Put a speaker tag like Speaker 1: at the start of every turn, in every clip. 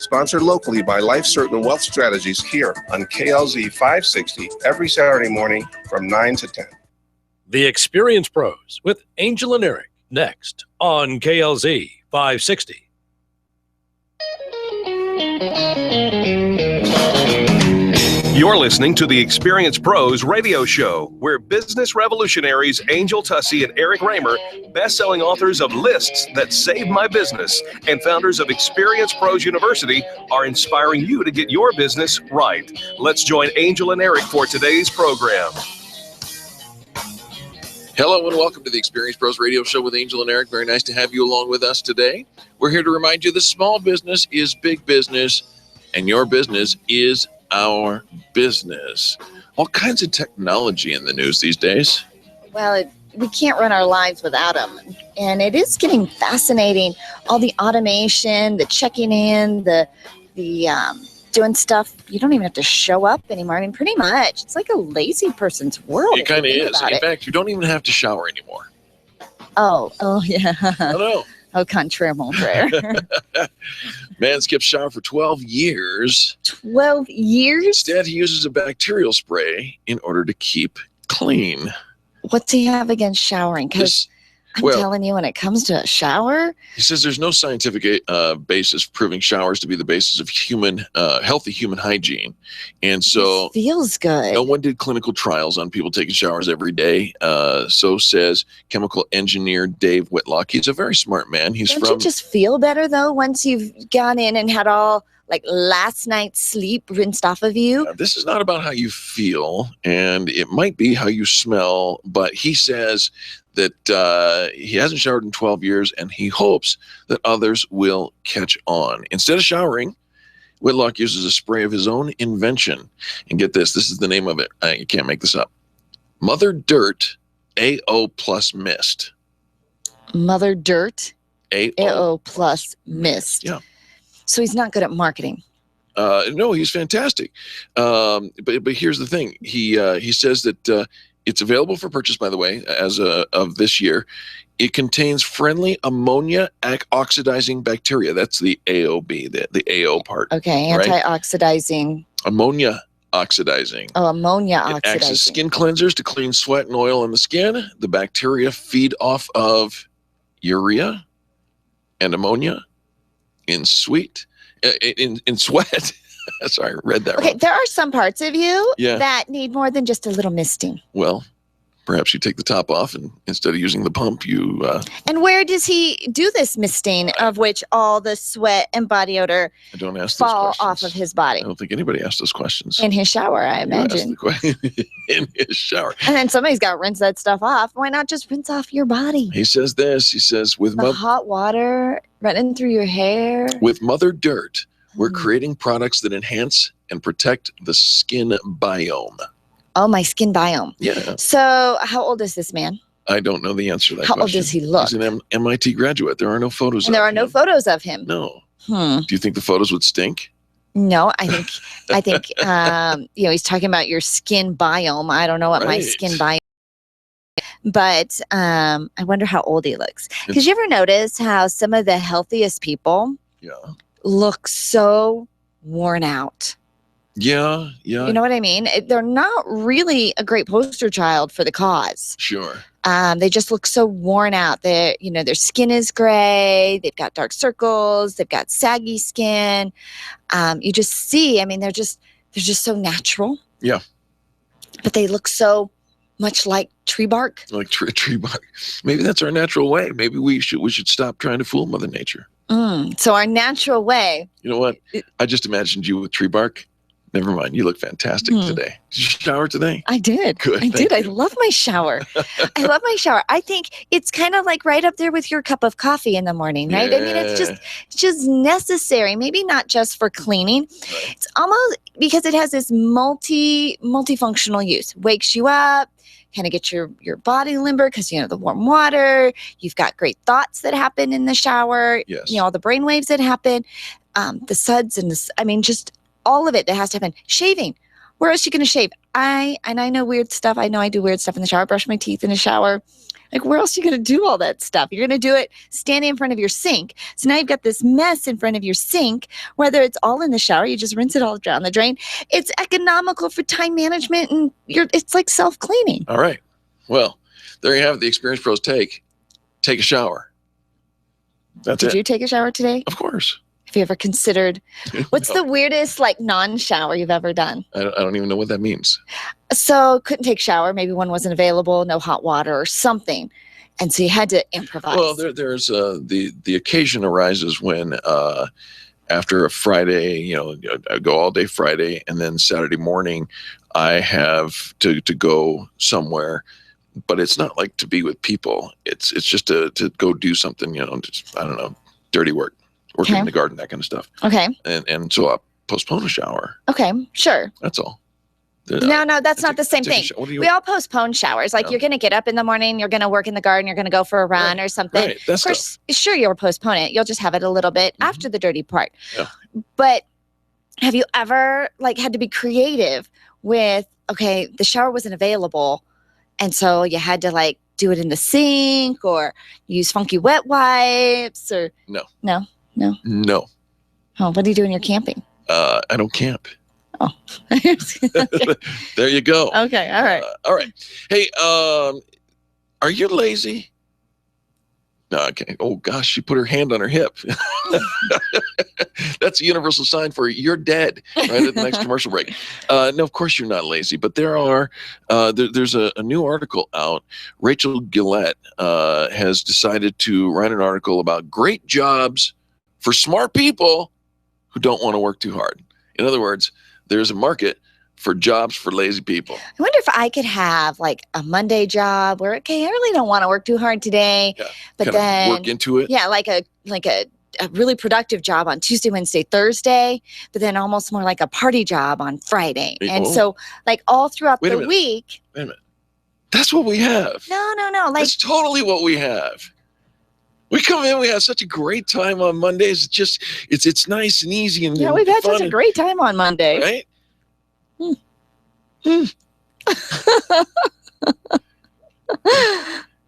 Speaker 1: Sponsored locally by Life Certain Wealth Strategies here on KLZ 560 every Saturday morning from 9 to 10.
Speaker 2: The Experience Pros with Angel and Eric next on KLZ 560.
Speaker 3: You're listening to the Experience Pros radio show, where business revolutionaries Angel Tussey and Eric Raymer, best-selling authors of Lists That Saved My Business and founders of Experience Pros University, are inspiring you to get your business right. Let's join Angel and Eric for today's program.
Speaker 4: Hello and welcome to the Experience Pros radio show with Angel and Eric. Very nice to have you along with us today. We're here to remind you that small business is big business, and your business is our business. All kinds of technology in the news these days.
Speaker 5: Well, we can't run our lives without them. And it is getting fascinating. All the automation, the checking in, the doing stuff. You don't even have to show up anymore. I mean, pretty much. It's like a lazy person's world.
Speaker 4: It kind of is. In fact, you don't even have to shower anymore.
Speaker 5: Oh, yeah.
Speaker 4: Hello.
Speaker 5: Au contraire, mon frère.
Speaker 4: Man skips shower for 12 years.
Speaker 5: 12 years?
Speaker 4: Instead, he uses a bacterial spray in order to keep clean.
Speaker 5: What's he have against showering? Because I'm telling you, when it comes to a shower.
Speaker 4: He says there's no scientific basis proving showers to be the basis of healthy human hygiene. And so
Speaker 5: it feels good.
Speaker 4: No one did clinical trials on people taking showers every day. So says chemical engineer Dave Whitlock. He's a very smart man.
Speaker 5: Don't you just feel better, though, once you've gone in and had all like last night's sleep rinsed off of you?
Speaker 4: This is not about how you feel, and it might be how you smell, but he says that he hasn't showered in 12 years, and he hopes that others will catch on. Instead of showering, Whitlock uses a spray of his own invention. And get this is the name of it. You can't make this up. Mother Dirt AO Plus Mist.
Speaker 5: Mother Dirt
Speaker 4: AO
Speaker 5: Plus Mist.
Speaker 4: Yeah.
Speaker 5: So he's not good at marketing.
Speaker 4: No, he's fantastic. But here's the thing. He says that it's available for purchase, by the way, as of this year. It contains friendly ammonia oxidizing bacteria. That's the AOB, the AO part.
Speaker 5: Okay, antioxidizing.
Speaker 4: Ammonia oxidizing.
Speaker 5: Oh, ammonia oxidizing.
Speaker 4: It acts as skin cleansers to clean sweat and oil on the skin. The bacteria feed off of urea and ammonia in sweat. Sorry, I read that wrong.
Speaker 5: Okay, there are some parts of you that need more than just a little misting.
Speaker 4: Well, perhaps you take the top off, and instead of using the pump, you...
Speaker 5: And where does he do this misting, of which all the sweat and body odor fall off of his body?
Speaker 4: I don't think anybody asked those questions.
Speaker 5: In his shower, I imagine.
Speaker 4: In his shower.
Speaker 5: And then somebody's got to rinse that stuff off. Why not just rinse off your body?
Speaker 4: He says this. He says, with
Speaker 5: hot water running through your hair.
Speaker 4: With Mother Dirt, we're creating products that enhance and protect the skin biome.
Speaker 5: Oh, my skin biome.
Speaker 4: Yeah.
Speaker 5: So how old is this man?
Speaker 4: I don't know the answer to that
Speaker 5: How
Speaker 4: question.
Speaker 5: old does he look?
Speaker 4: He's an MIT graduate. There are no photos of him.
Speaker 5: And there are no photos of him.
Speaker 4: No. Do you think the photos would stink?
Speaker 5: No, I think he's talking about your skin biome. I don't know what my skin biome is. But I wonder how old he looks. Because you ever notice how some of the healthiest people look so worn out?
Speaker 4: Yeah.
Speaker 5: You know what I mean? They're not really a great poster child for the cause.
Speaker 4: Sure.
Speaker 5: They just look so worn out. Their skin is gray. They've got dark circles. They've got saggy skin. You just see, they're just so natural.
Speaker 4: Yeah.
Speaker 5: But they look so much like tree bark.
Speaker 4: Like tree bark. Maybe that's our natural way. Maybe we should stop trying to fool Mother Nature.
Speaker 5: So our natural way.
Speaker 4: You know what? I just imagined you with tree bark. Never mind. You look fantastic today. Did you shower today?
Speaker 5: I did.
Speaker 4: Good.
Speaker 5: I did. I love my shower. I love my shower. I think it's kind of like right up there with your cup of coffee in the morning, right?
Speaker 4: Yeah.
Speaker 5: It's just necessary. Maybe not just for cleaning. Right. It's almost because it has this multifunctional use. Wakes you up, kind of get your body limber because, the warm water. You've got great thoughts that happen in the shower.
Speaker 4: Yes.
Speaker 5: All the brain waves that happen, the suds and just all of it that has to happen. Shaving. Where else are you going to shave? I know weird stuff. I know I do weird stuff in the shower, brush my teeth in the shower. Like, where else are you going to do all that stuff? You're going to do it standing in front of your sink. So now you've got this mess in front of your sink, whether it's all in the shower, you just rinse it all down the drain. It's economical for time management, and it's like self-cleaning.
Speaker 4: All right. Well, there you have it. The Experience Pros take a shower. That's it.
Speaker 5: Did you take a shower today?
Speaker 4: Of course.
Speaker 5: Have you ever considered, what's
Speaker 4: No.
Speaker 5: the weirdest like non-shower you've ever done?
Speaker 4: I don't even know what that means.
Speaker 5: So couldn't take a shower. Maybe one wasn't available, no hot water or something. And so you had to improvise.
Speaker 4: Well, there's the occasion arises when after a Friday, I go all day Friday, and then Saturday morning I have to go somewhere, but it's not like to be with people. It's just to go do something, just, I don't know, dirty work, working in the garden, that kind of stuff.
Speaker 5: Okay.
Speaker 4: And so I'll postpone a shower.
Speaker 5: Okay, sure.
Speaker 4: That's all.
Speaker 5: No, that's not the same thing. We all postpone showers. Like,
Speaker 4: No.
Speaker 5: You're going to get up in the morning, you're going to work in the garden, you're going to go for a run or something.
Speaker 4: Right. That's
Speaker 5: Of course, sure, you'll postpone it. You'll just have it a little bit after the dirty part.
Speaker 4: Yeah.
Speaker 5: But have you ever had to be creative with, okay, the shower wasn't available, and so you had to do it in the sink or use funky wet wipes or
Speaker 4: No.
Speaker 5: Oh, what do you do when you're camping?
Speaker 4: I don't camp.
Speaker 5: Oh.
Speaker 4: There you go.
Speaker 5: Okay, all right.
Speaker 4: All right. Hey, are you lazy? No, okay. Oh gosh, she put her hand on her hip. That's a universal sign for you're dead. Right at the next commercial break. No, of course you're not lazy, but there's a new article out. Rachel Gillette has decided to write an article about great jobs for smart people who don't want to work too hard. In other words, there's a market for jobs for lazy people.
Speaker 5: I wonder if I could have a Monday job where, okay, I really don't want to work too hard today, but
Speaker 4: kind
Speaker 5: then
Speaker 4: of work into it.
Speaker 5: Yeah, like a really productive job on Tuesday, Wednesday, Thursday, but then almost more like a party job on Friday. And so all throughout the week.
Speaker 4: Wait a minute. That's what we have.
Speaker 5: No.
Speaker 4: That's totally what we have. We come in, we have such a great time on Mondays. It's nice and easy and
Speaker 5: we've had
Speaker 4: fun
Speaker 5: such a great time on Monday.
Speaker 4: right?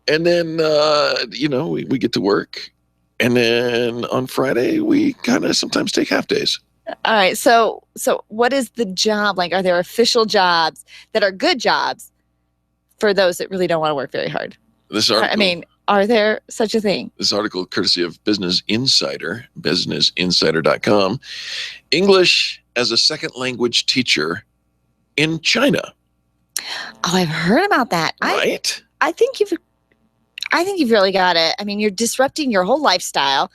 Speaker 4: And then we get to work, and then on Friday we kind of sometimes take half days.
Speaker 5: All right. So what is the job like? Are there official jobs that are good jobs for those that really don't want to work very hard?
Speaker 4: This article,
Speaker 5: are there such a thing?
Speaker 4: This article, courtesy of Business Insider, businessinsider.com. English as a second language teacher in China.
Speaker 5: Oh, I've heard about that.
Speaker 4: Right?
Speaker 5: I think you've really got it. I mean, you're disrupting your whole lifestyle,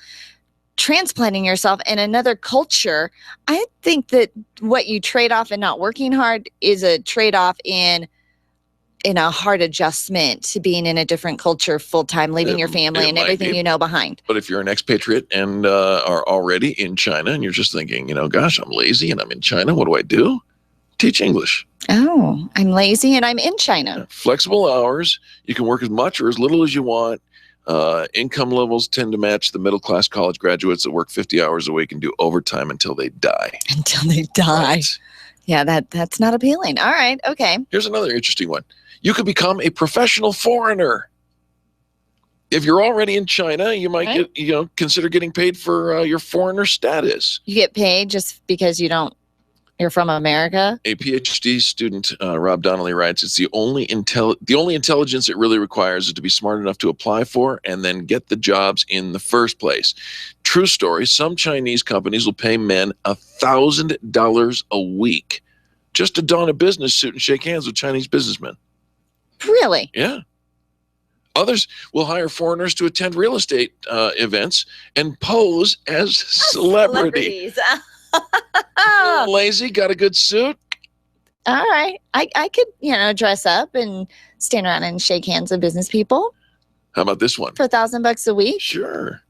Speaker 5: transplanting yourself in another culture. I think that what you trade off in not working hard is a trade-off in a hard adjustment to being in a different culture full-time, leaving your family and everything you know behind.
Speaker 4: But if you're an expatriate and are already in China and you're just thinking, gosh, I'm lazy and I'm in China, what do I do? Teach English.
Speaker 5: Oh, I'm lazy and I'm in China.
Speaker 4: Flexible hours. You can work as much or as little as you want. Income levels tend to match the middle-class college graduates that work 50 hours a week and do overtime until they die.
Speaker 5: Until they die.
Speaker 4: Right.
Speaker 5: Yeah, that's not appealing. All right, okay.
Speaker 4: Here's another interesting one. You could become a professional foreigner. If you're already in China, you might consider getting paid for your foreigner status.
Speaker 5: You get paid just because you're from America?
Speaker 4: A PhD student, Rob Donnelly, writes, it's the only intelligence it really requires is to be smart enough to apply for and then get the jobs in the first place. True story, some Chinese companies will pay men $1,000 a week just to don a business suit and shake hands with Chinese businessmen.
Speaker 5: Really?
Speaker 4: Yeah. Others will hire foreigners to attend real estate events and pose as celebrities. Lazy, got a good suit.
Speaker 5: All right. I could, dress up and stand around and shake hands with business people.
Speaker 4: How about this one?
Speaker 5: For $1,000 a week?
Speaker 4: Sure.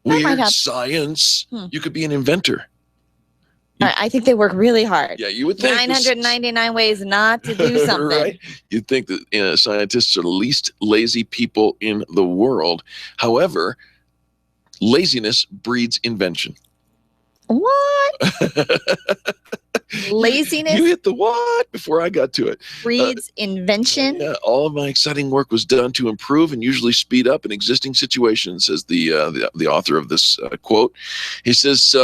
Speaker 5: That might
Speaker 4: Weird
Speaker 5: help.
Speaker 4: science. You could be an inventor.
Speaker 5: All right, I think they work really hard.
Speaker 4: Yeah, you would think.
Speaker 5: 999 ways not to do something.
Speaker 4: Right? You'd think that scientists are the least lazy people in the world. However, laziness breeds invention.
Speaker 5: What? Laziness
Speaker 4: You hit the what before I got to it.
Speaker 5: breeds invention.
Speaker 4: Yeah, all of my exciting work was done to improve and usually speed up an existing situation, says the author of this quote. He says,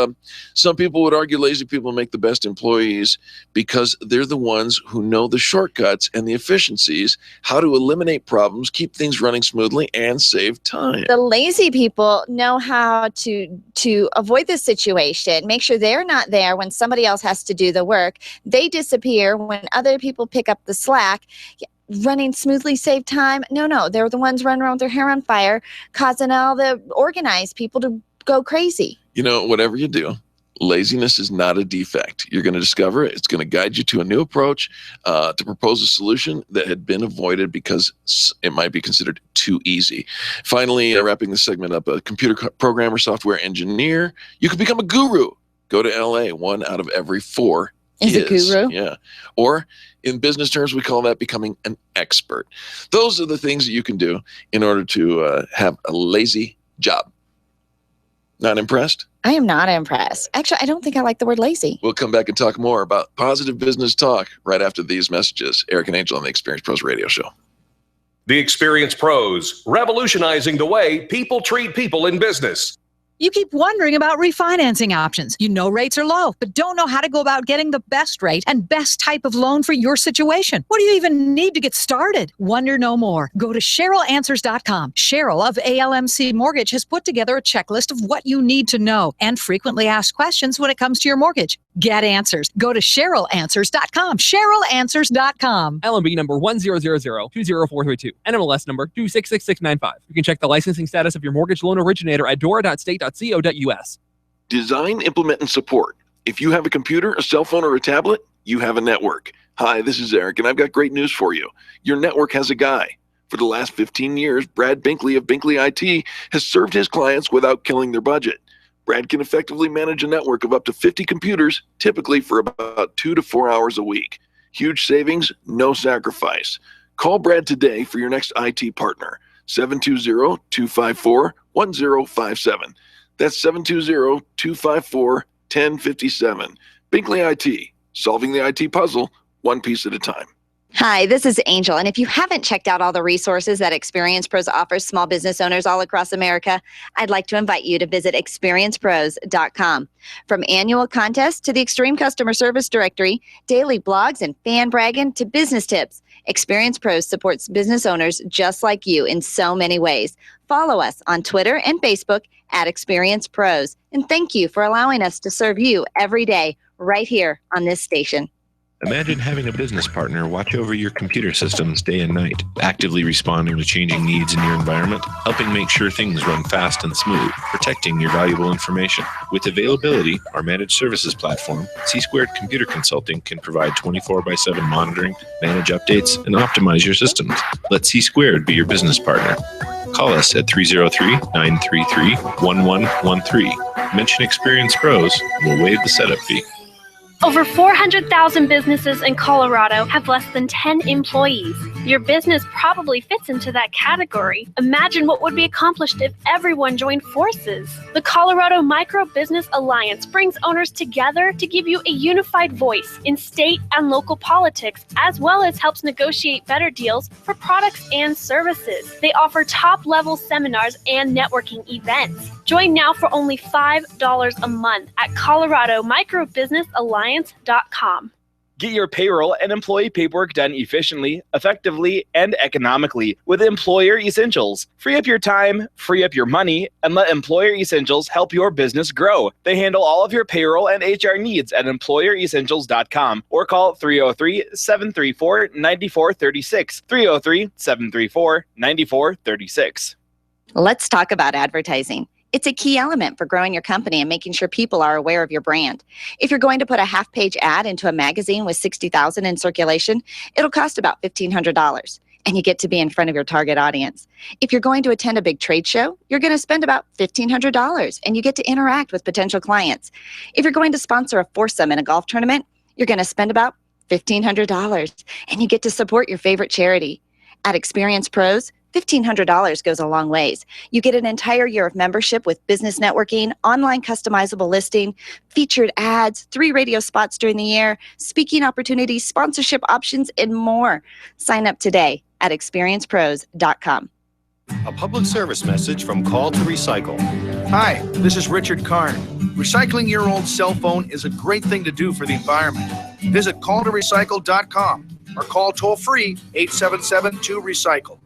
Speaker 4: some people would argue lazy people make the best employees because they're the ones who know the shortcuts and the efficiencies, how to eliminate problems, keep things running smoothly, and save time.
Speaker 5: The lazy people know how to avoid this situation, make sure they're not there when somebody else has to do the work. They disappear when other people pick up the slack. Running smoothly, save time. No, they're the ones running around with their hair on fire, causing all the organized people to go crazy.
Speaker 4: You know, whatever you do, laziness is not a defect. You're going to discover it. It's going to guide you to a new approach to propose a solution that had been avoided because it might be considered too easy. Finally, wrapping this segment up, a computer programmer, software engineer, you can become a guru. Go to LA. 1 out of every 4
Speaker 5: is a guru.
Speaker 4: Yeah. Or in business terms, we call that becoming an expert. Those are the things that you can do in order to have a lazy job. Not impressed?
Speaker 5: I am not impressed. Actually, I don't think I like the word lazy.
Speaker 4: We'll come back and talk more about positive business talk right after these messages. Eric and Angel on the Experience Pros Radio Show.
Speaker 3: The Experience Pros, revolutionizing the way people treat people in business.
Speaker 6: You keep wondering about refinancing options. You know rates are low, but don't know how to go about getting the best rate and best type of loan for your situation. What do you even need to get started? Wonder no more. Go to CherylAnswers.com. Cheryl of ALMC Mortgage has put together a checklist of what you need to know and frequently asked questions when it comes to your mortgage. Get answers. Go to CherylAnswers.com. CherylAnswers.com.
Speaker 7: LMB number 100020432. NMLS number 266695. You can check the licensing status of your mortgage loan originator at dora.state.co.us.
Speaker 4: Design, implement, and support. If you have a computer, a cell phone, or a tablet, you have a network. Hi, this is Eric, and I've got great news for you. Your network has a guy. For the last 15 years, Brad Binkley of Binkley IT has served his clients without killing their budget. Brad can effectively manage a network of up to 50 computers, typically for about 2 to 4 hours a week. Huge savings, no sacrifice. Call Brad today for your next IT partner. 720-254-1057. That's 720-254-1057. Binkley IT, solving the IT puzzle, one piece at a time.
Speaker 5: Hi, this is Angel, and if you haven't checked out all the resources that Experience Pros offers small business owners all across America, I'd like to invite you to visit experiencepros.com. From annual contests to the Extreme Customer Service Directory, daily blogs and fan bragging to business tips, Experience Pros supports business owners just like you in so many ways. Follow us on Twitter and Facebook at Experience Pros, and thank you for allowing us to serve you every day right here on this station.
Speaker 8: Imagine having a business partner watch over your computer systems day and night, actively responding to changing needs in your environment, helping make sure things run fast and smooth, protecting your valuable information. With availability, our managed services platform, C-Squared Computer Consulting can provide 24/7 monitoring, manage updates, and optimize your systems. Let C-Squared be your business partner. Call us at 303-933-1113. Mention Experience Pros, and we'll waive the setup fee.
Speaker 9: Over 400,000 businesses in Colorado have less than 10 employees. Your business probably fits into that category. Imagine what would be accomplished if everyone joined forces. The Colorado Micro Business Alliance brings owners together to give you a unified voice in state and local politics, as well as helps negotiate better deals for products and services. They offer top-level seminars and networking events. Join now for only $5 a month at ColoradoMicroBusinessAlliance.com.
Speaker 10: Get your payroll and employee paperwork done efficiently, effectively, and economically with Employer Essentials. Free up your time, free up your money, and let Employer Essentials help your business grow. They handle all of your payroll and HR needs at EmployerEssentials.com or call 303-734-9436. 303-734-9436.
Speaker 5: Let's talk about advertising. It's a key element for growing your company and making sure people are aware of your brand. If you're going to put a half-page ad into a magazine with 60,000 in circulation, it'll cost about $1,500, and you get to be in front of your target audience. If you're going to attend a big trade show, you're going to spend about $1,500, and you get to interact with potential clients. If you're going to sponsor a foursome in a golf tournament, you're going to spend about $1,500, and you get to support your favorite charity. At Experience Pros, $1,500 goes a long ways. You get an entire year of membership with business networking, online customizable listing, featured ads, 3 radio spots during the year, speaking opportunities, sponsorship options, and more. Sign up today at experiencepros.com.
Speaker 11: A public service message from Call to Recycle.
Speaker 12: Hi, this is Richard Karn. Recycling your old cell phone is a great thing to do for the environment. Visit calltorecycle.com or call toll-free 877-2-RECYCLE.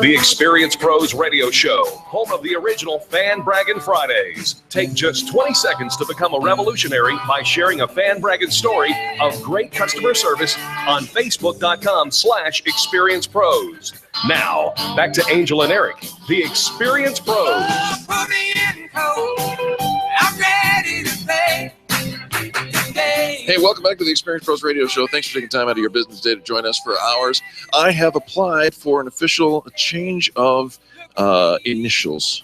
Speaker 3: The Experience Pros Radio Show, home of the original Fan Braggin' Fridays. Take just 20 seconds to become a revolutionary by sharing a fan bragging story of great customer service on Facebook.com/Experience Pros. Now, back to Angel and Eric, the Experience Pros.
Speaker 13: Put me in cold. I'm ready to play.
Speaker 4: Hey, welcome back to the Experience Pros Radio Show. Thanks for taking time out of your business day to join us for hours. I have applied for an official change of initials.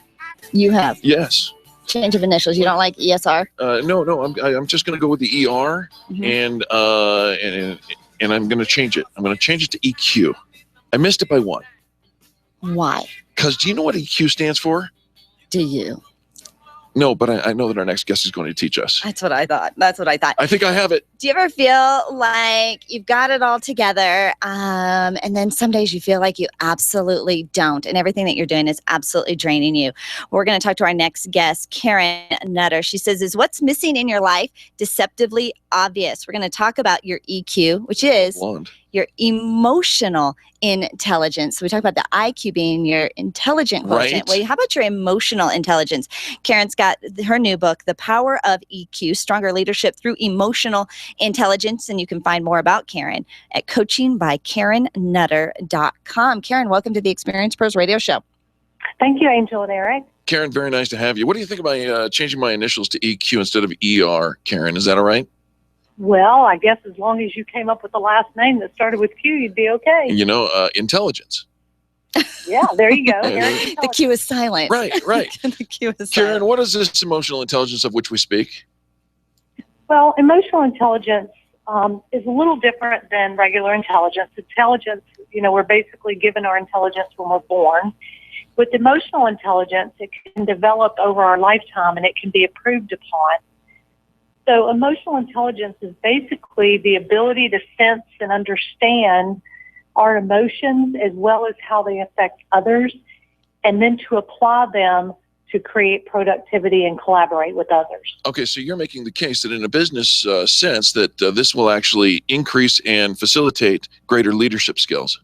Speaker 5: You have?
Speaker 4: Yes.
Speaker 5: Change of initials. You don't like ESR?
Speaker 4: No. I'm just going to go with the ER, and I'm going to change it. I'm going to change it to EQ. I missed it by 1.
Speaker 5: Why?
Speaker 4: Because do you know what EQ stands for?
Speaker 5: Do you?
Speaker 4: No, but I know that our next guest is going to teach us.
Speaker 5: That's what I thought.
Speaker 4: I think I have it.
Speaker 5: Do you ever feel like you've got it all together, and then some days you feel like you absolutely don't, and everything that you're doing is absolutely draining you? We're going to talk to our next guest, Karen Nutter. She says, is what's missing in your life deceptively obvious? We're going to talk about your EQ, which is your emotional intelligence. So we talk about the IQ being your intelligent quotient.
Speaker 4: Right.
Speaker 5: Well, how about your emotional intelligence? Karen's got her new book, The Power of EQ, Stronger Leadership Through Emotional Intelligence. And you can find more about Karen at coachingbykarennutter.com. Karen, welcome to the Experience Pros Radio Show.
Speaker 14: Thank you, Angel and Eric.
Speaker 4: Karen, very nice to have you. What do you think about changing my initials to EQ instead of ER, Karen? Is that all right?
Speaker 14: Well, I guess as long as you came up with the last name that started with Q, you'd be okay.
Speaker 4: You know, intelligence.
Speaker 14: Yeah, there you go.
Speaker 5: The Q is silent.
Speaker 4: Right.
Speaker 5: The Q is
Speaker 4: Karen,
Speaker 5: silent.
Speaker 4: what is this emotional intelligence of which we speak?
Speaker 14: Well, emotional intelligence is a little different than regular intelligence. Intelligence, we're basically given our intelligence when we're born. With emotional intelligence, it can develop over our lifetime and it can be improved upon. So emotional intelligence is basically the ability to sense and understand our emotions as well as how they affect others, and then to apply them to create productivity and collaborate with others.
Speaker 4: Okay, so you're making the case that in a business sense that this will actually increase and facilitate greater leadership skills.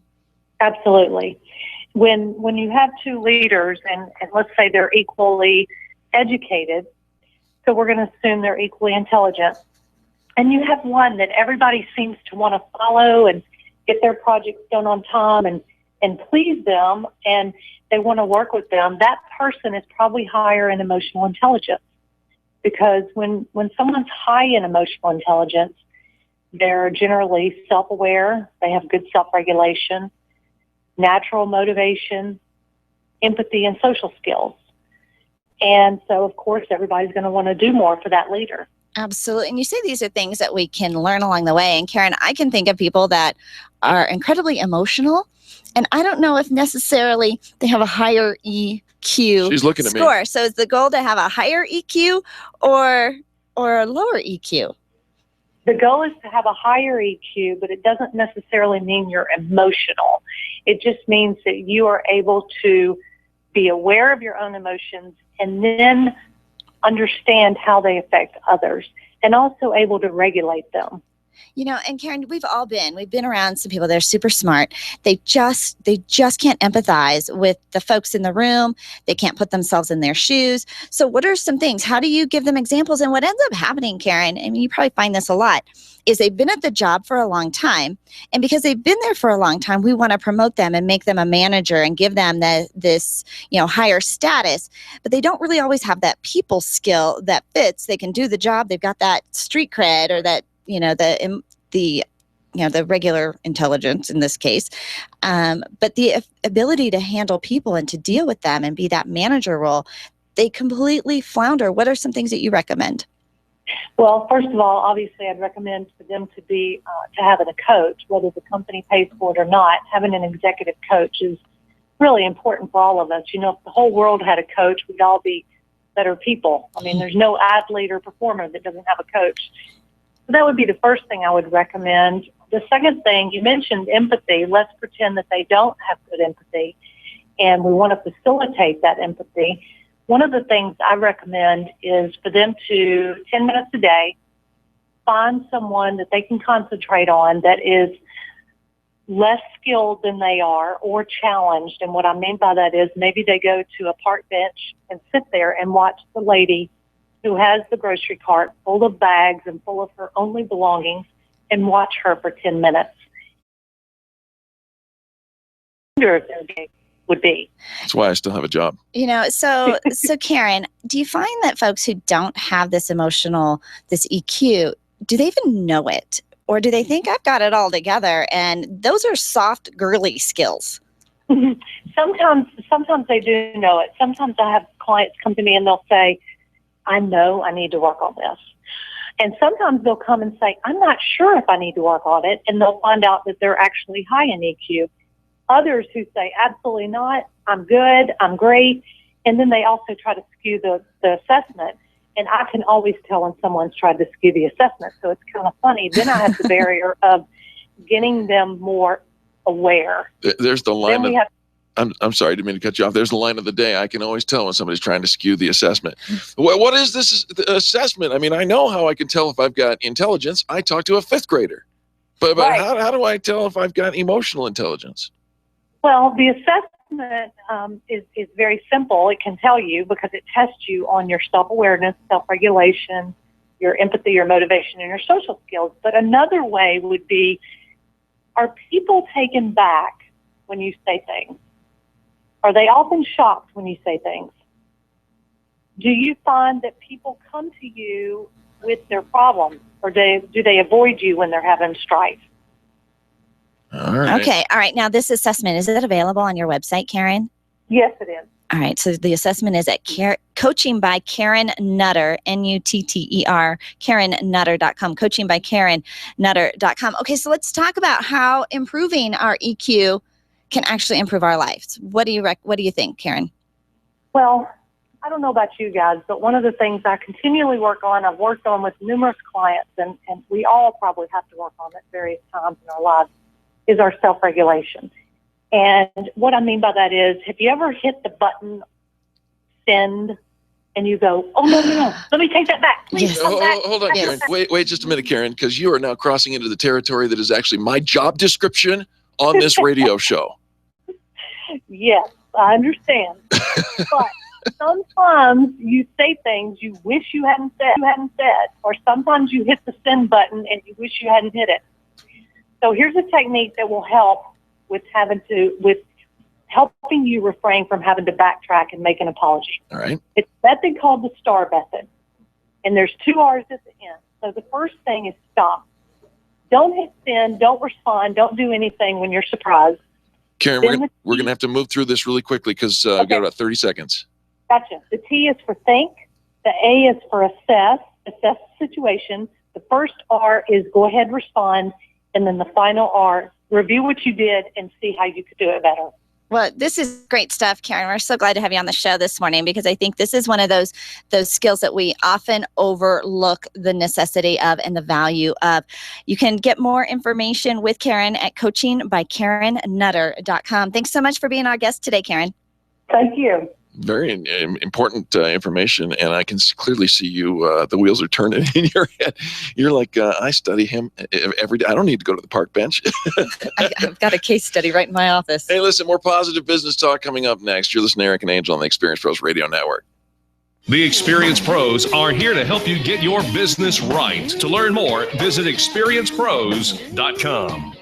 Speaker 14: Absolutely. When you have 2 leaders and let's say they're equally educated, so we're going to assume they're equally intelligent, and you have one that everybody seems to want to follow and get their projects done on time and please them, and they want to work with them, that person is probably higher in emotional intelligence. Because when someone's high in emotional intelligence, they're generally self-aware, they have good self-regulation, natural motivation, empathy, and social skills. And so, of course, everybody's going to want to do more for that leader.
Speaker 5: Absolutely. And you say these are things that we can learn along the way. And Karen, I can think of people that are incredibly emotional, and I don't know if necessarily they have a higher EQ
Speaker 4: She's looking at
Speaker 5: score.
Speaker 4: me.
Speaker 5: So is the goal to have a higher EQ or a lower EQ?
Speaker 14: The goal is to have a higher EQ, but it doesn't necessarily mean you're emotional. It just means that you are able to be aware of your own emotions and then understand how they affect others, and also able to regulate them.
Speaker 5: And Karen, we've been around some people that are super smart. They just can't empathize with the folks in the room. They can't put themselves in their shoes. So what are some things? How do you give them examples? And what ends up happening, Karen, I mean, you probably find this a lot, is they've been at the job for a long time. And because they've been there for a long time, we want to promote them and make them a manager and give them this higher status. But they don't really always have that people skill that fits. They can do the job. They've got that street cred or that, the regular intelligence in this case, but the ability to handle people and to deal with them and be that manager role, they completely flounder? What are some things that you recommend?
Speaker 14: Well, first of all, obviously, I'd recommend for them to be to having a coach, whether the company pays for it or not. Having an executive coach is really important for all of us. You know, if the whole world had a coach, we'd all be better people. I mean, there's no athlete or performer that doesn't have a coach. So that would be the first thing I would recommend. The second thing, you mentioned empathy. Let's pretend that they don't have good empathy, and we want to facilitate that empathy. One of the things I recommend is for them to, 10 minutes a day, find someone that they can concentrate on that is less skilled than they are or challenged. And what I mean by that is maybe they go to a park bench and sit there and watch the lady who has the grocery cart full of bags and full of her only belongings and watch her for 10 minutes. I wonder if their day would be.
Speaker 4: That's why I still have a job.
Speaker 5: You know, so Karen, do you find that folks who don't have this EQ, do they even know it? Or do they think I've got it all together? And those are soft, girly skills.
Speaker 14: Sometimes they do know it. Sometimes I have clients come to me and they'll say, I know I need to work on this. And sometimes they'll come and say, I'm not sure if I need to work on it. And they'll find out that they're actually high in EQ. Others who say, absolutely not, I'm good, I'm great. And then they also try to skew the assessment. And I can always tell when someone's tried to skew the assessment. So it's kind of funny. Then I have the barrier of getting them more aware.
Speaker 4: There's the line I'm sorry, I didn't mean to cut you off. There's the line of the day. I can always tell when somebody's trying to skew the assessment. What is this assessment? I mean, I know how I can tell if I've got intelligence. I talk to a fifth grader. But right. How do I tell if I've got emotional intelligence?
Speaker 14: Well, the assessment is very simple. It can tell you because it tests you on your self-awareness, self-regulation, your empathy, your motivation, and your social skills. But another way would be, are people taken back when you say things? Are they often shocked when you say things? Do you find that people come to you with their problems, or do they avoid you when they're having strife?
Speaker 4: All right.
Speaker 5: Okay. All right. Now, this assessment, is it available on your website, Karen?
Speaker 14: Yes, it is.
Speaker 5: All right. So the assessment is at Coaching by Karen Nutter, Nutter, KarenNutter.com, Coaching by KarenNutter.com. Okay. So let's talk about how improving our EQ can actually improve our lives. What do you think, Karen?
Speaker 14: Well, I don't know about you guys, but one of the things I continually work on, I've worked on with numerous clients, and we all probably have to work on at various times in our lives, is our self-regulation. And what I mean by that is, have you ever hit the button send and you go, oh, no, let me take that back. Please come back.
Speaker 4: Hold on, Karen. Wait just a minute, Karen, because you are now crossing into the territory that is actually my job description on this radio show.
Speaker 14: Yes, I understand. But sometimes you say things you wish you hadn't said, or sometimes you hit the send button and you wish you hadn't hit it. So here's a technique that will help with helping you refrain from having to backtrack and make an apology.
Speaker 4: All right.
Speaker 14: It's a method called the STAR method, and there's 2 R's at the end. So the first thing is stop. Don't hit send, don't respond, don't do anything when you're surprised.
Speaker 4: Karen, we're going to have to move through this really quickly because we've got about 30 seconds.
Speaker 14: Gotcha. The T is for think. The A is for assess the situation. The first R is go ahead, respond. And then the final R, review what you did and see how you could do it better.
Speaker 5: Well, this is great stuff, Karen. We're so glad to have you on the show this morning because I think this is one of those skills that we often overlook the necessity of and the value of. You can get more information with Karen at coachingbykarennutter.com. Thanks so much for being our guest today, Karen.
Speaker 14: Thank you.
Speaker 4: Very important information, and I can clearly see you, the wheels are turning in your head. You're like, I study him every day. I don't need to go to the park bench.
Speaker 5: I've got a case study right in my office.
Speaker 4: Hey, listen, more positive business talk coming up next. You're listening to Eric and Angel on the Experience Pros Radio Network.
Speaker 3: The Experience Pros are here to help you get your business right. To learn more, visit experiencepros.com.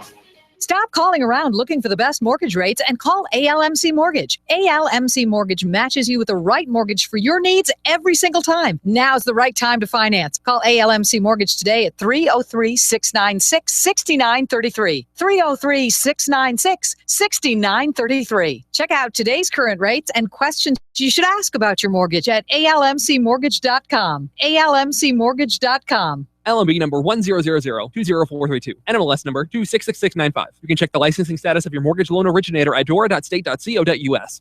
Speaker 6: Stop calling around looking for the best mortgage rates and call ALMC Mortgage. ALMC Mortgage matches you with the right mortgage for your needs every single time. Now's the right time to finance. Call ALMC Mortgage today at 303-696-6933. 303-696-6933. Check out today's current rates and questions you should ask about your mortgage at almcmortgage.com. almcmortgage.com.
Speaker 7: LMB number 100020432. NMLS number 266695. You can check the licensing status of your mortgage loan originator at dora.state.co.us.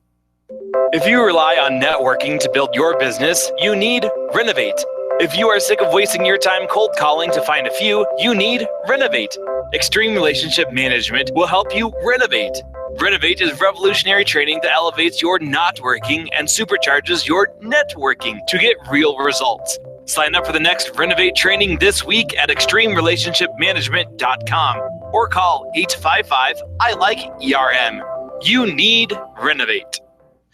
Speaker 10: If you rely on networking to build your business, you need Renovate. If you are sick of wasting your time cold calling to find a few, you need Renovate. Extreme Relationship Management will help you renovate. Renovate is revolutionary training that elevates your not working and supercharges your networking to get real results. Sign up for the next Renovate training this week at extremerelationshipmanagement.com or call 855-I-LIKE-ERM. You need Renovate.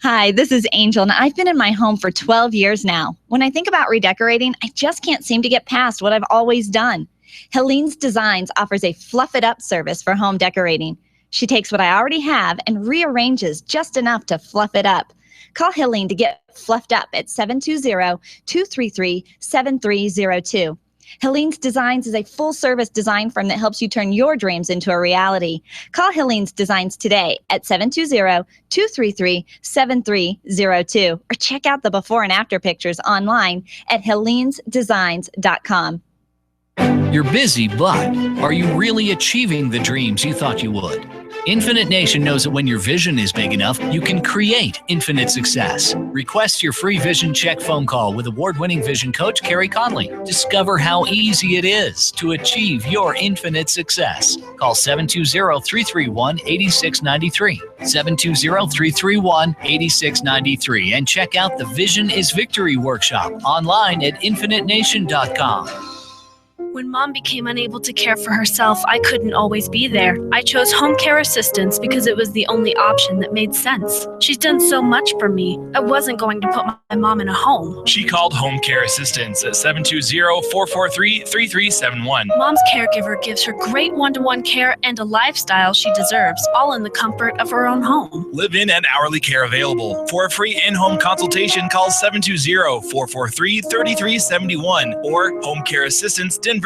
Speaker 15: Hi, this is Angel, and I've been in my home for 12 years now. When I think about redecorating, I just can't seem to get past what I've always done. Helene's Designs offers a fluff it up service for home decorating. She takes what I already have and rearranges just enough to fluff it up. Call Helene to get fluffed up at 720-233-7302. Helene's Designs is a full-service design firm that helps you turn your dreams into a reality. Call Helene's Designs today at 720-233-7302 or check out the before and after pictures online at helenesdesigns.com.
Speaker 16: You're busy, but are you really achieving the dreams you thought you would? Infinite Nation knows that when your vision is big enough, you can create infinite success. Request your free vision check phone call with award-winning vision coach Carrie Conley. Discover how easy it is to achieve your infinite success. Call 720-331-8693. 720-331-8693 and check out the Vision is Victory workshop online at infinitenation.com.
Speaker 9: When Mom became unable to care for herself, I couldn't always be there. I chose home care assistance because it was the only option that made sense. She's done so much for me. I wasn't going to put my mom in a home.
Speaker 17: She called Home Care Assistance at 720-443-3371.
Speaker 9: Mom's caregiver gives her great one-to-one care and a lifestyle she deserves, all in the comfort of her own home.
Speaker 17: Live-in and hourly care available. For a free in-home consultation, call 720-443-3371 or homecareassistancedenver.com.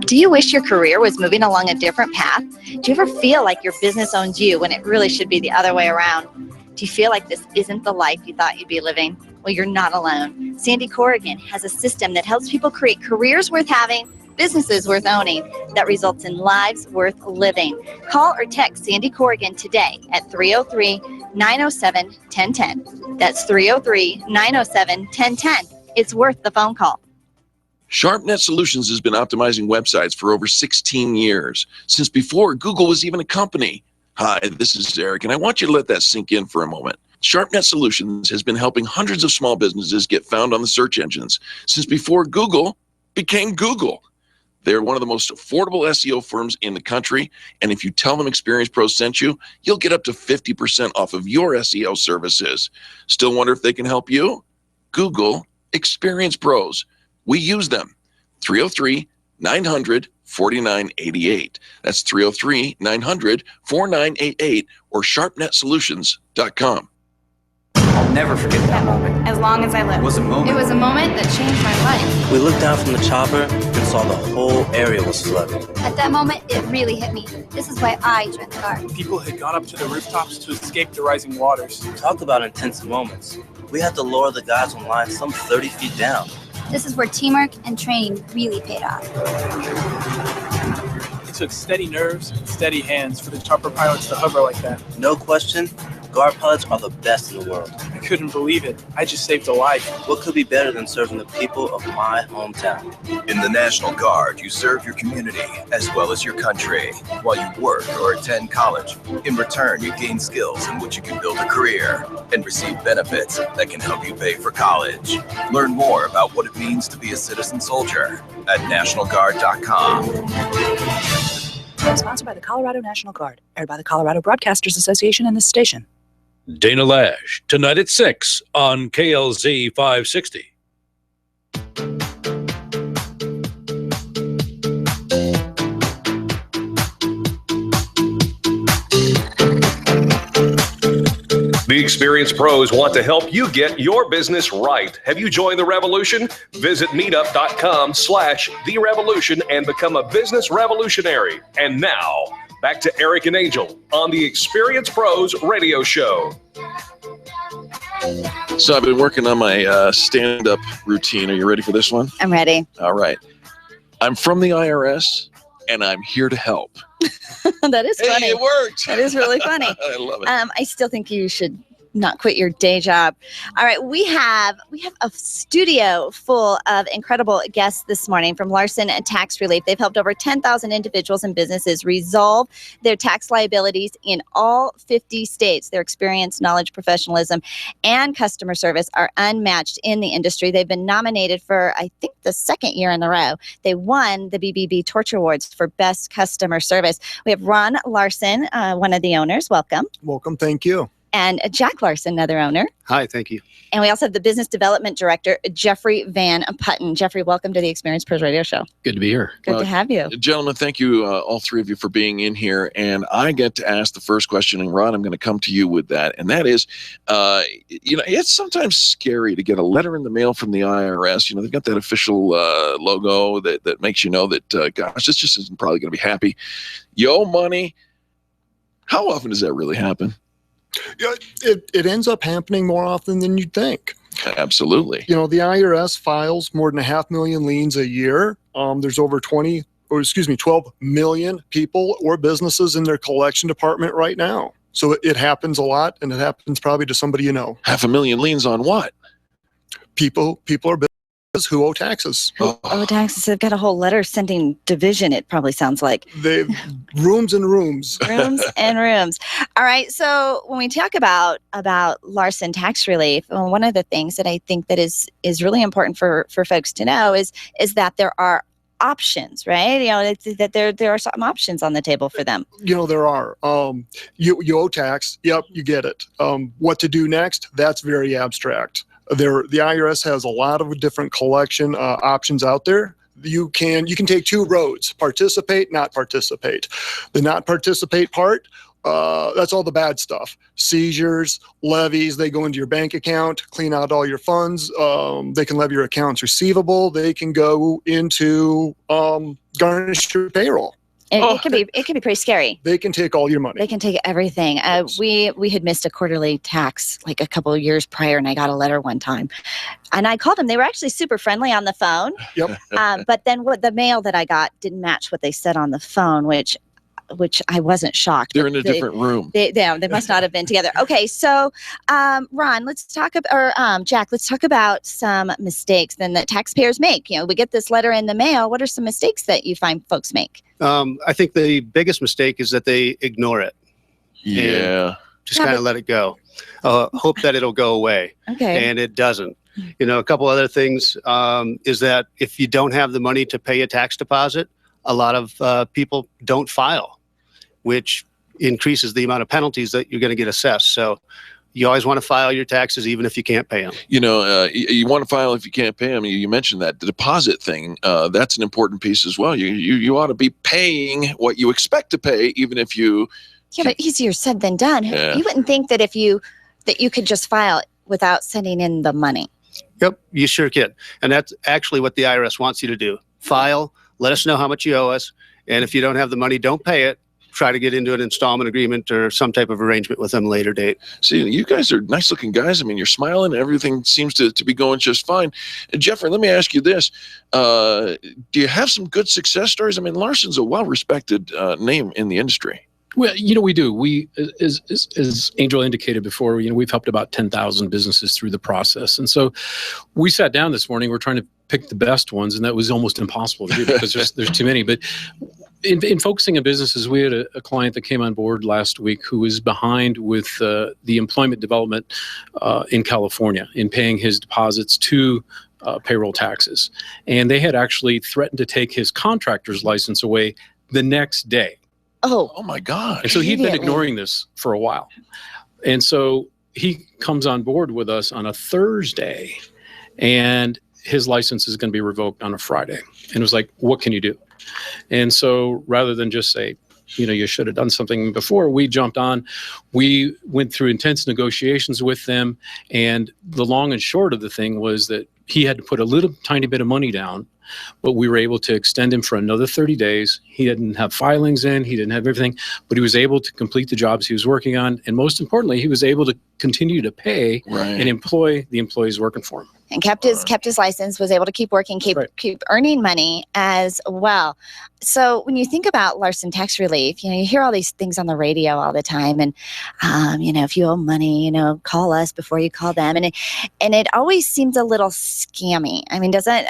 Speaker 15: Do you wish your career was moving along a different path? Do you ever feel like your business owns you when it really should be the other way around? Do you feel like this isn't the life you thought you'd be living? Well, you're not alone. Sandy Corrigan has a system that helps people create careers worth having, businesses worth owning, that results in lives worth living. Call or text Sandy Corrigan today at 303-907-1010. That's 303-907-1010. It's worth the phone call.
Speaker 4: SharpNet Solutions has been optimizing websites for over 16 years, since before Google was even a company. Hi, this is Eric, and I want you to let that sink in for a moment. SharpNet Solutions has been helping hundreds of small businesses get found on the search engines since before Google became Google. They're one of the most affordable SEO firms in the country, and if you tell them Experience Pros sent you, you'll get up to 50% off of your SEO services. Still wonder if they can help you? Google Experience Pros. We use them. 303-900-4988. That's 303-900-4988 or sharpnetsolutions.com.
Speaker 18: I'll never forget that moment.
Speaker 19: As long as I live.
Speaker 18: It was a moment.
Speaker 19: It was a moment that changed my life.
Speaker 20: We looked down from the chopper and saw the whole area was flooded.
Speaker 19: At that moment, it really hit me. This is why I joined the Guard.
Speaker 18: People had gone up to the rooftops to escape the rising waters.
Speaker 20: Talk about intense moments. We had to lower the guys on line some 30 feet down.
Speaker 19: This is where teamwork and training really paid off.
Speaker 18: It took steady nerves and steady hands for the chopper pilots to hover like that.
Speaker 20: No question, Guard pilots are the best in the world.
Speaker 18: I couldn't believe it. I just saved a life.
Speaker 20: What could be better than serving the people of my hometown?
Speaker 21: In the National Guard, you serve your community as well as your country while you work or attend college. In return, you gain skills in which you can build a career and receive benefits that can help you pay for college. Learn more about what it means to be a citizen soldier at nationalguard.com.
Speaker 22: Sponsored by the Colorado National Guard. Aired by the Colorado Broadcasters Association and this station.
Speaker 2: Dana Lash, tonight at 6 on KLZ 560.
Speaker 3: The experienced pros want to help you get your business right. Have you joined the revolution? Visit meetup.com/therevolution and become a business revolutionary. And now, back to Eric and Angel on the Experienced Pros Radio Show.
Speaker 4: So I've been working on my stand-up routine. Are you ready for this one?
Speaker 5: I'm ready.
Speaker 4: All right. I'm from the IRS, and I'm here to help.
Speaker 5: That is funny.
Speaker 4: Hey, it worked.
Speaker 5: That is really funny.
Speaker 4: I love it.
Speaker 5: I still think you should not quit your day job. All right, we have a studio full of incredible guests this morning from Larson Tax Relief. They've helped over 10,000 individuals and businesses resolve their tax liabilities in all 50 states. Their experience, knowledge, professionalism, and customer service are unmatched in the industry. They've been nominated for, I think, the second year in a row. They won the BBB Torch Awards for Best Customer Service. We have Ron Larson, one of the owners. Welcome.
Speaker 1: Welcome. Thank you.
Speaker 5: And Jack Larson, another owner.
Speaker 1: Hi, thank you.
Speaker 5: And we also have the Business Development Director, Jeffrey Van Putten. Jeffrey, welcome to the Experienced Pros Radio Show.
Speaker 8: Good to be here.
Speaker 5: Good to have you.
Speaker 4: Gentlemen, thank you, all three of you, for being in here. And I get to ask the first question, and Ron, I'm going to come to you with that. And that is, it's sometimes scary to get a letter in the mail from the IRS. They've got that official logo that makes you know that, gosh, this just isn't probably going to be happy. You owe money. How often does that really happen?
Speaker 1: Yeah, it ends up happening more often than you'd think.
Speaker 4: Absolutely.
Speaker 1: The IRS files more than 500,000 liens a year. There's over 12 million people or businesses in their collection department right now. So it happens a lot, and it happens probably to somebody you know.
Speaker 4: 500,000 liens on what?
Speaker 1: People are businesses who owe taxes.
Speaker 5: Oh, taxes. They've got a whole letter sending division, it probably sounds like.
Speaker 1: They've rooms and rooms.
Speaker 5: Rooms and rooms. All right. So when we talk about Larson Tax Relief, one of the things that I think that is really important for folks to know is that there are options, right? That there are some options on the table for them.
Speaker 1: There are. You owe tax. Yep, you get it. What to do next? That's very abstract. The IRS has a lot of different collection options out there. You can take two roads: participate, not participate. The not participate part, that's all the bad stuff. Seizures, levies, they go into your bank account, clean out all your funds. They can levy your accounts receivable. They can go into garnish your payroll.
Speaker 5: It can be pretty scary.
Speaker 1: They can take all your money.
Speaker 5: They can take everything. We had missed a quarterly tax like a couple of years prior, and I got a letter one time, and I called them. They were actually super friendly on the phone.
Speaker 1: Yep.
Speaker 5: But then the mail that I got didn't match what they said on the phone, which I wasn't shocked.
Speaker 4: They're in a different room.
Speaker 5: They must not have been together. Okay, so Ron, let's talk about, Jack, let's talk about some mistakes then that taxpayers make. We get this letter in the mail. What are some mistakes that you find folks make?
Speaker 23: I think the biggest mistake is that they ignore it.
Speaker 4: Yeah.
Speaker 23: Just kind of let it go. Hope that it'll go away.
Speaker 5: Okay.
Speaker 23: And it doesn't. A couple other things is that if you don't have the money to pay a tax deposit, a lot of people don't file, which increases the amount of penalties that you're going to get assessed. So you always want to file your taxes, even if you can't pay them.
Speaker 4: You want to file if you can't pay them. You mentioned that the deposit thing. That's an important piece as well. You ought to be paying what you expect to pay, even if you.
Speaker 5: Yeah, but easier said than done.
Speaker 4: Yeah.
Speaker 5: You wouldn't think that you could just file without sending in the money.
Speaker 23: Yep, you sure can. And that's actually what the IRS wants you to do. File, let us know how much you owe us. And if you don't have the money, don't pay it. Try to get into an installment agreement or some type of arrangement with them later date.
Speaker 4: See, you guys are nice looking guys. I mean, you're smiling. Everything seems to be going just fine. And Jeffrey, let me ask you this. Do you have some good success stories? I mean, Larson's a well-respected name in the industry.
Speaker 8: Well, we do. We, as Angel indicated before, we've helped about 10,000 businesses through the process. And so we sat down this morning, we're trying to pick the best ones, and that was almost impossible to do because there's too many. But in focusing on businesses, we had a client that came on board last week who was behind with the employment development in California in paying his deposits to payroll taxes. And they had actually threatened to take his contractor's license away the next day.
Speaker 4: Oh my God.
Speaker 8: And so he'd been ignoring this for a while. And so he comes on board with us on a Thursday, and his license is going to be revoked on a Friday. And it was like, what can you do? And so rather than just say, you should have done something before. We jumped on. We went through intense negotiations with them. And the long and short of the thing was that he had to put a little tiny bit of money down, but we were able to extend him for another 30 days. He didn't have filings in, he didn't have everything, but he was able to complete the jobs he was working on. And most importantly, he was able to continue to pay and employ the employees working for him.
Speaker 5: And kept his license, was able to keep working, keep earning money as well. So when you think about Larson Tax Relief, you hear all these things on the radio all the time, and if you owe money, call us before you call them, and it always seems a little scammy. Doesn't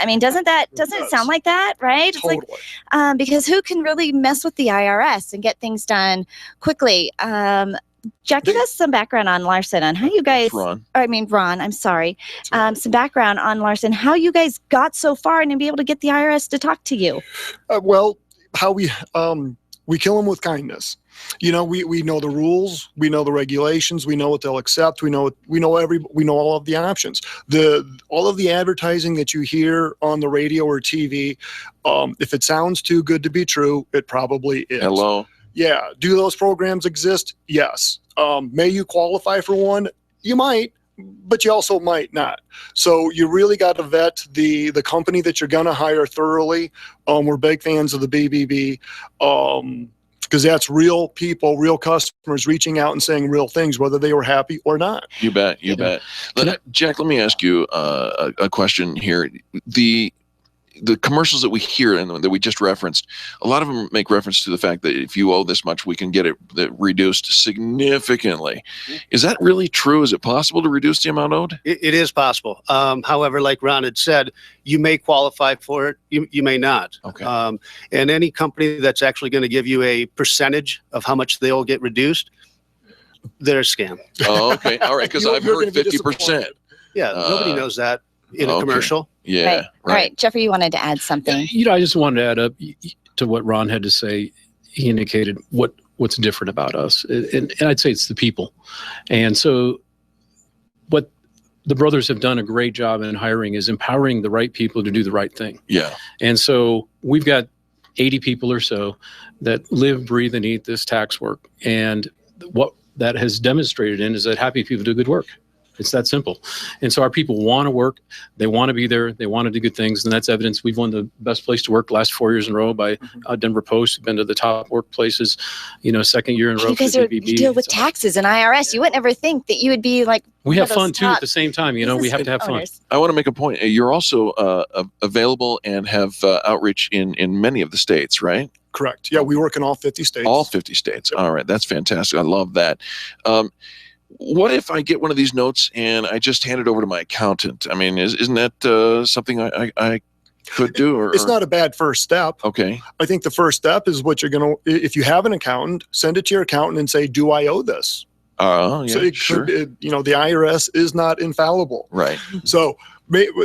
Speaker 5: it sound like that, right?
Speaker 1: Totally.
Speaker 5: It's like, because who can really mess with the IRS and get things done quickly? Jack, give us some background on Larson, on how you guys, Ron, I'm sorry. Some background on Larson, how you guys got so far and be able to get the IRS to talk to you.
Speaker 1: How we kill them with kindness. We know the rules, we know the regulations, we know what they'll accept, we know all of the options. All of the advertising that you hear on the radio or TV, if it sounds too good to be true, it probably is.
Speaker 4: Hello.
Speaker 1: Yeah. Do those programs exist? Yes. May you qualify for one? You might, but you also might not. So you really got to vet the company that you're going to hire thoroughly. We're big fans of the BBB because that's real people, real customers reaching out and saying real things, whether they were happy or not.
Speaker 4: You bet. Jack, let me ask you a question here. The commercials that we hear and that we just referenced, a lot of them make reference to the fact that if you owe this much, we can get it reduced significantly. Is that really true? Is it possible to reduce the amount owed?
Speaker 23: It is possible. However, like Ron had said, you may qualify for it. You may not.
Speaker 4: Okay.
Speaker 23: And any company that's actually going to give you a percentage of how much they'll get reduced, they're a scam.
Speaker 4: Oh, okay. All right. Because I've heard 50%.
Speaker 23: Yeah. Nobody knows that in a commercial.
Speaker 4: Yeah.
Speaker 5: Right. All right. Jeffrey, you wanted to add something.
Speaker 8: I just wanted to add up to what Ron had to say. He indicated what's different about us. And I'd say it's the people. And so what the brothers have done a great job in hiring is empowering the right people to do the right thing.
Speaker 4: Yeah.
Speaker 8: And so we've got 80 people or so that live, breathe, and eat this tax work. And what that has demonstrated is that happy people do good work. It's that simple. And so our people want to work. They want to be there. They want to do good things. And that's evidence. We've won the best place to work last 4 years in a row by Denver Post. We've been to the top workplaces, second year in a row.
Speaker 5: You guys deal with taxes and IRS. You would never think that you would be like.
Speaker 8: We have fun too at the same time. We have to have fun.
Speaker 4: I want to make a point. You're also available and have outreach in many of the states, right?
Speaker 1: Correct. Yeah, we work in all 50 states.
Speaker 4: All 50 states. All right. That's fantastic. I love that. What if I get one of these notes and I just hand it over to my accountant? Isn't that something I could do?
Speaker 1: It's not a bad first step.
Speaker 4: Okay.
Speaker 1: I think the first step is what you're going to, if you have an accountant, send it to your accountant and say, do I owe this?
Speaker 4: Yeah,
Speaker 1: so
Speaker 4: sure.
Speaker 1: The IRS is not infallible.
Speaker 4: Right.
Speaker 1: So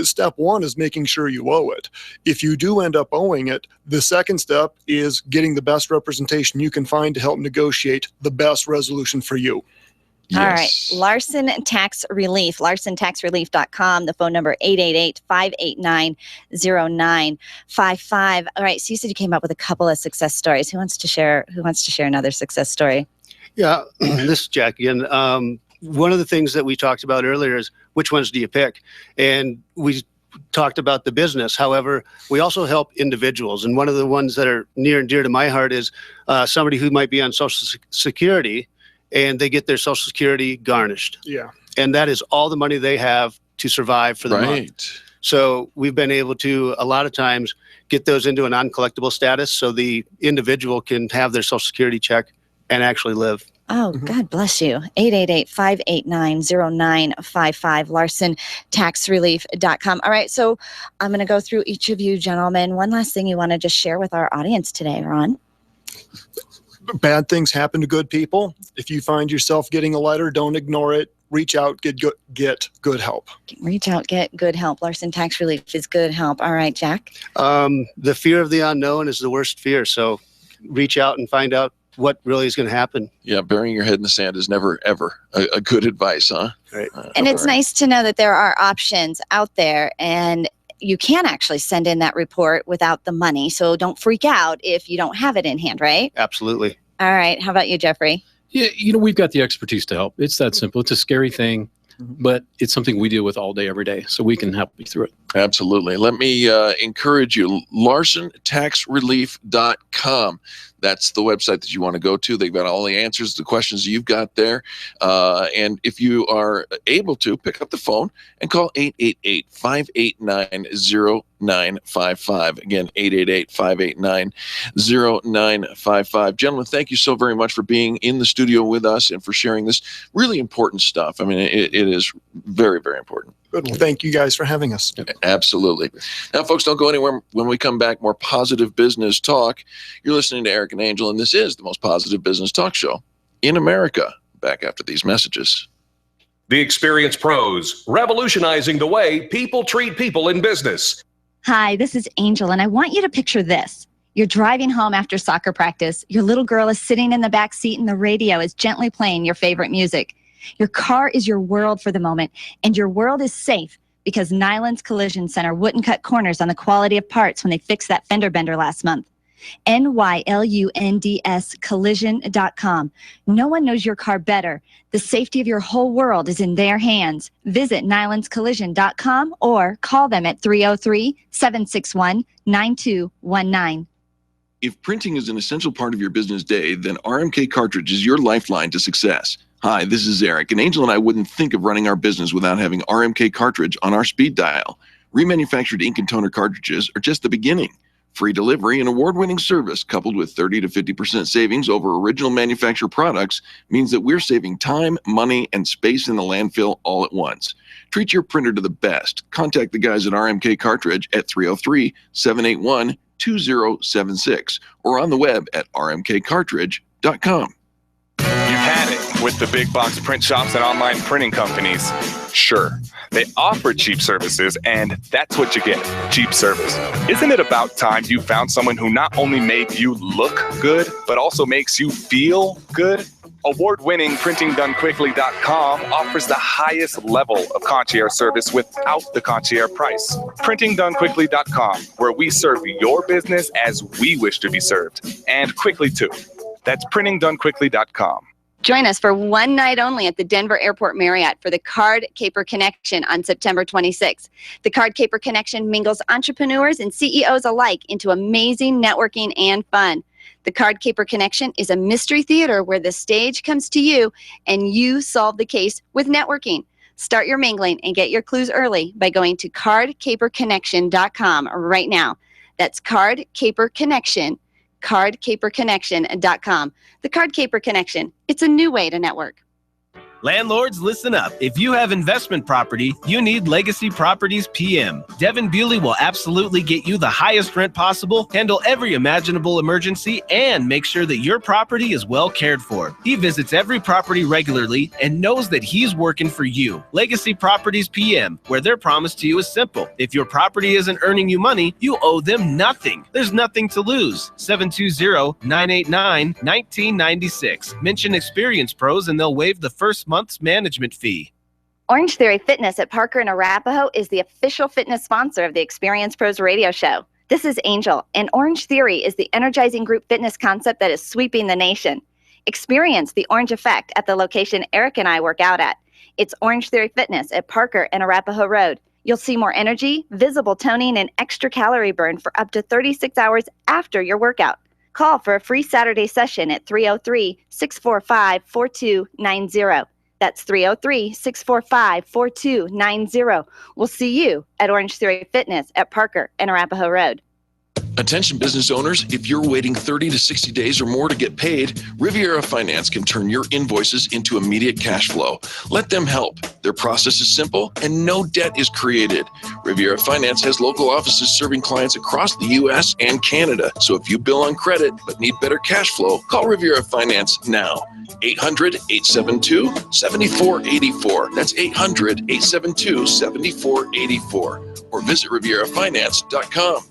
Speaker 1: step one is making sure you owe it. If you do end up owing it, the second step is getting the best representation you can find to help negotiate the best resolution for you.
Speaker 5: All right. Larson Tax Relief, larsontaxrelief.com. The phone number 888-589-0955. All right. So you said you came up with a couple of success stories. Who wants to share another success story?
Speaker 23: Yeah, this is Jack again. One of the things that we talked about earlier is which ones do you pick? And we talked about the business. However, we also help individuals. And one of the ones that are near and dear to my heart is somebody who might be on Social Security and they get their Social Security garnished.
Speaker 1: Yeah.
Speaker 23: And that is all the money they have to survive for the month. So we've been able to, a lot of times, get those into a non-collectible status so the individual can have their Social Security check and actually live.
Speaker 5: Oh, God bless you. 888-589-0955, larsontaxrelief.com. All right, so I'm going to go through each of you gentlemen. One last thing you want to just share with our audience today, Ron?
Speaker 1: Bad things happen to good people. If you find yourself getting a letter, don't ignore it. Reach out, get good help.
Speaker 5: Reach out, get good help. Larson Tax Relief is good help. All right, Jack?
Speaker 23: The fear of the unknown is the worst fear. So reach out and find out what really is going to happen.
Speaker 4: Yeah, burying your head in the sand is never, ever a good advice, huh?
Speaker 23: Right.
Speaker 5: And it's nice to know that there are options out there. And you can actually send in that report without the money. So don't freak out if you don't have it in hand, right?
Speaker 23: Absolutely.
Speaker 5: All right. How about you, Jeffrey?
Speaker 8: Yeah, we've got the expertise to help. It's that simple. It's a scary thing, but it's something we deal with all day, every day. So we can help you through it.
Speaker 4: Absolutely. Let me encourage you, LarsonTaxRelief.com. That's the website that you want to go to. They've got all the answers to the questions you've got there. And if you are able to, pick up the phone and call 888-589-0955. Again, 888-589-0955. Gentlemen, thank you so very much for being in the studio with us and for sharing this really important stuff. I mean, it is very, very important.
Speaker 1: Good. Well, thank you guys for having us.
Speaker 4: Absolutely. Now, folks, don't go anywhere. When we come back, more positive business talk. You're listening to Eric and Angel, and this is the most positive business talk show in America. Back after these messages.
Speaker 3: The Experience Pros, revolutionizing the way people treat people in business.
Speaker 15: Hi, this is Angel, and I want you to picture this. You're driving home after soccer practice. Your little girl is sitting in the back seat, and the radio is gently playing your favorite music. Your car is your world for the moment, and your world is safe because Nyland's Collision Center wouldn't cut corners on the quality of parts when they fixed that fender bender last month. NYLUNDS collision.com. No one knows your car better. The safety of your whole world is in their hands. Visit nylandscollision.com or call them at 303-761-9219.
Speaker 4: If printing is an essential part of your business day, then RMK Cartridge is your lifeline to success. Hi, this is Eric, and Angel and I wouldn't think of running our business without having RMK Cartridge on our speed dial. Remanufactured ink and toner cartridges are just the beginning. Free delivery and award-winning service coupled with 30 to 50% savings over original manufacturer products means that we're saving time, money, and space in the landfill all at once. Treat your printer to the best. Contact the guys at RMK Cartridge at 303-781-2076 or on the web at rmkcartridge.com.
Speaker 11: You've had it with the big box print shops and online printing companies. Sure, they offer cheap services, and that's what you get, cheap service. Isn't it about time you found someone who not only made you look good, but also makes you feel good? Award-winning PrintingDoneQuickly.com offers the highest level of concierge service without the concierge price. PrintingDoneQuickly.com, where we serve your business as we wish to be served, and quickly too. That's PrintingDoneQuickly.com.
Speaker 15: Join us for one night only at the Denver Airport Marriott for the Card Caper Connection on September 26th. The Card Caper Connection mingles entrepreneurs and CEOs alike into amazing networking and fun. The Card Caper Connection is a mystery theater where the stage comes to you and you solve the case with networking. Start your mingling and get your clues early by going to cardcaperconnection.com right now. That's Card Caper Connection. cardcaperconnection.com. The Card Caper Connection. It's a new way to network.
Speaker 12: Landlords, listen up. If you have investment property, you need Legacy Properties PM. Devin Bewley will absolutely get you the highest rent possible, handle every imaginable emergency, and make sure that your property is well cared for. He visits every property regularly and knows that he's working for you. Legacy Properties PM, where their promise to you is simple. If your property isn't earning you money, you owe them nothing. There's nothing to lose. 720-989-1996. Mention Experience Pros and they'll waive the first month's management fee.
Speaker 15: Orange Theory Fitness at Parker and Arapahoe is the official fitness sponsor of the Experience Pros radio show. This is Angel, and Orange Theory is the energizing group fitness concept that is sweeping the nation. Experience the Orange Effect at the location Eric and I work out at. It's Orange Theory Fitness at Parker and Arapahoe Road. You'll see more energy, visible toning, and extra calorie burn for up to 36 hours after your workout. Call for a free Saturday session at 303-645-4290. That's 303-645-4290. We'll see you at Orange Theory Fitness at Parker and Arapahoe Road.
Speaker 4: Attention business owners, if you're waiting 30 to 60 days or more to get paid, Riviera Finance can turn your invoices into immediate cash flow. Let them help. Their process is simple and no debt is created. Riviera Finance has local offices serving clients across the U.S. and Canada. So if you bill on credit but need better cash flow, call Riviera Finance now. 800-872-7484. That's 800-872-7484. Or visit RivieraFinance.com.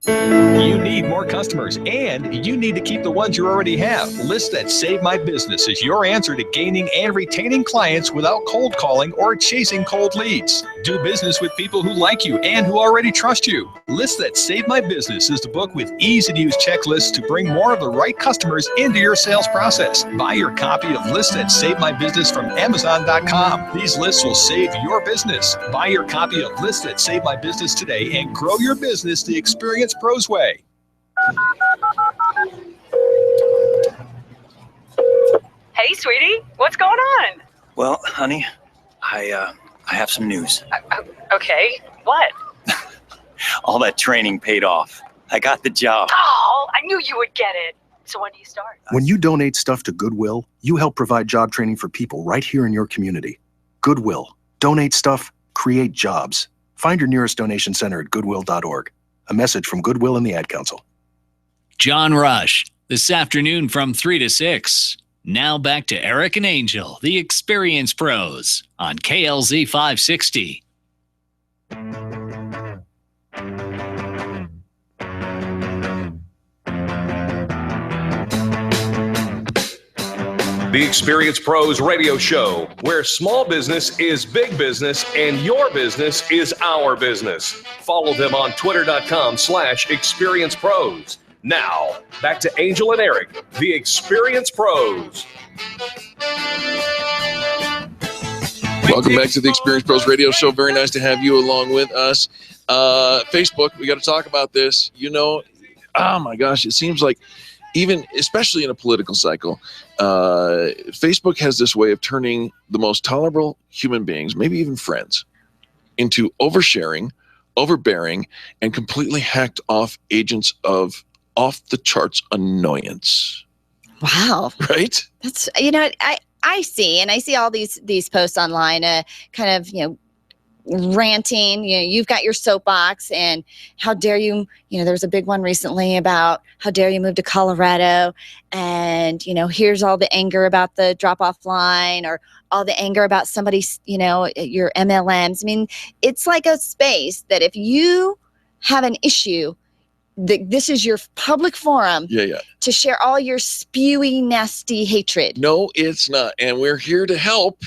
Speaker 6: You need more customers, and you need to keep the ones you already have. Lists That Save My Business is your answer to gaining and retaining clients without cold calling or chasing cold leads. Do business with people who like you and who already trust you. Lists That Save My Business is the book with easy-to-use checklists to bring more of the right customers into your sales process. Buy your copy of Lists That Save My Business from Amazon.com. These lists will save your business. Buy your copy of Lists That Save My Business today and grow your business the Experience Pros way.
Speaker 13: Hey, sweetie, what's going on?
Speaker 14: Well, honey, I have some news.
Speaker 13: Okay, what?
Speaker 14: All that training paid off. I got the job.
Speaker 13: Oh, I knew you would get it. So when do you start?
Speaker 24: When you donate stuff to Goodwill, you help provide job training for people right here in your community. Goodwill. Donate stuff, create jobs. Find your nearest donation center at goodwill.org. A message from Goodwill and the Ad Council.
Speaker 16: John Rush, this afternoon from 3 to 6. Now back to Eric and Angel, the Experience Pros, on KLZ 560.
Speaker 3: The Experience Pros radio show, where small business is big business and your business is our business. Follow them on twitter.com/experiencepros. Now, back to Angel and Eric, the Experience Pros.
Speaker 4: Welcome back to the Experience Pros radio show. Very nice to have you along with us. Facebook, we got to talk about this. You know, oh my gosh, it seems like especially in a political cycle, Facebook has this way of turning the most tolerable human beings, maybe even friends, into oversharing, overbearing, and completely hacked off agents of off-the-charts annoyance.
Speaker 5: Wow.
Speaker 4: Right?
Speaker 5: That's, I see all these posts online, kind of, ranting, you've got your soapbox and how dare you, there's a big one recently about how dare you move to Colorado, and, here's all the anger about the drop-off line, or all the anger about somebody's, your MLMs. I mean, it's like a space that if you have an issue, this is your public forum to share all your spewy, nasty hatred.
Speaker 4: No, it's not. And we're here to help.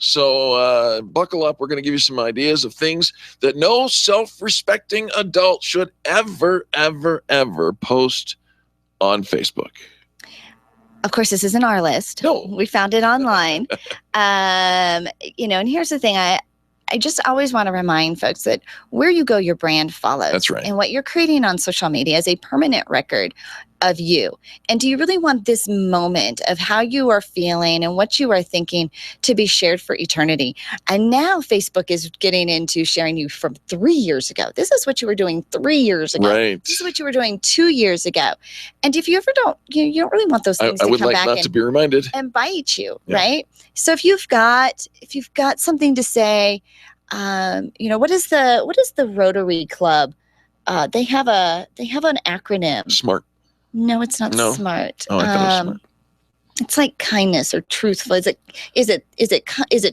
Speaker 4: So buckle up. We're going to give you some ideas of things that no self-respecting adult should ever, ever, ever post on Facebook.
Speaker 5: Of course, this isn't our list.
Speaker 4: No.
Speaker 5: We found it online. And here's the thing. I just always want to remind folks that where you go, your brand follows.
Speaker 4: That's right.
Speaker 5: And what you're creating on social media is a permanent record of you. And do you really want this moment of how you are feeling and what you are thinking to be shared for eternity? And now Facebook is getting into sharing you from 3 years ago. This is what you were doing 3 years ago.
Speaker 4: Right.
Speaker 5: This is what you were doing 2 years ago. And if you ever don't, you don't really want those things
Speaker 4: I
Speaker 5: to
Speaker 4: would
Speaker 5: come
Speaker 4: like
Speaker 5: back
Speaker 4: not to be reminded.
Speaker 5: and bite you, right? So if you've got something to say, what is the Rotary Club? They have an acronym.
Speaker 4: SMART.
Speaker 5: No, it's not SMART.
Speaker 4: Oh, I thought it was SMART.
Speaker 5: It's like kindness or truthful. Is it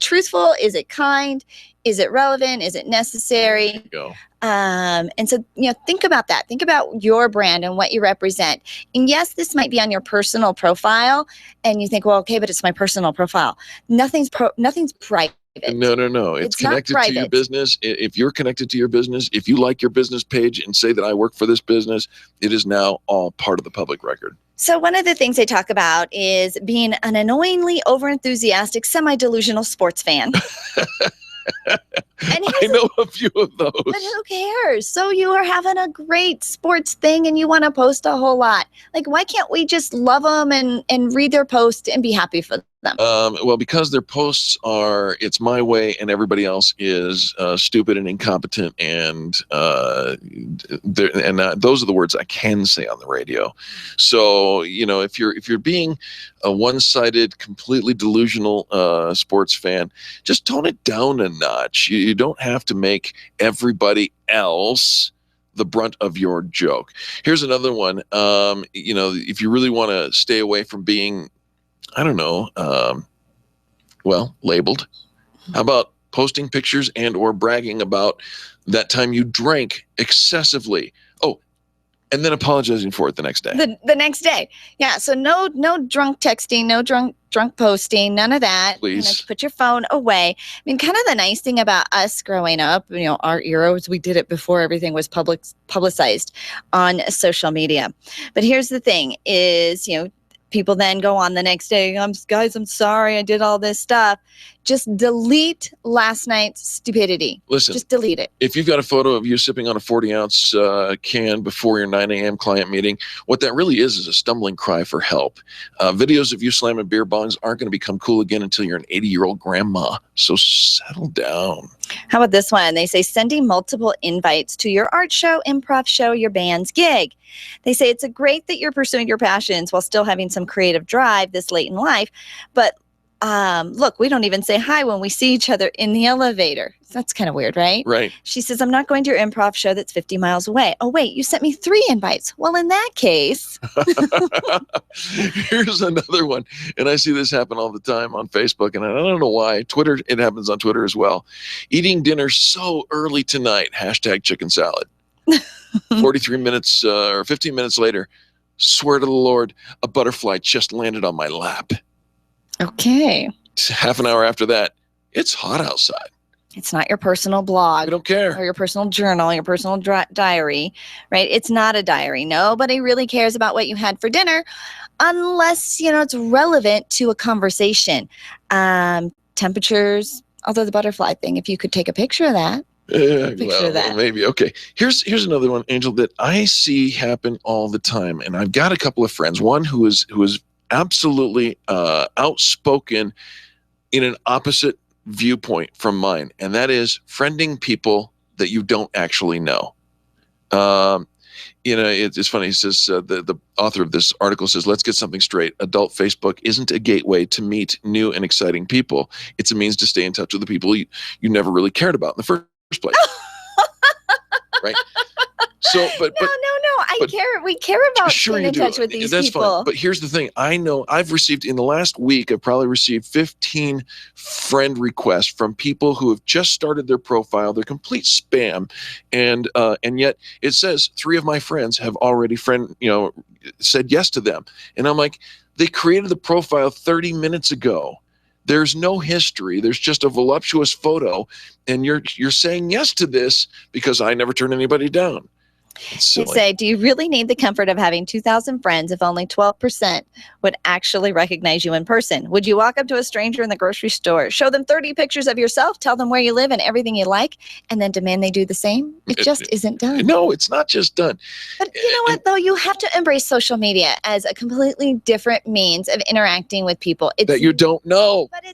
Speaker 5: truthful? Is it kind? Is it relevant? Is it necessary?
Speaker 4: There you go.
Speaker 5: And so, think about that. Think about your brand and what you represent. And yes, this might be on your personal profile, and you think, well, okay, but it's my personal profile. Nothing's private.
Speaker 4: No. It's connected to your business. If you're connected to your business, if you like your business page and say that I work for this business, it is now all part of the public record.
Speaker 5: So one of the things they talk about is being an annoyingly overenthusiastic, semi-delusional sports fan.
Speaker 4: I know a few of those.
Speaker 5: But who cares? So you are having a great sports thing and you want to post a whole lot. Like, why can't we just love them and read their post and be happy for them?
Speaker 4: Well, because their posts are, it's my way and everybody else is stupid and incompetent. And those are the words I can say on the radio. So, if you're being a one-sided, completely delusional sports fan, just tone it down a notch. You don't have to make everybody else the brunt of your joke. Here's another one. If you really want to stay away from being, I don't know, labeled, how about posting pictures and or bragging about that time you drank excessively? Oh, And then apologizing for it the next day.
Speaker 5: The next day. Yeah. So no drunk texting, no drunk posting, none of that.
Speaker 4: Please.
Speaker 5: Put your phone away. I mean, kind of the nice thing about us growing up, our heroes, we did it before everything was publicized on social media. But here's the thing is, people then go on the next day, I'm sorry, I did all this stuff. Just delete last night's stupidity.
Speaker 4: Listen,
Speaker 5: just delete it.
Speaker 4: If you've got a photo of you sipping on a 40-ounce can before your 9 a.m. client meeting, what that really is a stumbling cry for help. Videos of you slamming beer bongs aren't going to become cool again until you're an 80-year-old grandma. So settle down.
Speaker 5: How about this one? They say sending multiple invites to your art show, improv show, your band's gig. They say it's great that you're pursuing your passions while still having some creative drive this late in life. But look, we don't even say hi when we see each other in the elevator. That's kind of weird, right?
Speaker 4: Right.
Speaker 5: She says, I'm not going to your improv show that's 50 miles away. Oh, wait, you sent me 3 invites. Well, in that case.
Speaker 4: Here's another one. And I see this happen all the time on Facebook. And I don't know why. Twitter, it happens on Twitter as well. Eating dinner so early tonight. #chicken salad. 43 minutes or 15 minutes later. Swear to the Lord, a butterfly just landed on my lap.
Speaker 5: Okay.
Speaker 4: Half an hour after that, it's hot outside.
Speaker 5: It's not your personal blog.
Speaker 4: I don't care.
Speaker 5: Or your personal journal, your personal diary, right? It's not a diary. Nobody really cares about what you had for dinner unless, it's relevant to a conversation. Temperatures, although the butterfly thing, if you could take a picture of that.
Speaker 4: Well, maybe. Okay. Here's another one, Angel, that I see happen all the time. And I've got a couple of friends. One who is absolutely outspoken in an opposite viewpoint from mine, and that is friending people that you don't actually know. It's funny. He says the author of this article says, let's get something straight. Adult Facebook isn't a gateway to meet new and exciting people. It's a means to stay in touch with the people you never really cared about in the first place. Right. So, but
Speaker 5: no. We care about staying in touch with these people.
Speaker 4: Fine. But here's the thing. I know I've received in the last week, I've probably received 15 friend requests from people who have just started their profile. They're complete spam. And yet it says 3 of my friends have already said yes to them. And I'm like, they created the profile 30 minutes ago. There's no history. There's just a voluptuous photo. And you're saying yes to this because I never turn anybody down.
Speaker 5: They say, do you really need the comfort of having 2,000 friends if only 12% would actually recognize you in person? Would you walk up to a stranger in the grocery store, show them 30 pictures of yourself, tell them where you live and everything you like, and then demand they do the same? It just isn't done.
Speaker 4: No, it's not just done.
Speaker 5: But you know what, though? You have to embrace social media as a completely different means of interacting with people.
Speaker 4: That you don't know.
Speaker 5: But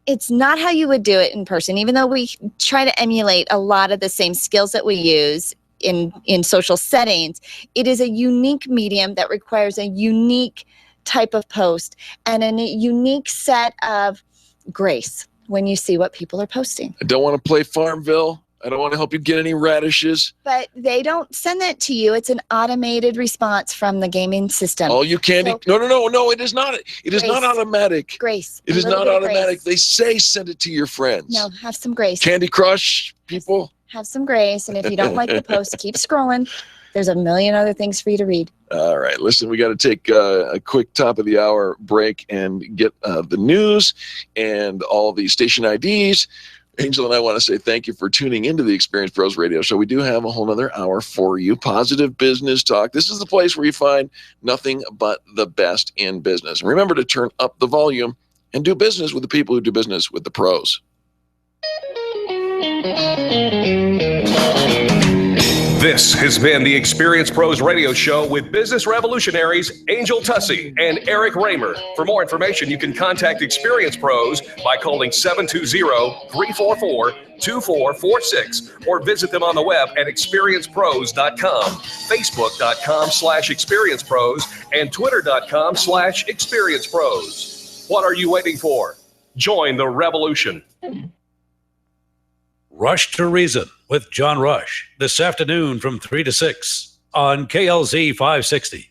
Speaker 5: it's not how you would do it in person, even though we try to emulate a lot of the same skills that we use in social settings. It is a unique medium that requires a unique type of post and a unique set of grace when you see what people are posting.
Speaker 4: I don't want to play Farmville. I don't want to help you get any radishes.
Speaker 5: But they don't send that to you. It's an automated response from the gaming system.
Speaker 4: Oh, you candy. No, it is not. It is not automatic.
Speaker 5: Grace.
Speaker 4: It is not automatic. They say send it to your friends.
Speaker 5: No, have some grace.
Speaker 4: Candy Crush, people.
Speaker 5: Have some grace. And if you don't like the post, keep scrolling. There's a million other things for you to read.
Speaker 4: All right. Listen, we got to take a quick top of the hour break and get the news and all the station IDs. Angel and I want to say thank you for tuning into the Experience Pros Radio Show. We do have a whole nother hour for you. Positive business talk. This is the place where you find nothing but the best in business. And remember to turn up the volume and do business with the people who do business with the pros.
Speaker 3: This has been the Experience Pros Radio Show with business revolutionaries Angel Tussey and Eric Raymer. For more information, you can contact Experience Pros by calling 720-344-2446 or visit them on the web at experiencepros.com, facebook.com/experiencepros, and twitter.com/experiencepros. What are you waiting for? Join the revolution.
Speaker 2: Rush to Reason with John Rush this afternoon from 3 to 6 on KLZ 560.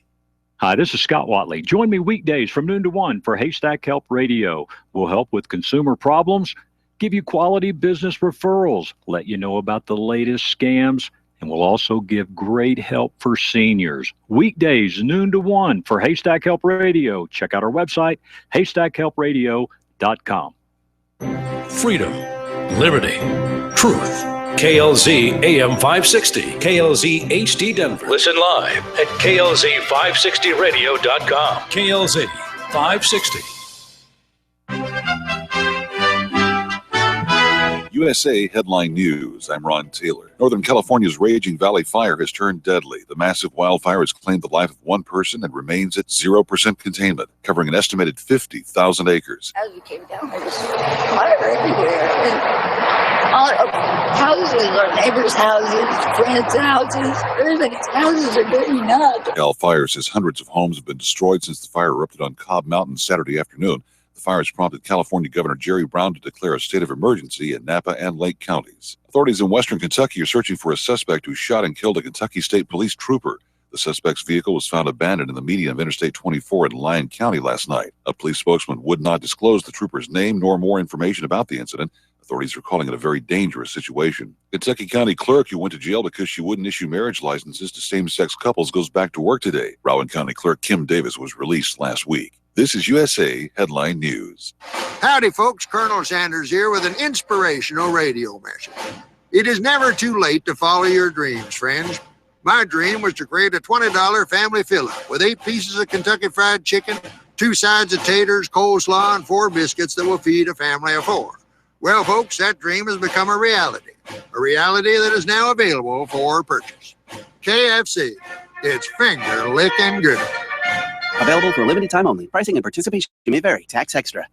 Speaker 7: Hi, this is Scott Watley. Join me weekdays from noon to 1 for Haystack Help Radio. We'll help with consumer problems, give you quality business referrals, let you know about the latest scams, And we'll also give great help for seniors. Weekdays, noon to 1 for Haystack Help Radio. Check out our website, haystackhelpradio.com.
Speaker 2: Freedom, liberty, truth. KLZ AM 560, KLZ HD Denver. Listen live at KLZ560radio.com. KLZ 560.
Speaker 9: USA Headline News. I'm Ron Taylor. Northern California's raging Valley Fire has turned deadly. The massive wildfire has claimed the life of one person and remains at 0% containment, covering an estimated 50,000 acres.
Speaker 10: As we came down, there was fire everywhere. And all houses, our neighbors' houses, friends' houses, everybody's houses are burning up.
Speaker 9: Cal Fire says hundreds of homes have been destroyed since the fire erupted on Cobb Mountain Saturday afternoon. The fire has prompted California Governor Jerry Brown to declare a state of emergency in Napa and Lake counties. Authorities in western Kentucky are searching for a suspect who shot and killed a Kentucky State Police trooper. The suspect's vehicle was found abandoned in the median of Interstate 24 in Lyon County last night. A police spokesman would not disclose the trooper's name nor more information about the incident. Authorities are calling it a very dangerous situation. Kentucky County clerk who went to jail because she wouldn't issue marriage licenses to same-sex couples goes back to work today. Rowan County Clerk Kim Davis was released last week. This is USA Headline News.
Speaker 17: Howdy, folks. Colonel Sanders here with an inspirational radio message. It is never too late to follow your dreams, friends. My dream was to create a $20 family fill-up with 8 pieces of Kentucky Fried Chicken, 2 sides of taters, coleslaw, and 4 biscuits that will feed a family of 4. Well, folks, that dream has become a reality that is now available for purchase. KFC, it's finger-licking good.
Speaker 19: Available for a limited time only. Pricing and participation may vary. Tax extra.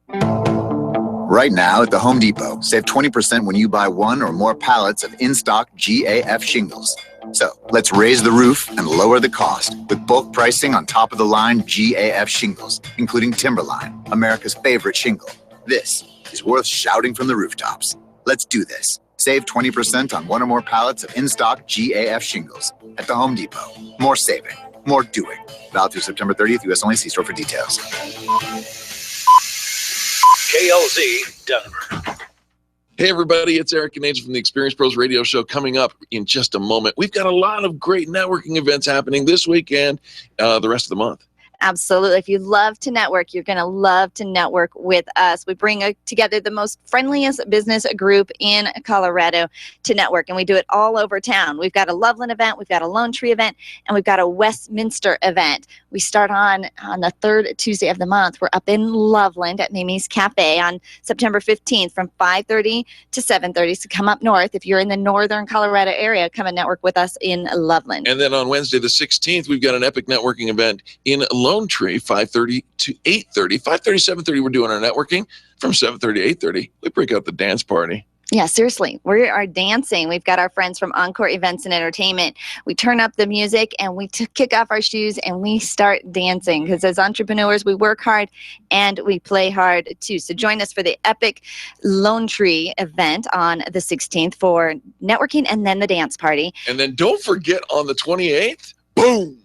Speaker 25: Right now at the Home Depot, save 20% when you buy 1 or more pallets of in-stock GAF shingles. So let's raise the roof and lower the cost with bulk pricing on top-of-the-line GAF shingles, including Timberline, America's favorite shingle. This is worth shouting from the rooftops. Let's do this. Save 20% on 1 or more pallets of in-stock GAF shingles at the Home Depot. More saving, more doing. Valid through September 30th, U.S. only. See store for details.
Speaker 2: KLZ Denver.
Speaker 4: Hey, everybody, it's Eric and Angel from the Experience Pros Radio Show. Coming up in just a moment, we've got a lot of great networking events happening this week and the rest of the month.
Speaker 5: Absolutely. If you love to network, you're going to love to network with us. We bring together the most friendliest business group in Colorado to network, and we do it all over town. We've got a Loveland event, we've got a Lone Tree event, and we've got a Westminster event. We start on the 3rd Tuesday of the month. We're up in Loveland at Mimi's Cafe on September 15th from 5:30 to 7:30. So come up north. If you're in the northern Colorado area, come and network with us in Loveland.
Speaker 4: And then on Wednesday the 16th, we've got an epic networking event in Lone Tree, 5:30 to 8:30. 5:30, 7:30, we're doing our networking. From 7:30 to 8:30, we break out the dance party.
Speaker 5: Yeah, seriously. We are dancing. We've got our friends from Encore Events and Entertainment. We turn up the music and we kick off our shoes and we start dancing because as entrepreneurs, we work hard and we play hard too. So join us for the epic Lone Tree event on the 16th for networking and then the dance party.
Speaker 4: And then don't forget on the 28th, boom!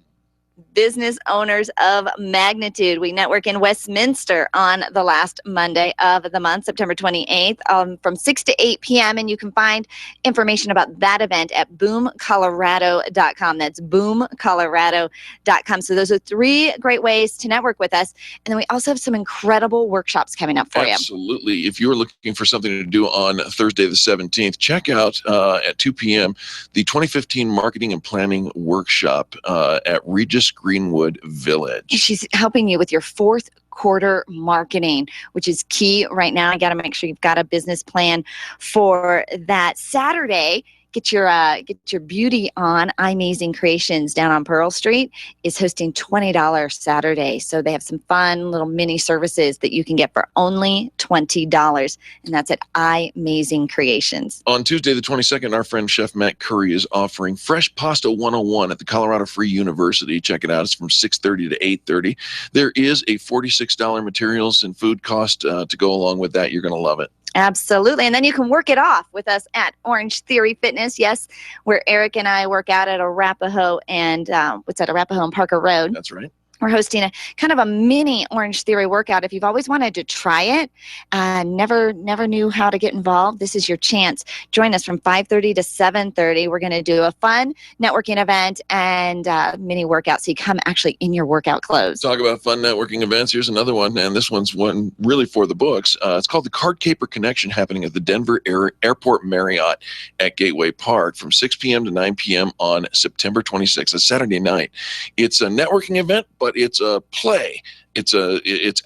Speaker 5: Business Owners of Magnitude. We network in Westminster on the last Monday of the month, September 28th, from 6 to 8 p.m. And you can find information about that event at boomcolorado.com. That's boomcolorado.com. So those are 3 great ways to network with us. And then we also have some incredible workshops coming up for you.
Speaker 4: Absolutely. If you're looking for something to do on Thursday the 17th, check out at 2 p.m. the 2015 Marketing and Planning Workshop at Regis Greenwood Village.
Speaker 5: She's helping you with your 4th quarter marketing, which is key right now. I got to make sure you've got a business plan for that. Saturday, get your beauty on. Amazing Creations down on Pearl Street is hosting $20 Saturday. So they have some fun little mini services that you can get for only $20. And that's at Amazing Creations.
Speaker 4: On Tuesday, the 22nd, our friend Chef Matt Curry is offering Fresh Pasta 101 at the Colorado Free University. Check it out. It's from 6:30 to 8:30. There is a $46 materials and food cost to go along with that. You're going to love it.
Speaker 5: Absolutely. And then you can work it off with us at Orange Theory Fitness. Yes, where Eric and I work out at Arapahoe and Arapahoe and Parker Road.
Speaker 4: That's right.
Speaker 5: We're hosting a kind of a mini Orange Theory workout. If you've always wanted to try it, never knew how to get involved, this is your chance. Join us from 5:30 to 7:30. We're going to do a fun networking event and mini workout, so you come actually in your workout clothes.
Speaker 4: Talk about fun networking events. Here's another one, and this one's one really for the books. It's called the Card Caper Connection, happening at the Denver Airport Marriott at Gateway Park from 6 p.m. to 9 p.m. on September 26th, a Saturday night. It's a networking event, but it's a play. It's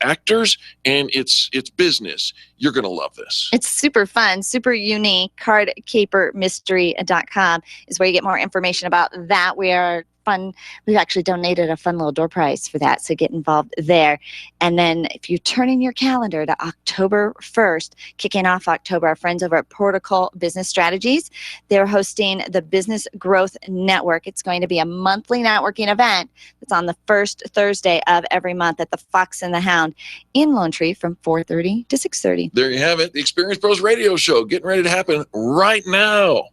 Speaker 4: actors and it's business. You're going to love this.
Speaker 5: It's super fun, super unique. Cardcapermystery.com is where you get more information about that. We've actually donated a fun little door prize for that, so get involved there. And then if you turn in your calendar to October 1st, kicking off October, our friends over at Protocol Business Strategies, they're hosting the Business Growth Network. It's going to be a monthly networking event that's on the first Thursday of every month at the Fox and the Hound in Lone Tree from 4:30 to 6:30.
Speaker 4: There you have it, the Experience Pros Radio Show, getting ready to happen right now.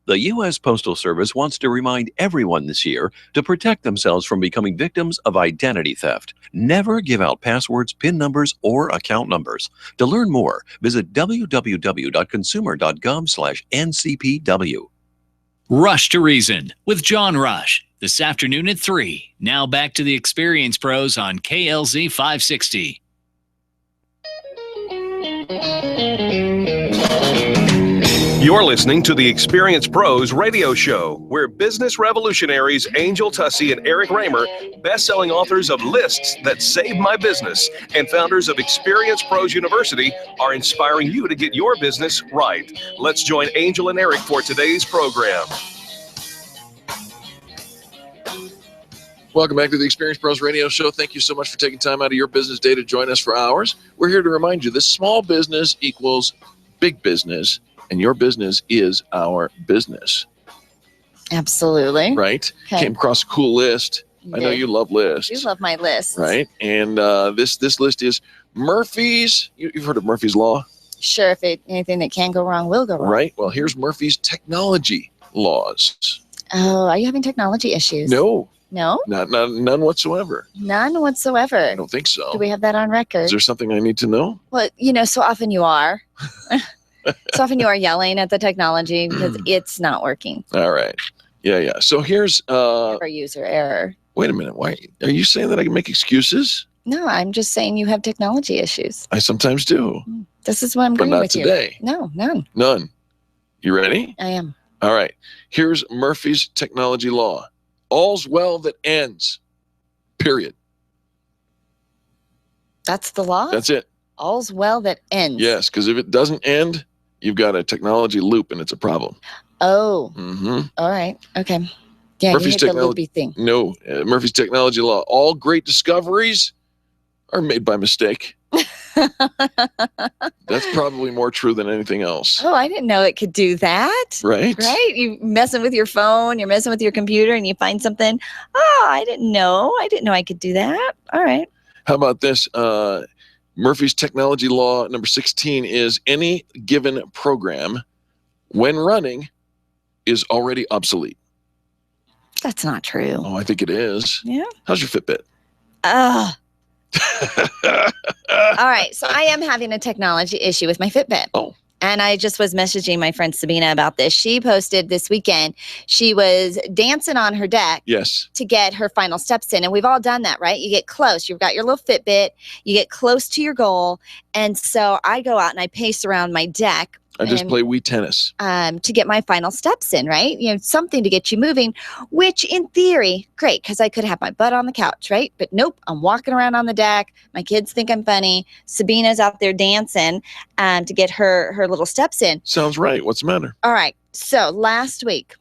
Speaker 2: The U.S. Postal Service wants to remind everyone this year to protect themselves from becoming victims of identity theft. Never give out passwords, PIN numbers, or account numbers. To learn more, visit www.consumer.gov/ncpw.
Speaker 16: Rush to Reason with John Rush this afternoon at 3. Now back to the Experience Pros on KLZ 560.
Speaker 3: You're listening to the Experience Pros Radio Show, where business revolutionaries Angel Tussey and Eric Raymer, best-selling authors of Lists That Saved My Business and founders of Experience Pros University, are inspiring you to get your business right. Let's join Angel and Eric for today's program.
Speaker 4: Welcome back to the Experience Pros Radio Show. Thank you so much for taking time out of your business day to join us for ours. We're here to remind you that small business equals big business, and your business is our business.
Speaker 5: Absolutely.
Speaker 4: Right?
Speaker 5: Okay.
Speaker 4: Came across a cool list. I know
Speaker 5: Yeah.
Speaker 4: you love lists.
Speaker 5: You love my list.
Speaker 4: Right? And this list is Murphy's. You've heard of Murphy's Law?
Speaker 5: Sure, anything that can go wrong will go wrong.
Speaker 4: Right? Well, here's Murphy's technology laws.
Speaker 5: Oh, are you having technology issues?
Speaker 4: No.
Speaker 5: No?
Speaker 4: None whatsoever.
Speaker 5: None whatsoever.
Speaker 4: I don't think so.
Speaker 5: Do we have that on record?
Speaker 4: Is there something I need to know?
Speaker 5: Well, so often you are. So often you are yelling at the technology because it's not working.
Speaker 4: All right. Yeah. So here's
Speaker 5: Never user error.
Speaker 4: Wait a minute. Why are you saying that I can make excuses?
Speaker 5: No, I'm just saying you have technology issues.
Speaker 4: I sometimes do.
Speaker 5: This is what I'm
Speaker 4: But
Speaker 5: agreeing
Speaker 4: not
Speaker 5: with
Speaker 4: today.
Speaker 5: you. No, none.
Speaker 4: None. You ready?
Speaker 5: I am.
Speaker 4: All right. Here's Murphy's technology law. All's well that ends. Period.
Speaker 5: That's the law?
Speaker 4: That's it.
Speaker 5: All's well that ends.
Speaker 4: Yes, because if it doesn't end, you've got a technology loop and it's a problem.
Speaker 5: Oh.
Speaker 4: Mm-hmm.
Speaker 5: All right. Okay. Yeah,
Speaker 4: Murphy's
Speaker 5: you hit the loopy thing.
Speaker 4: No, Murphy's technology law. All great discoveries are made by mistake. That's probably more true than anything else.
Speaker 5: Oh, I didn't know it could do that.
Speaker 4: Right?
Speaker 5: Right? You messing with your phone, you're messing with your computer, and you find something. Oh, I didn't know. I didn't know I could do that. All right.
Speaker 4: How about this? Murphy's technology law number 16 is any given program, when running, is already obsolete.
Speaker 5: That's not true.
Speaker 4: Oh, I think it is.
Speaker 5: Yeah.
Speaker 4: How's your Fitbit?
Speaker 5: All right. So I am having a technology issue with my Fitbit.
Speaker 4: Oh.
Speaker 5: And I just was messaging my friend Sabina about this. She posted this weekend, she was dancing on her deck.
Speaker 4: Yes.
Speaker 5: To get her final steps in. And we've all done that, right? You get close. You've got your little Fitbit. You get close to your goal. And so I go out and I pace around my deck.
Speaker 4: I just play Wii tennis.
Speaker 5: To get my final steps in, right? Something to get you moving, which in theory, great, because I could have my butt on the couch, right? But nope, I'm walking around on the deck. My kids think I'm funny. Sabina's out there dancing to get her little steps in.
Speaker 4: Sounds right. What's the matter?
Speaker 5: All right. So last week,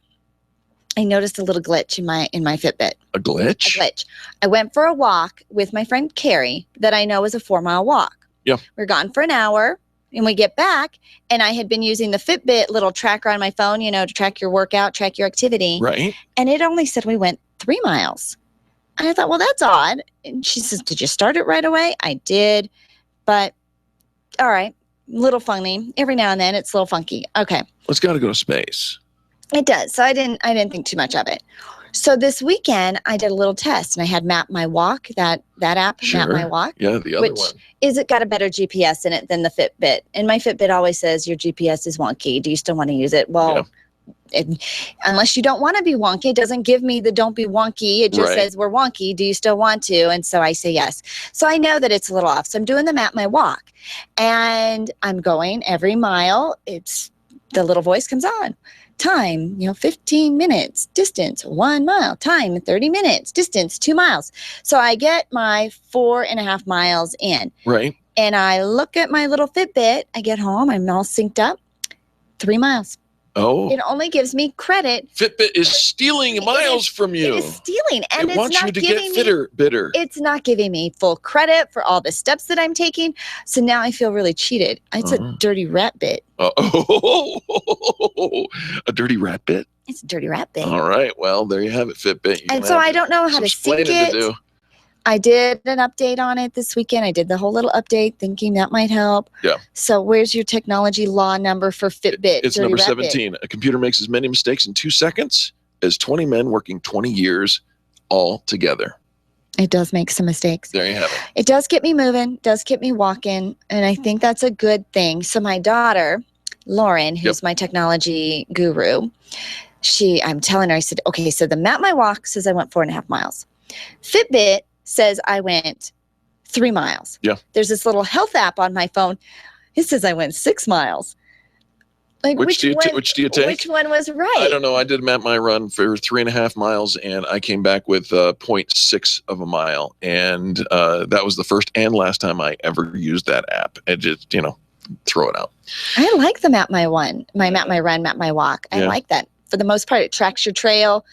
Speaker 5: I noticed a little glitch in my Fitbit.
Speaker 4: A glitch?
Speaker 5: A glitch. I went for a walk with my friend Carrie that I know is a 4-mile walk.
Speaker 4: Yeah.
Speaker 5: We're gone for an hour. And we get back, and I had been using the Fitbit little tracker on my phone, to track your workout, track your activity.
Speaker 4: Right.
Speaker 5: And it only said we went 3 miles. And I thought, well, that's odd. And she says, did you start it right away? I did. But, all right, little funny. Every now and then, it's a little funky. Okay.
Speaker 4: Well, it's got to go to space.
Speaker 5: It does. So I didn't think too much of it. So this weekend I did a little test and I had Map My Walk, that app, Map My Walk.
Speaker 4: Yeah, the other
Speaker 5: which
Speaker 4: one.
Speaker 5: is it got a better GPS in it than the Fitbit. And my Fitbit always says your GPS is wonky. Do you still want to use it? Well, unless you don't want to be wonky, it doesn't give me the don't be wonky. It just says we're wonky. Do you still want to? And so I say yes. So I know that it's a little off. So I'm doing the Map My Walk and I'm going every mile. The little voice comes on. Time, 15 minutes, distance 1 mile, time 30 minutes, distance 2 miles. So I get my 4.5 miles in.
Speaker 4: Right.
Speaker 5: And I look at my little Fitbit. I get home. I'm all synced up. 3 miles.
Speaker 4: Oh.
Speaker 5: It only gives me credit.
Speaker 4: Fitbit is stealing miles from you.
Speaker 5: It is stealing. And
Speaker 4: it wants
Speaker 5: not
Speaker 4: you to
Speaker 5: giving
Speaker 4: get bitter.
Speaker 5: It's not giving me full credit for all the steps that I'm taking. So now I feel really cheated. It's a dirty rat bit.
Speaker 4: Oh, a dirty rat bit?
Speaker 5: It's a dirty rat bit.
Speaker 4: All right. Well, there you have it, Fitbit.
Speaker 5: And so I don't know how to sync it. I did an update on it this weekend. I did the whole little update thinking that might help.
Speaker 4: Yeah.
Speaker 5: So where's your technology law number for Fitbit?
Speaker 4: It's number 17. A computer makes as many mistakes in 2 seconds as 20 men working 20 years all together.
Speaker 5: It does make some mistakes.
Speaker 4: There you have it.
Speaker 5: It does get me moving, does get me walking, and I think that's a good thing. So my daughter, Lauren, who's my technology guru, I'm telling her, I said, okay, so the Map My Walk says I went 4.5 miles. Fitbit says I went 3 miles.
Speaker 4: Yeah.
Speaker 5: There's this little health app on my phone. It says I went 6 miles. Like
Speaker 4: which do you take?
Speaker 5: Which one was right?
Speaker 4: I don't know. I did Map My Run for 3.5 miles, and I came back with 0.6 of a mile, and that was the first and last time I ever used that app. And just throw it out.
Speaker 5: I like the Map My Run, Map My Walk. I like that. For the most part, it tracks your trail.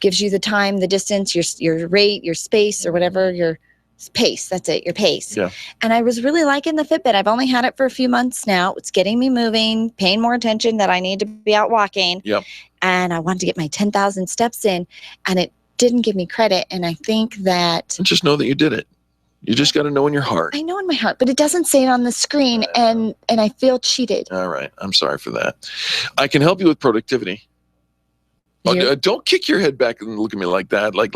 Speaker 5: Gives you the time, the distance, your rate, your space, or whatever, your pace. That's it, your pace.
Speaker 4: Yeah.
Speaker 5: And I was really liking the Fitbit. I've only had it for a few months now. It's getting me moving, paying more attention that I need to be out walking.
Speaker 4: Yep.
Speaker 5: And I wanted to get my 10,000 steps in, and it didn't give me credit. And I think that...
Speaker 4: Just know that you did it. You just got to know in your heart.
Speaker 5: I know in my heart, but it doesn't say it on the screen, and I feel cheated.
Speaker 4: All right. I'm sorry for that. I can help you with productivity. Don't kick your head back and look at me like that. Like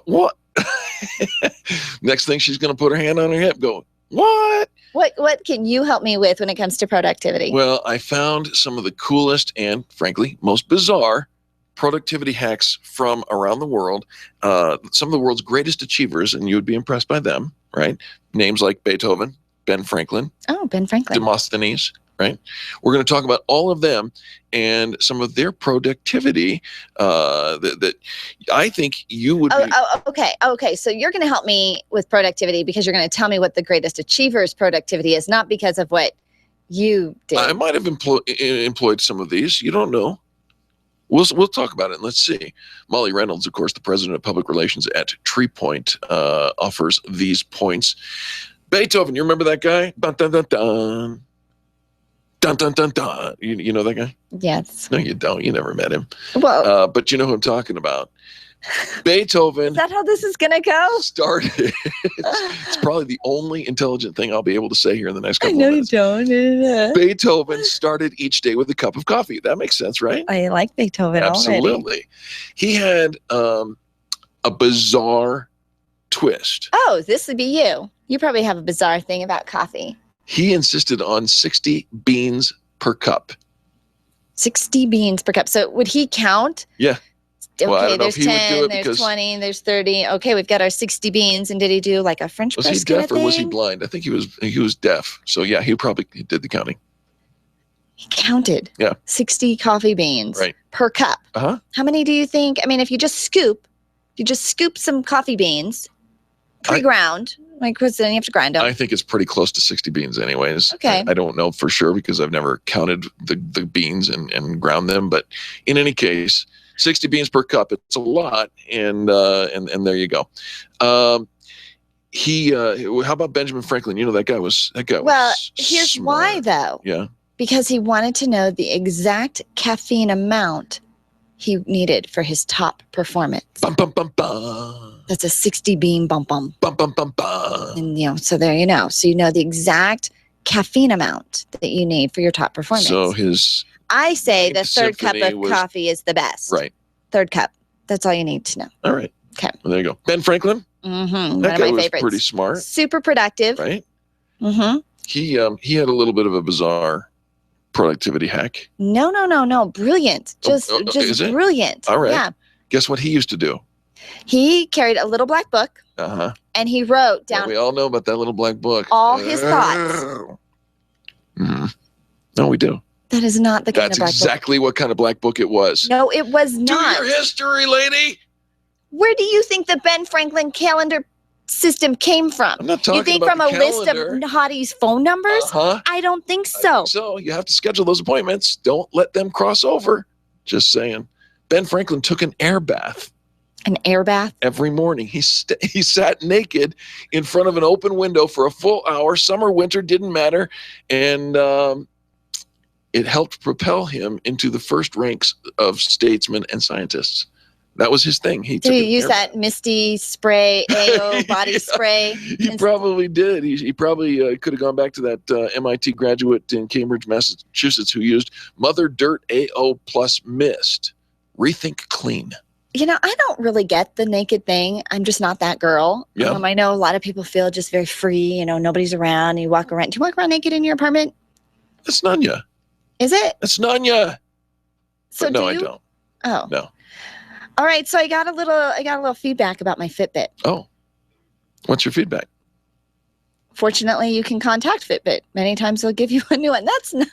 Speaker 4: what? Next thing, she's going to put her hand on her hip, go, what?
Speaker 5: What can you help me with when it comes to productivity?
Speaker 4: Well, I found some of the coolest and, frankly, most bizarre productivity hacks from around the world. Some of the world's greatest achievers, and you would be impressed by them, right? Names like Beethoven, Ben Franklin.
Speaker 5: Oh, Ben Franklin.
Speaker 4: Demosthenes. Right. We're going to talk about all of them and some of their productivity that I think you would be.
Speaker 5: Okay. So you're going to help me with productivity because you're going to tell me what the greatest achiever's productivity is, not because of what you did.
Speaker 4: I might have employed some of these. You don't know. We'll talk about it. And let's see. Molly Reynolds, of course, the president of public relations at TreePoint, offers these points. Beethoven, you remember that guy? Dun, dun, dun, dun. Dun, dun, dun, dun. You know that guy?
Speaker 5: Yes.
Speaker 4: No, you don't. You never met him.
Speaker 5: Well,
Speaker 4: but you know who I'm talking about. Beethoven.
Speaker 5: Is that how this is going to go?
Speaker 4: Started. It's probably the only intelligent thing I'll be able to say here in the next couple of minutes.
Speaker 5: I know you don't.
Speaker 4: Beethoven started each day with a cup of coffee. That makes sense, right?
Speaker 5: I like Beethoven
Speaker 4: Absolutely.
Speaker 5: already.
Speaker 4: He had a bizarre twist.
Speaker 5: Oh, this would be you. You probably have a bizarre thing about coffee.
Speaker 4: He insisted on 60 beans per cup.
Speaker 5: 60 beans per cup. So would he count?
Speaker 4: Yeah.
Speaker 5: Okay,
Speaker 4: well, I don't know
Speaker 5: there's
Speaker 4: if he
Speaker 5: 10,
Speaker 4: would do it
Speaker 5: there's 20, there's 30. Okay, we've got our 60 beans. And did he do like a French press?
Speaker 4: Was he deaf or was he blind? I think he was deaf. So yeah, he probably did the counting.
Speaker 5: He counted.
Speaker 4: Yeah.
Speaker 5: 60 coffee beans per cup.
Speaker 4: Uh-huh.
Speaker 5: How many do you think? I mean, if you just scoop some coffee beans pre-ground, because then you have to grind them.
Speaker 4: I think it's pretty close to 60 beans anyways.
Speaker 5: Okay.
Speaker 4: I don't know for sure because I've never counted the beans and ground them. But in any case, 60 beans per cup, it's a lot. And there you go. How about Benjamin Franklin? You know, that guy was
Speaker 5: here's
Speaker 4: smart.
Speaker 5: why though.
Speaker 4: Yeah.
Speaker 5: Because he wanted to know the exact caffeine amount he needed for his top performance.
Speaker 4: Bum, bum, bum, bum.
Speaker 5: That's a 60 bean bum bum.
Speaker 4: Bum, bum, bum, bum.
Speaker 5: And so there you know. So you know the exact caffeine amount that you need for your top performance.
Speaker 4: So
Speaker 5: I say the third cup
Speaker 4: symphony
Speaker 5: of coffee is the best.
Speaker 4: Right.
Speaker 5: Third cup. That's all you need to know.
Speaker 4: All right.
Speaker 5: Okay.
Speaker 4: Well, there you go. Ben Franklin.
Speaker 5: Mm-hmm.
Speaker 4: That
Speaker 5: One
Speaker 4: guy
Speaker 5: of my
Speaker 4: was
Speaker 5: favorites.
Speaker 4: pretty smart.
Speaker 5: Super productive.
Speaker 4: Right?
Speaker 5: Mm-hmm.
Speaker 4: He had a little bit of a bizarre productivity hack.
Speaker 5: No. Brilliant. Just
Speaker 4: is it?
Speaker 5: brilliant.
Speaker 4: All right.
Speaker 5: Yeah.
Speaker 4: Guess what he used to do?
Speaker 5: He carried a little black book and he wrote down
Speaker 4: we all know about that little black book.
Speaker 5: all his thoughts.
Speaker 4: Mm-hmm. No, we do.
Speaker 5: That is not the kind
Speaker 4: That's
Speaker 5: of black
Speaker 4: exactly what kind of black book it was.
Speaker 5: book. No, it was not.
Speaker 4: Do your history, lady.
Speaker 5: Where do you think the Ben Franklin calendar system came from?
Speaker 4: I'm not talking
Speaker 5: You think
Speaker 4: about
Speaker 5: from
Speaker 4: the
Speaker 5: a list of
Speaker 4: calendar.
Speaker 5: Hotties' phone numbers? I don't think so.
Speaker 4: So you have to schedule those appointments. Don't let them cross over. Just saying. Ben Franklin took an air bath.
Speaker 5: An air bath?
Speaker 4: Every morning. He sat naked in front of an open window for a full hour. Summer, winter, didn't matter. And it helped propel him into the first ranks of statesmen and scientists. That was his thing.
Speaker 5: Did he use that Misty spray, AO body spray?
Speaker 4: He probably did. He probably could have gone back to that MIT graduate in Cambridge, Massachusetts, who used Mother Dirt AO plus Mist. Rethink clean.
Speaker 5: You know, I don't really get the naked thing. I'm just not that girl.
Speaker 4: Yeah.
Speaker 5: I know a lot of people feel just very free. You know, nobody's around. You walk around. Do you walk around naked in your apartment?
Speaker 4: That's Nanya.
Speaker 5: Is it?
Speaker 4: That's Nanya.
Speaker 5: So
Speaker 4: But no,
Speaker 5: do
Speaker 4: I
Speaker 5: you?
Speaker 4: don't.
Speaker 5: Oh.
Speaker 4: No.
Speaker 5: All right. So I got a little feedback about my Fitbit.
Speaker 4: Oh. What's your feedback?
Speaker 5: Fortunately, you can contact Fitbit. Many times they'll give you a new one. That's not.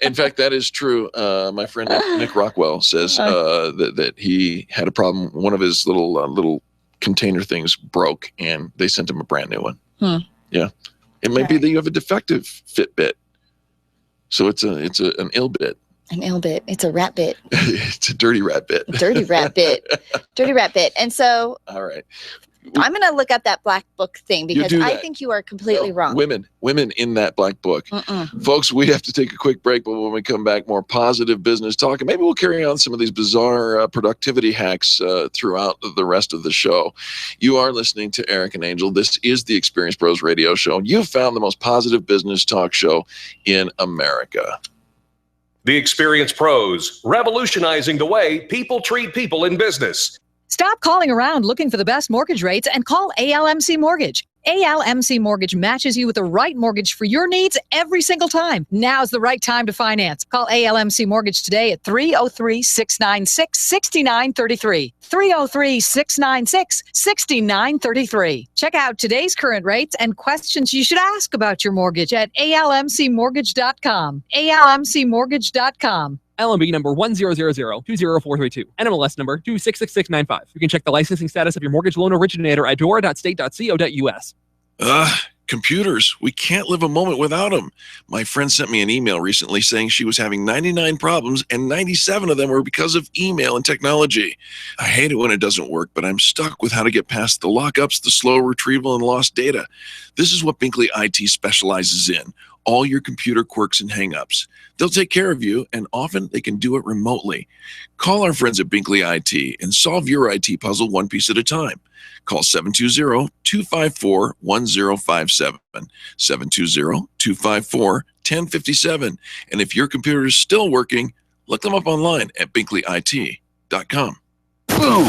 Speaker 4: In fact, that is true. My friend Nick Rockwell says that he had a problem. One of his little container things broke, and they sent him a brand new one. Yeah, it might be that you have a defective Fitbit, so it's an ill bit.
Speaker 5: An ill bit. It's a rat bit.
Speaker 4: It's a dirty rat bit.
Speaker 5: Dirty rat bit. Dirty rat bit. And so
Speaker 4: All right.
Speaker 5: I'm going to look up that black book thing because
Speaker 4: do
Speaker 5: I
Speaker 4: that.
Speaker 5: think you are completely wrong.
Speaker 4: Women in that black book. Folks, we have to take a quick break, but when we come back, more positive business talk, and maybe we'll carry on some of these bizarre productivity hacks throughout the rest of the show. You are listening to Eric and Angel. This is the Experience Pros Radio Show. You've found the most positive business talk show in America.
Speaker 3: The Experience Pros, revolutionizing the way people treat people in business.
Speaker 18: Stop calling around looking for the best mortgage rates and call ALMC Mortgage. ALMC Mortgage matches you with the right mortgage for your needs every single time. Now's the right time to finance. Call ALMC Mortgage today at 303-696-6933. 303-696-6933. Check out today's current rates and questions you should ask about your mortgage at almcmortgage.com. almcmortgage.com.
Speaker 20: LMB number 100020432. NMLS number 266695. You can check the licensing status of your mortgage loan originator at dora.state.co.us.
Speaker 4: Computers. We can't live a moment without them. My friend sent me an email recently saying she was having 99 problems and 97 of them were because of email and technology. I hate it when it doesn't work, but I'm stuck with how to get past the lockups, the slow retrieval, and lost data. This is what Binkley IT specializes in. All your computer quirks and hangups. They'll take care of you, and often they can do it remotely. Call our friends at Binkley IT and solve your IT puzzle one piece at a time. Call 720-254-1057, 720-254-1057. And if your computer is still working, look them up online at binkleyit.com.
Speaker 21: Boom!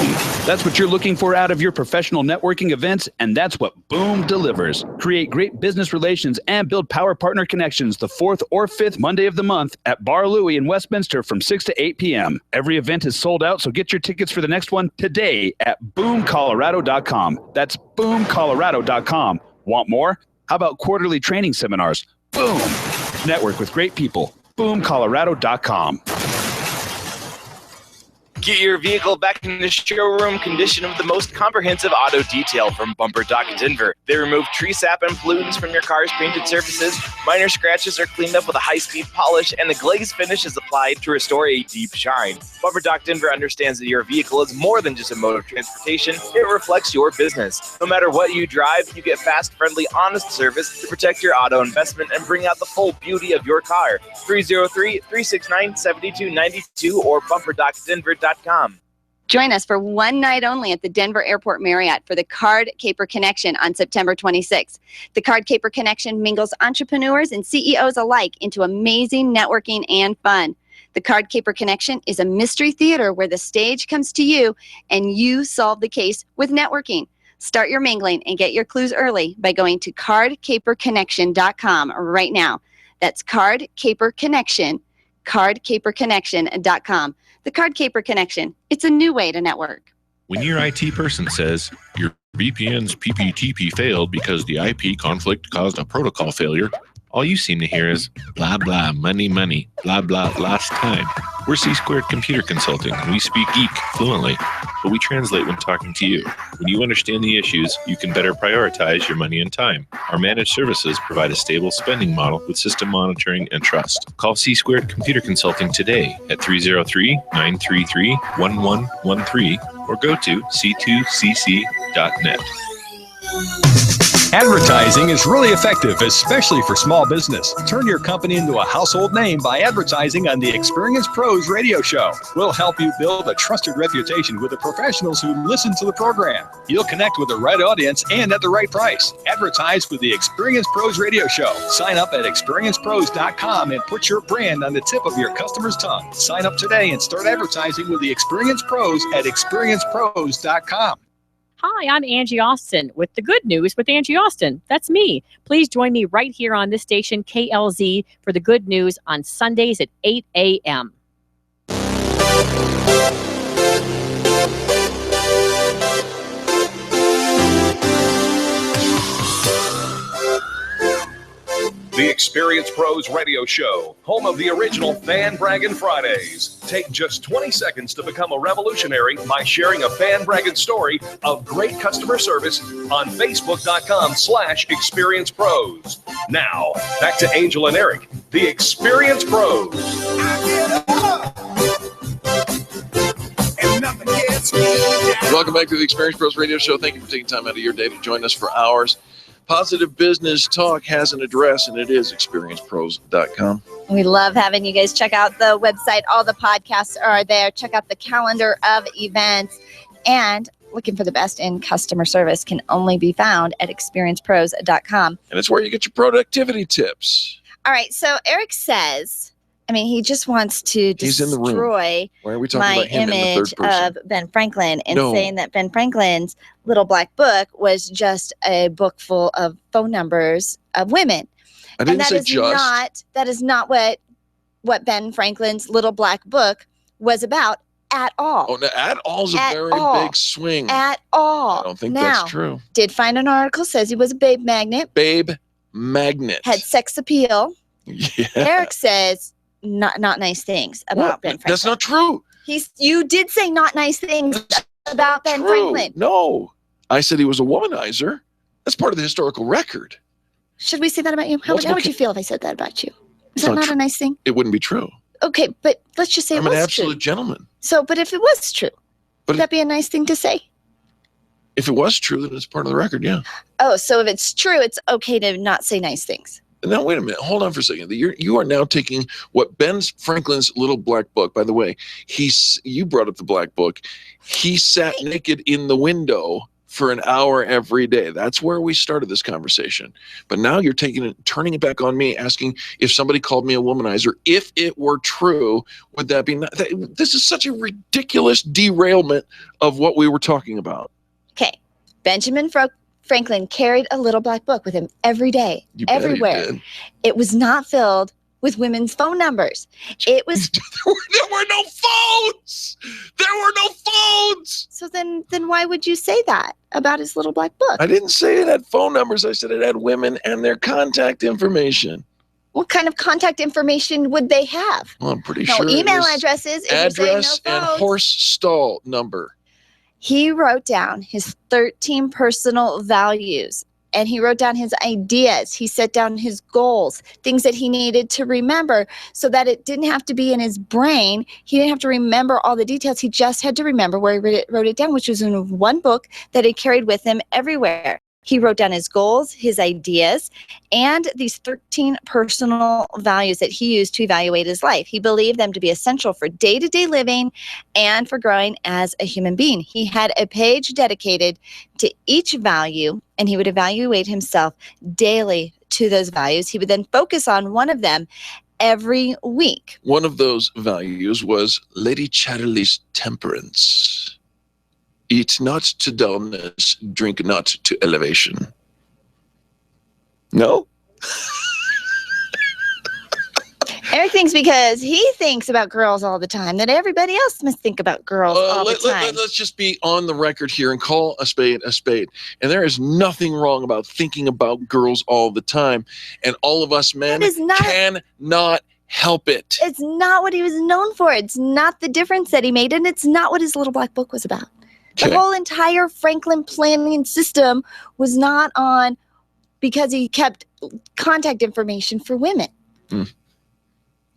Speaker 21: That's what you're looking for out of your professional networking events, and that's what Boom delivers. Create great business relations and build power partner connections the 4th or 5th Monday of the month at Bar Louie in Westminster from 6 to 8 p.m. Every event is sold out, so get your tickets for the next one today at boomcolorado.com. That's boomcolorado.com. Want more? How about quarterly training seminars? Boom! Network with great people. boomcolorado.com.
Speaker 22: Get your vehicle back in the showroom condition with the most comprehensive auto detail from Bumper Dock Denver. They remove tree sap and pollutants from your car's painted surfaces. Minor scratches are cleaned up with a high-speed polish, and the glaze finish is applied to restore a deep shine. Bumper Dock Denver understands that your vehicle is more than just a mode of transportation. It reflects your business. No matter what you drive, you get fast, friendly, honest service to protect your auto investment and bring out the full beauty of your car. 303-369-7292 or bumperdockdenver.com.
Speaker 15: Join us for one night only at the Denver Airport Marriott for the Card Caper Connection on September 26th. The Card Caper Connection mingles entrepreneurs and CEOs alike into amazing networking and fun. The Card Caper Connection is a mystery theater where the stage comes to you and you solve the case with networking. Start your mingling and get your clues early by going to cardcaperconnection.com right now. That's Card Caper Connection, cardcaperconnection.com. The Card Caper Connection. It's a new way to network.
Speaker 1: When your IT person says your VPN's PPTP failed because the IP conflict caused a protocol failure, all you seem to hear is blah, blah, money, money, blah, blah, last time. We're C-Squared Computer Consulting, and we speak geek fluently, but we translate when talking to you. When you understand the issues, you can better prioritize your money and time. Our managed services provide a stable spending model with system monitoring and trust. Call C-Squared Computer Consulting today at 303-933-1113 or go to c2cc.net.
Speaker 6: Advertising is really effective, especially for small business. Turn your company into a household name by advertising on the Experience Pros radio show. We'll help you build a trusted reputation with the professionals who listen to the program. You'll connect with the right audience and at the right price. Advertise with the Experience Pros radio show. Sign up at experiencepros.com and put your brand on the tip of your customer's tongue. Sign up today and start advertising with the Experience Pros at experiencepros.com.
Speaker 8: Hi, I'm Angie Austin with the Good News with Angie Austin. That's me. Please join me right here on this station, KLZ, for the Good News on Sundays at 8 a.m.
Speaker 3: The Experience Pros Radio Show, home of the original Fan Braggin' Fridays. Take just 20 seconds to become a revolutionary by sharing a Fan Braggin' story of great customer service on Facebook.com/Experience Pros. Now, back to Angel and Eric, the Experience Pros.
Speaker 4: Welcome back to the Experience Pros Radio Show. Thank you for taking time out of your day to join us for ours. Positive Business Talk has an address, and it is experiencepros.com.
Speaker 5: We love having you guys check out the website. All the podcasts are there. Check out the calendar of events. And looking for the best in customer service can only be found at experiencepros.com.
Speaker 4: And it's where you get your productivity tips.
Speaker 5: All right. So Eric says, he just wants to destroy
Speaker 4: Why are we talking
Speaker 5: my
Speaker 4: about him in the
Speaker 5: image
Speaker 4: third person?
Speaker 5: of Ben Franklin and saying that Ben Franklin's Little Black Book was just a book full of phone numbers of women.
Speaker 4: I didn't say just.
Speaker 5: That is not what Ben Franklin's Little Black Book was about at all.
Speaker 4: Oh, no, at all is a very big swing.
Speaker 5: At all.
Speaker 4: I don't think
Speaker 5: now,
Speaker 4: that's true.
Speaker 5: Did find an article, says he was a babe magnet.
Speaker 4: Babe magnet.
Speaker 5: Had sex appeal.
Speaker 4: Yeah.
Speaker 5: Eric says not nice things about Ben Franklin.
Speaker 4: That's not true.
Speaker 5: You did say not nice things about Ben Franklin.
Speaker 4: No. I said he was a womanizer. That's part of the historical record.
Speaker 5: Should we say that about you? How would you feel if I said that about you? Is that not a nice thing?
Speaker 4: It wouldn't be true.
Speaker 5: Okay, but let's just say
Speaker 4: I'm
Speaker 5: it was
Speaker 4: an absolute
Speaker 5: true.
Speaker 4: gentleman.
Speaker 5: So, but if it was true, would that be a nice thing to say?
Speaker 4: If it was true, then it's part of the record, yeah.
Speaker 5: Oh, so if it's true, it's okay to not say nice things.
Speaker 4: Now, wait a minute. Hold on for a second. You are now taking what Ben Franklin's Little Black Book, by the way, you brought up the Black Book. He sat naked in the window for an hour every day. That's where we started this conversation. But now you're turning it back on me, asking if somebody called me a womanizer. If it were true, would that be this is such a ridiculous derailment of what we were talking about.
Speaker 5: Okay. Benjamin Franklin carried a Little Black Book with him every day, everywhere. It was not filled with women's phone numbers. It was
Speaker 4: there were no phones. There were no phones.
Speaker 5: So then why would you say that about his Little Black Book?
Speaker 4: I didn't say it had phone numbers. I said it had women and their contact information.
Speaker 5: What kind of contact information would they have?
Speaker 4: Well, I'm pretty sure.
Speaker 5: No email addresses.
Speaker 4: Address
Speaker 5: no
Speaker 4: and horse stall number.
Speaker 5: He wrote down his 13 personal values, and he wrote down his ideas. He set down his goals, things that he needed to remember so that it didn't have to be in his brain. He didn't have to remember all the details. He just had to remember where he wrote it down, which was in one book that he carried with him everywhere. He wrote down his goals, his ideas, and these 13 personal values that he used to evaluate his life. He believed them to be essential for day-to-day living and for growing as a human being. He had a page dedicated to each value, and he would evaluate himself daily to those values. He would then focus on one of them every week.
Speaker 4: One of those values was Lady Chatterley's temperance. Eat not to dullness, drink not to elevation. No?
Speaker 5: Eric thinks because he thinks about girls all the time that everybody else must think about girls all the time.
Speaker 4: Let's just be on the record here and call a spade a spade. And there is nothing wrong about thinking about girls all the time. And all of us men cannot help it.
Speaker 5: It's not what he was known for. It's not the difference that he made, and it's not what his little black book was about. The whole entire Franklin planning system was not on because he kept contact information for women.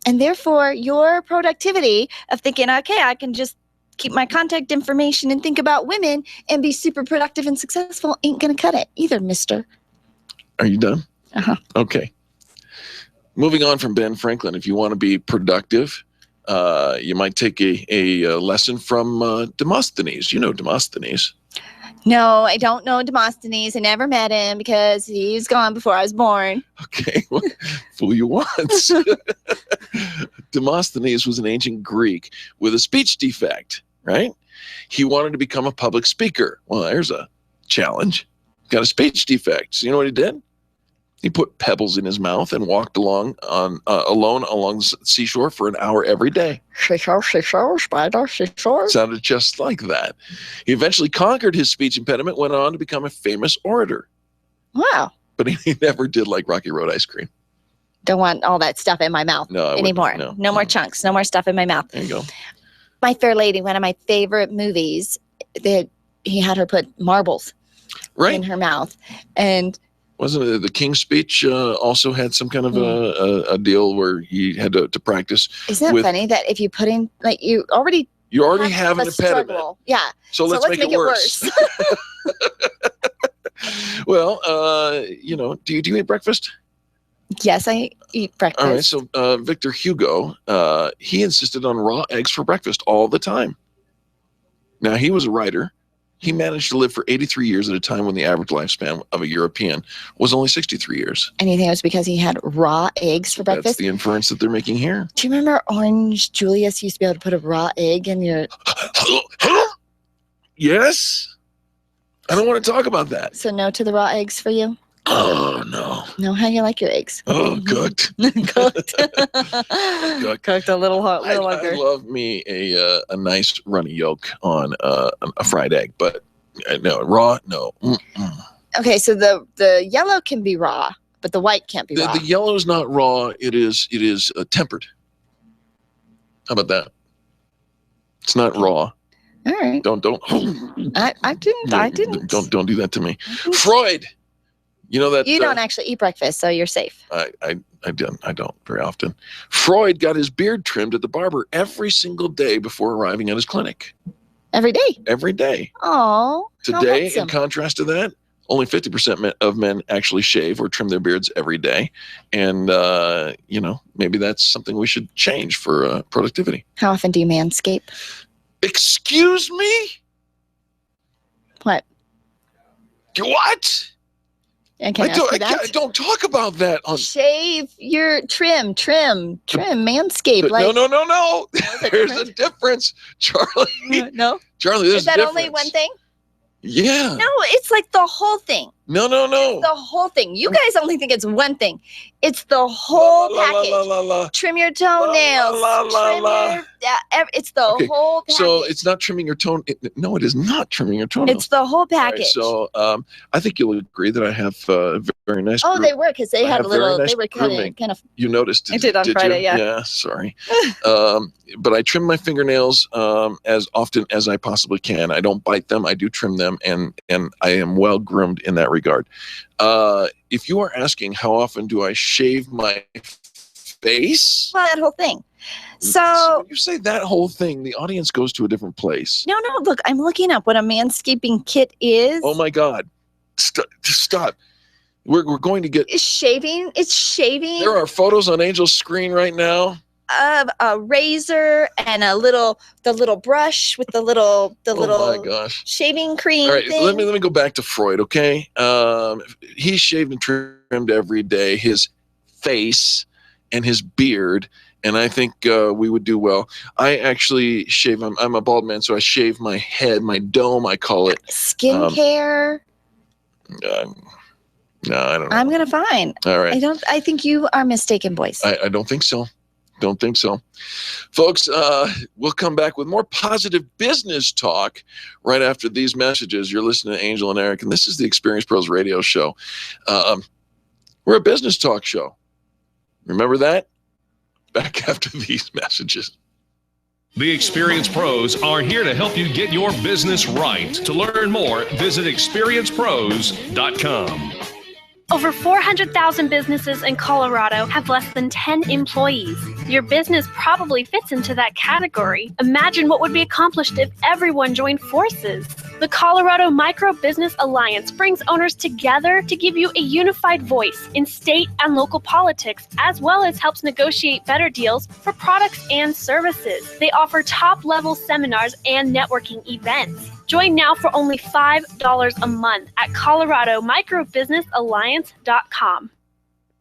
Speaker 5: And therefore, your productivity of thinking, okay, I can just keep my contact information and think about women and be super productive and successful ain't going to cut it either, mister.
Speaker 4: Are you done? Okay. Moving on from Ben Franklin, if you want to be productive, you might take a lesson from Demosthenes. You know Demosthenes.
Speaker 5: No, I don't know Demosthenes. I never met him because he's gone before I was born.
Speaker 4: Okay, well, fool you once. Demosthenes was an ancient Greek with a speech defect, right? He wanted to become a public speaker. Well, there's a challenge. Got a speech defect. So you know what he did? He put pebbles in his mouth and walked alone along the seashore for an hour every day.
Speaker 5: Seashore, spider, seashore.
Speaker 4: Sounded just like that. He eventually conquered his speech impediment, went on to become a famous orator.
Speaker 5: Wow.
Speaker 4: But he never did like Rocky Road ice cream.
Speaker 5: Don't want all that stuff in my mouth anymore. No more chunks. No more stuff in my mouth.
Speaker 4: There you go.
Speaker 5: My Fair Lady, one of my favorite movies, that he had her put marbles in her mouth. And
Speaker 4: wasn't it the King's Speech also had some kind of a deal where he had to practice?
Speaker 5: Isn't it funny that if you put in, like, you already
Speaker 4: have an impediment.
Speaker 5: Struggle. Yeah.
Speaker 4: So let's make it worse. Well, do you eat breakfast?
Speaker 5: Yes, I eat breakfast.
Speaker 4: All right. So Victor Hugo, he insisted on raw eggs for breakfast all the time. Now, he was a writer. He managed to live for 83 years at a time when the average lifespan of a European was only 63 years.
Speaker 5: And you think it was because he had raw eggs for breakfast?
Speaker 4: That's the inference that they're making here.
Speaker 5: Do you remember Orange Julius used to be able to put a raw egg in your...
Speaker 4: Yes? I don't want to talk about that.
Speaker 5: So no to the raw eggs for you?
Speaker 4: Oh, no.
Speaker 5: No, how do you like your eggs?
Speaker 4: Oh, cooked.
Speaker 5: Cooked. Cooked a little hot,
Speaker 4: I love me a nice runny yolk on a fried egg, but no, raw, no.
Speaker 5: Okay, so the yellow can be raw, but the white can't be raw.
Speaker 4: The yellow is not raw. It is tempered. How about that? It's not raw.
Speaker 5: All right.
Speaker 4: Don't.
Speaker 5: I didn't.
Speaker 4: Don't do that to me. Freud. You know that
Speaker 5: you don't actually eat breakfast, so you're safe.
Speaker 4: I don't very often. Freud got his beard trimmed at the barber every single day before arriving at his clinic.
Speaker 5: Every day?
Speaker 4: Every day.
Speaker 5: Oh.
Speaker 4: Today, in contrast to that, only 50% of men actually shave or trim their beards every day. And, maybe that's something we should change for productivity.
Speaker 5: How often do you manscape?
Speaker 4: Excuse me?
Speaker 5: What?
Speaker 4: What? I don't talk about that on
Speaker 5: shave your trim, manscape.
Speaker 4: No. There's a difference, Charlie.
Speaker 5: No.
Speaker 4: Charlie, there's
Speaker 5: Is that
Speaker 4: a difference.
Speaker 5: only one thing?
Speaker 4: Yeah.
Speaker 5: No, it's like the whole thing.
Speaker 4: No.
Speaker 5: It's the whole thing. You guys only think it's one thing. It's the whole package. Trim your toenails. It's the whole package.
Speaker 4: So it's not trimming your toe. No, it is not trimming your toenails.
Speaker 5: It's the whole package.
Speaker 4: Right, so I think you'll agree that I have very nice.
Speaker 5: Oh, they were because they had a little.
Speaker 4: Nice
Speaker 5: they were kind of.
Speaker 4: You noticed.
Speaker 5: I did on Friday.
Speaker 4: You? Yeah. Sorry. But I trim my fingernails as often as I possibly can. I don't bite them. I do trim them, and I am well groomed in that regard. If you are asking how often do I shave my face?
Speaker 5: Well, that whole thing. So
Speaker 4: when you say that whole thing, the audience goes to a different place.
Speaker 5: No. Look, I'm looking up what a manscaping kit is.
Speaker 4: Oh my God! Stop. We're going to get.
Speaker 5: It's shaving.
Speaker 4: There are photos on Angel's screen right now
Speaker 5: of a razor and the little brush with the little
Speaker 4: oh my gosh.
Speaker 5: Shaving cream.
Speaker 4: All right,
Speaker 5: thing.
Speaker 4: let me go back to Freud, okay? He shaved and trimmed every day his face, and his beard, and I think we would do well. I actually shave. I'm a bald man, so I shave my head, my dome, I call it.
Speaker 5: Skincare.
Speaker 4: No, I don't know.
Speaker 5: I'm gonna find.
Speaker 4: All right.
Speaker 5: I think you are mistaken, boys.
Speaker 4: I don't think so. Don't think so. Folks, we'll come back with more positive business talk right after these messages. You're listening to Angel and Eric, and this is the Experience Pros Radio Show. We're a business talk show. Remember that? Back after these messages.
Speaker 3: The Experience Pros are here to help you get your business right. To learn more, visit experiencepros.com.
Speaker 11: Over 400,000 businesses in Colorado have less than 10 employees. Your business probably fits into that category. Imagine what would be accomplished if everyone joined forces. The Colorado Micro Business Alliance brings owners together to give you a unified voice in state and local politics, as well as helps negotiate better deals for products and services. They offer top-level seminars and networking events. Join now for only $5 a month at coloradomicrobusinessalliance.com.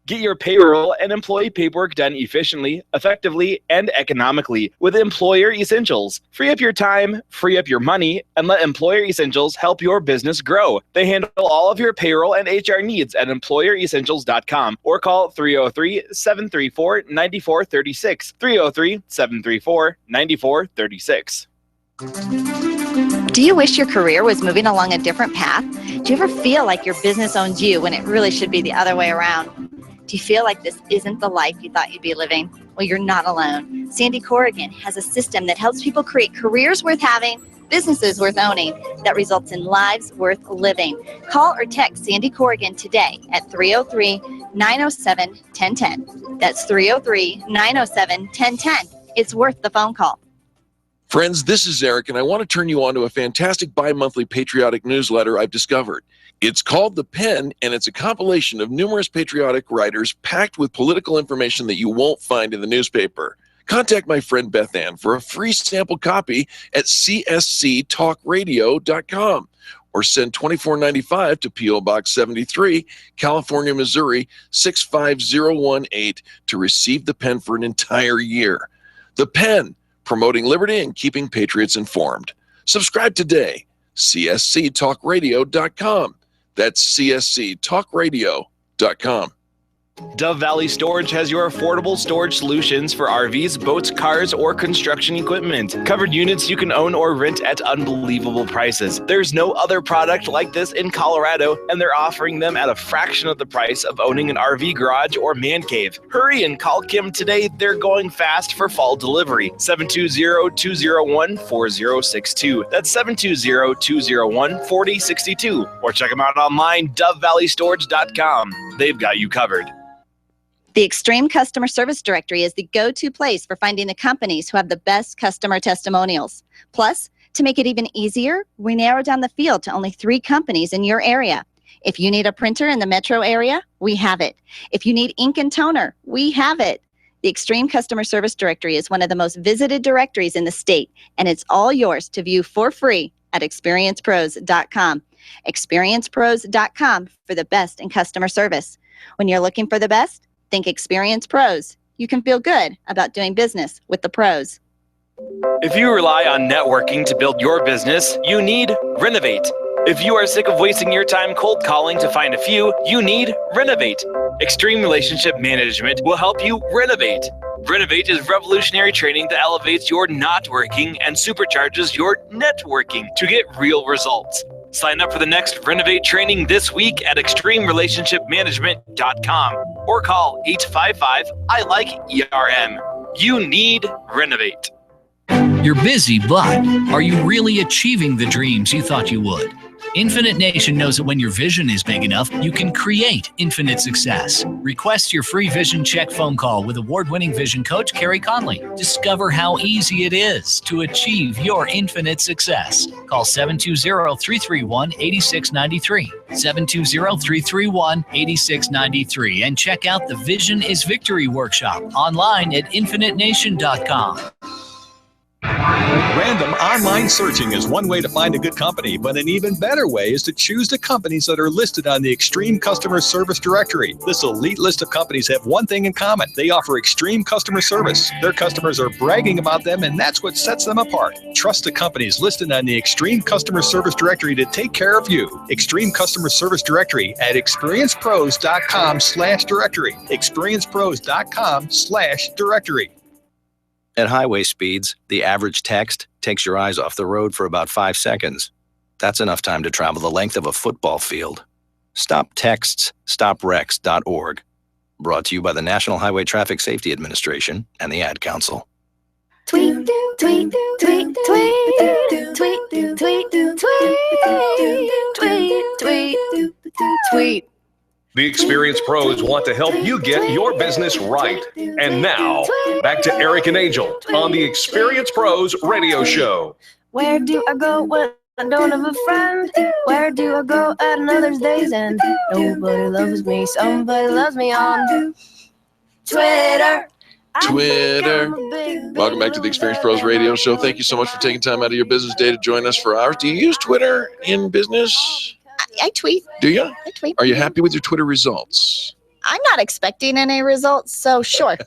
Speaker 22: Get your payroll and employee paperwork done efficiently, effectively, and economically with Employer Essentials. Free up your time, free up your money, and let Employer Essentials help your business grow. They handle all of your payroll and HR needs at EmployerEssentials.com or call 303-734-9436. 303-734-9436.
Speaker 15: Do you wish your career was moving along a different path? Do you ever feel like your business owns you when it really should be the other way around? Do you feel like this isn't the life you thought you'd be living? Well, you're not alone. Sandy Corrigan has a system that helps people create careers worth having, businesses worth owning, that results in lives worth living. Call or text Sandy Corrigan today at 303-907-1010. That's 303-907-1010. It's worth the phone call.
Speaker 4: Friends, this is Eric, and I want to turn you on to a fantastic bi-monthly patriotic newsletter I've discovered. It's called The Pen, and it's a compilation of numerous patriotic writers packed with political information that you won't find in the newspaper. Contact my friend Beth Ann for a free sample copy at csctalkradio.com or send $24.95 to P.O. Box 73, California, Missouri 65018 to receive The Pen for an entire year. The Pen, promoting liberty and keeping patriots informed. Subscribe today. csctalkradio.com. That's csctalkradio.com.
Speaker 22: Dove Valley Storage has your affordable storage solutions for RVs, boats, cars, or construction equipment. Covered units you can own or rent at unbelievable prices. There's no other product like this in Colorado, and they're offering them at a fraction of the price of owning an RV garage or man cave. Hurry and call Kim today. They're going fast for fall delivery. 720-201-4062. That's 720-201-4062. Or check them out online, dovevalley.storage.com. They've got you covered.
Speaker 15: The Extreme Customer Service Directory is the go-to place for finding the companies who have the best customer testimonials. Plus, to make it even easier, we narrowed down the field to only 3 companies in your area. If you need a printer in the metro area, we have it. If you need ink and toner, we have it. The Extreme Customer Service Directory is one of the most visited directories in the state, and it's all yours to view for free at experiencepros.com. Experiencepros.com for the best in customer service. When you're looking for the best, think Experience Pros. You can feel good about doing business with the pros.
Speaker 22: If you rely on networking to build your business, you need Renovate. If you are sick of wasting your time cold calling to find a few, you need Renovate. Extreme Relationship Management will help you renovate. Renovate is revolutionary training that elevates your not working and supercharges your networking to get real results. Sign up for the next Renovate training this week at extremerelationshipmanagement.com or call 855-I-LIKE-ERM. You need Renovate.
Speaker 16: You're busy, but are you really achieving the dreams you thought you would? Infinite Nation knows that when your vision is big enough, you can create infinite success. Request your free vision check phone call with award-winning vision coach Carrie Conley. Discover how easy it is to achieve your infinite success. Call 720-331-8693. 720-331-8693 and check out the Vision is Victory workshop online at infinitenation.com.
Speaker 6: Random online searching is one way to find a good company, but an even better way is to choose the companies that are listed on the Extreme Customer Service Directory. This elite list of companies have one thing in common. They offer extreme customer service. Their customers are bragging about them, and that's what sets them apart. Trust the companies listed on the Extreme Customer Service Directory to take care of you. Extreme Customer Service Directory at experiencepros.com/directory. experiencepros.com/directory.
Speaker 12: At highway speeds, the average text takes your eyes off the road for about 5 seconds. That's enough time to travel the length of a football field. Stop texts, stopwrecks.org. Brought to you by the National Highway Traffic Safety Administration and the Ad Council.
Speaker 13: Tweet, tweet, tweet, tweet, tweet, tweet, tweet, tweet, tweet.
Speaker 3: The experienced pros want to help you get your business right. And now, back to Eric and Angel on the Experienced Pros Radio Show.
Speaker 13: Where do I go when I don't have a friend? Where do I go at another's day's end? Nobody loves me, somebody loves me on Twitter.
Speaker 4: Welcome back to the Experienced Pros Radio Show. Thank you so much for taking time out of your business day to join us for ours. Do you use Twitter in business?
Speaker 5: I tweet.
Speaker 4: Do you?
Speaker 5: I tweet.
Speaker 4: Are you happy with your Twitter results?
Speaker 5: I'm not expecting any results, so sure.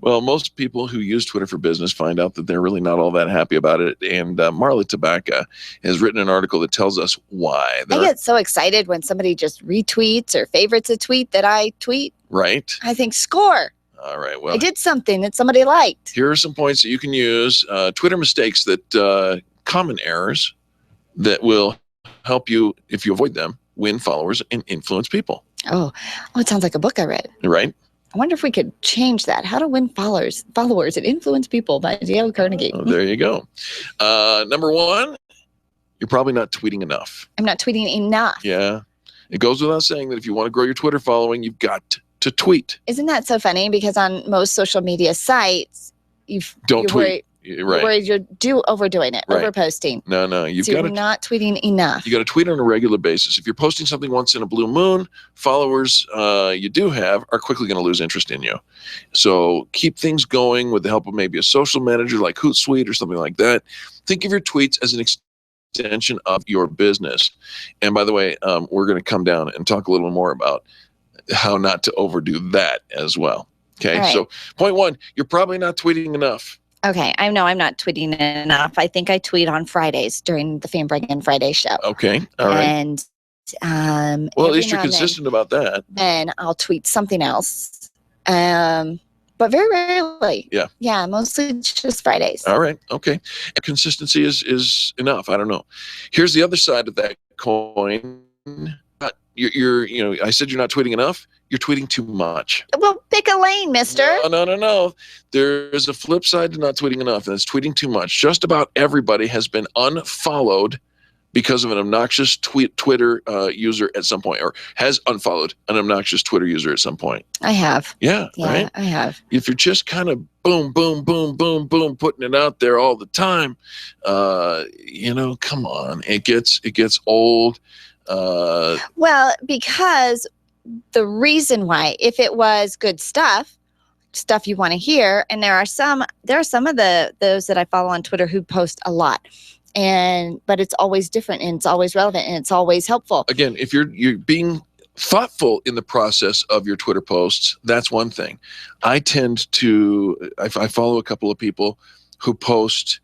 Speaker 4: Well, most people who use Twitter for business find out that they're really not all that happy about it. And Marla Tabaka has written an article that tells us why.
Speaker 5: I get so excited when somebody just retweets or favorites a tweet that I tweet.
Speaker 4: Right.
Speaker 5: I think, score.
Speaker 4: All right. Well,
Speaker 5: I did something that somebody liked.
Speaker 4: Here are some points that you can use. Twitter mistakes that common errors that will help you, if you avoid them, win followers and influence people.
Speaker 5: Oh, it sounds like a book I read.
Speaker 4: Right.
Speaker 5: I wonder if we could change that. How to win followers and influence people by Dale Carnegie.
Speaker 4: Oh, there you go. Number one, you're probably not tweeting enough.
Speaker 5: I'm not tweeting enough.
Speaker 4: Yeah. It goes without saying that if you want to grow your Twitter following, you've got to tweet.
Speaker 5: Isn't that so funny? Because on most social media sites, you're
Speaker 4: tweet.
Speaker 5: Worried,
Speaker 4: Right.
Speaker 5: you're worried you're overdoing it,
Speaker 4: Right.
Speaker 5: overposting.
Speaker 4: No, you've
Speaker 5: So
Speaker 4: got
Speaker 5: you're
Speaker 4: to
Speaker 5: not tweeting enough.
Speaker 4: You got to tweet on a regular basis. If you're posting something once in a blue moon, followers you do have are quickly going to lose interest in you. So keep things going with the help of maybe a social manager like Hootsuite or something like that. Think of your tweets as an extension of your business. And by the way, we're going to come down and talk a little more about how not to overdo that as well. Okay,
Speaker 5: Right.
Speaker 4: So point one, you're probably not tweeting enough.
Speaker 5: Okay, I know I'm not tweeting enough. I think I tweet on Fridays during the Fanbregen Friday show.
Speaker 4: Okay, all right.
Speaker 5: And
Speaker 4: well, at least you're consistent about that.
Speaker 5: Then I'll tweet something else. But very rarely.
Speaker 4: Yeah.
Speaker 5: Yeah, mostly just Fridays.
Speaker 4: All right. Okay. And consistency is enough. I don't know. Here's the other side of that coin. You're I said you're not tweeting enough. You're tweeting too much.
Speaker 5: Well, pick a lane, mister.
Speaker 4: No. There's a flip side to not tweeting enough, and it's tweeting too much. Just about everybody has been unfollowed because of an obnoxious Twitter user at some point, or has unfollowed an obnoxious Twitter user at some point.
Speaker 5: I have.
Speaker 4: Yeah, right?
Speaker 5: I have.
Speaker 4: If you're just kind of boom, boom, boom, boom, boom, putting it out there all the time, come on. It gets old.
Speaker 5: Well, because the reason why, if it was good stuff you want to hear, and there are some of those that I follow on Twitter who post a lot, but it's always different, and it's always relevant, and it's always helpful.
Speaker 4: Again, if you're being thoughtful in the process of your Twitter posts, that's one thing. I follow a couple of people who post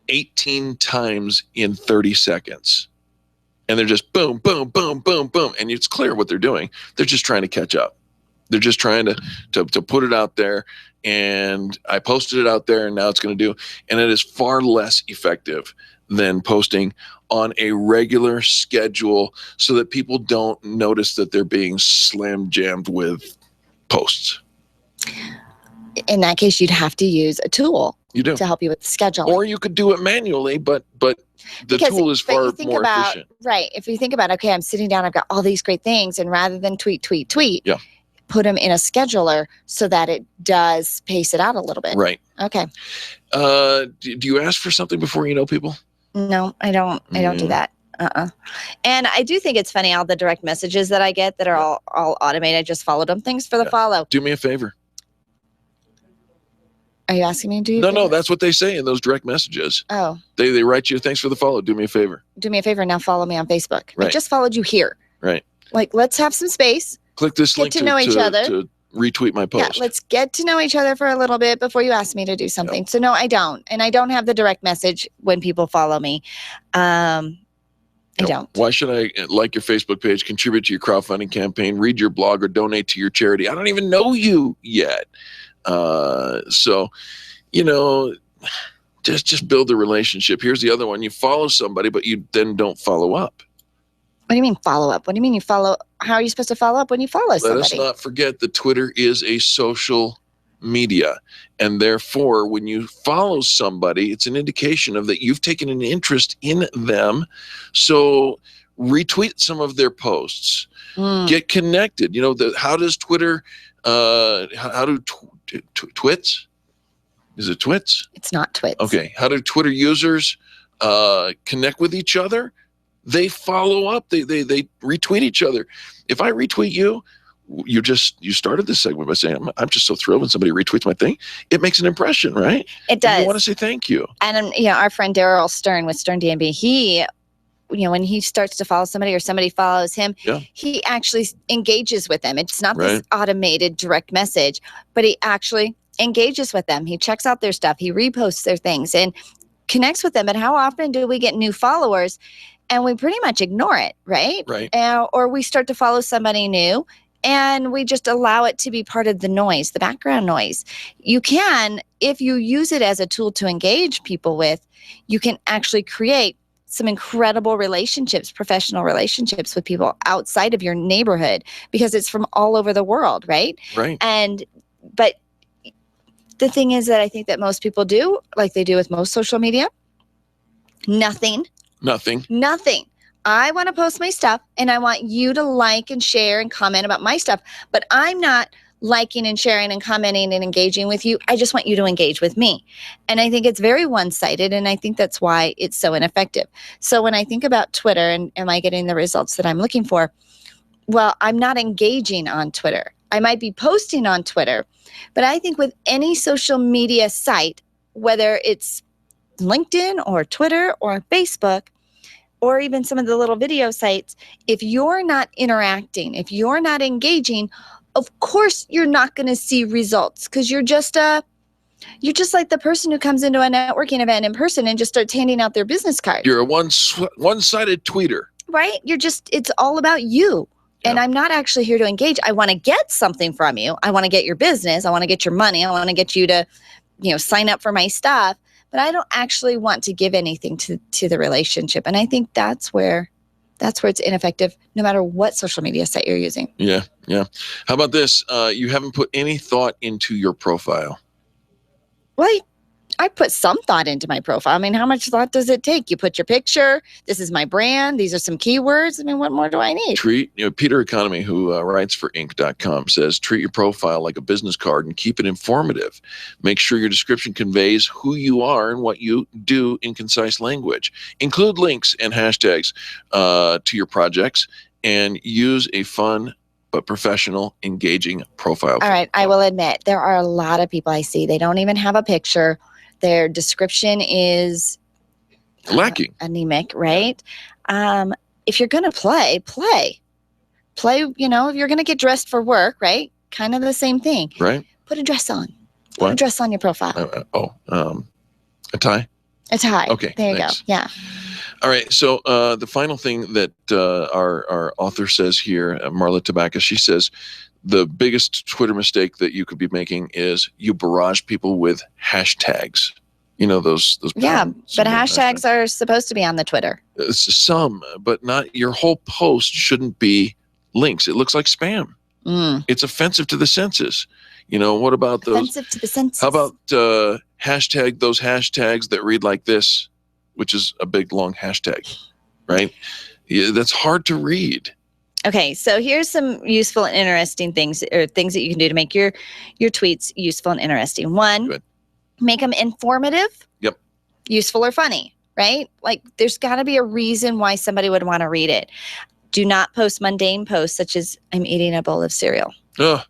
Speaker 4: 18 times in 30 seconds. And they're just boom, boom, boom, boom, boom. And it's clear what they're doing. They're just trying to catch up. They're just trying to put it out there. And I posted it out there, and now it's going to do. And it is far less effective than posting on a regular schedule so that people don't notice that they're being slam jammed with posts.
Speaker 5: In that case, you'd have to use a tool.
Speaker 4: You do.
Speaker 5: To help you with the schedule.
Speaker 4: Or you could do it manually, but the tool is far more efficient.
Speaker 5: Right. If you think about, okay, I'm sitting down, I've got all these great things, and rather than tweet,
Speaker 4: yeah,
Speaker 5: put them in a scheduler so that it does pace it out a little bit.
Speaker 4: Right.
Speaker 5: Okay.
Speaker 4: Do you ask for something before you know people?
Speaker 5: No, I don't. I don't do that. And I do think it's funny, all the direct messages that I get that are all automated. I just followed them. Thanks for the follow.
Speaker 4: Do me a favor.
Speaker 5: Are you asking me to do?
Speaker 4: No, that's what they say in those direct messages.
Speaker 5: Oh,
Speaker 4: They write you, thanks for the follow. Do me a favor.
Speaker 5: do me a favor. Now follow me on Facebook. I
Speaker 4: Right.
Speaker 5: just followed you here.
Speaker 4: Right.
Speaker 5: Like, let's have some space.
Speaker 4: Click this
Speaker 5: Get
Speaker 4: link
Speaker 5: to know each other.
Speaker 4: to retweet my
Speaker 5: Yeah,
Speaker 4: post.
Speaker 5: let's get to know each other for a little bit before you ask me to do something. So no, I don't. And I don't have the direct message when people follow me. I don't.
Speaker 4: Why should I like your Facebook page, contribute to your crowdfunding campaign, read your blog, or donate to your charity? I don't even know you yet. So, just build a relationship. Here's the other one. You follow somebody, but you then don't follow up.
Speaker 5: What do you mean follow up? What do you mean you follow? How are you supposed to follow up when you follow somebody?
Speaker 4: Let us not forget that Twitter is a social media. And therefore, when you follow somebody, it's an indication of that you've taken an interest in them. So retweet some of their posts. Get connected. How does Twitter, how do twits? Is it twits?
Speaker 5: It's not twits.
Speaker 4: Okay. How do Twitter users connect with each other? They follow up. They retweet each other. If I retweet you, you started this segment by saying, I'm just so thrilled when somebody retweets my thing. It makes an impression, right?
Speaker 5: It does.
Speaker 4: You want to say thank you.
Speaker 5: And our friend Daryl Stern with Stern DMB, he, when he starts to follow somebody or somebody follows him, he actually engages with them. It's not this automated direct message, but he actually engages with them. He checks out their stuff. He reposts their things and connects with them. But how often do we get new followers and we pretty much ignore it, right?
Speaker 4: Right.
Speaker 5: Or we start to follow somebody new and we just allow it to be part of the noise, the background noise. You can, if you use it as a tool to engage people with, you can actually create some incredible relationships, professional relationships with people outside of your neighborhood because it's from all over the world, right?
Speaker 4: Right.
Speaker 5: But the thing is that I think that most people do, like they do with most social media, nothing. I want to post my stuff and I want you to like and share and comment about my stuff, but I'm not liking and sharing and commenting and engaging with you. I just want you to engage with me. And I think it's very one-sided, and I think that's why it's so ineffective. So when I think about Twitter and am I getting the results that I'm looking for? Well, I'm not engaging on Twitter. I might be posting on Twitter, but I think with any social media site, whether it's LinkedIn or Twitter or Facebook, or even some of the little video sites, if you're not interacting, if you're not engaging, of course you're not going to see results because you're just like the person who comes into a networking event in person and just starts handing out their business card.
Speaker 4: You're a one-sided tweeter.
Speaker 5: Right? It's all about you. And I'm not actually here to engage. I want to get something from you. I want to get your business. I want to get your money. I want to get you to, sign up for my stuff. But I don't actually want to give anything to the relationship. And I think that's where it's ineffective, no matter what social media site you're using.
Speaker 4: Yeah. How about this? You haven't put any thought into your profile.
Speaker 5: Well, I put some thought into my profile. I mean, how much thought does it take? You put your picture. This is my brand. These are some keywords. I mean, what more do I need?
Speaker 4: Peter Economy, who writes for Inc.com, says, treat your profile like a business card and keep it informative. Make sure your description conveys who you are and what you do in concise language. Include links and hashtags to your projects and use a fun but professional, engaging profile.
Speaker 5: All right. I will admit, there are a lot of people I see. They don't even have a picture. Their description is
Speaker 4: lacking,
Speaker 5: anemic, right? If you're going to play. If you're going to get dressed for work, right? Kind of the same thing,
Speaker 4: right?
Speaker 5: Put a dress on.
Speaker 4: What?
Speaker 5: Put a dress on your profile.
Speaker 4: A tie.
Speaker 5: A tie.
Speaker 4: Okay,
Speaker 5: there
Speaker 4: thanks.
Speaker 5: you go. Yeah.
Speaker 4: All right. So the final thing that our author says here, Marla Tabaka, she says, the biggest Twitter mistake that you could be making is you barrage people with hashtags. Those.
Speaker 5: Yeah, but hashtags are supposed to be on the Twitter.
Speaker 4: Some, but not your whole post shouldn't be links. It looks like spam. It's offensive to the senses. What about those?
Speaker 5: Offensive to the senses.
Speaker 4: How about those hashtags that read like this, which is a big long hashtag, right? Yeah, that's hard to read.
Speaker 5: Okay, so here's some useful and interesting things, or things that you can do to make your tweets useful and interesting. One, make them informative, useful or funny, right? Like there's got to be a reason why somebody would want to read it. Do not post mundane posts such as I'm eating a bowl of cereal.
Speaker 4: Oh,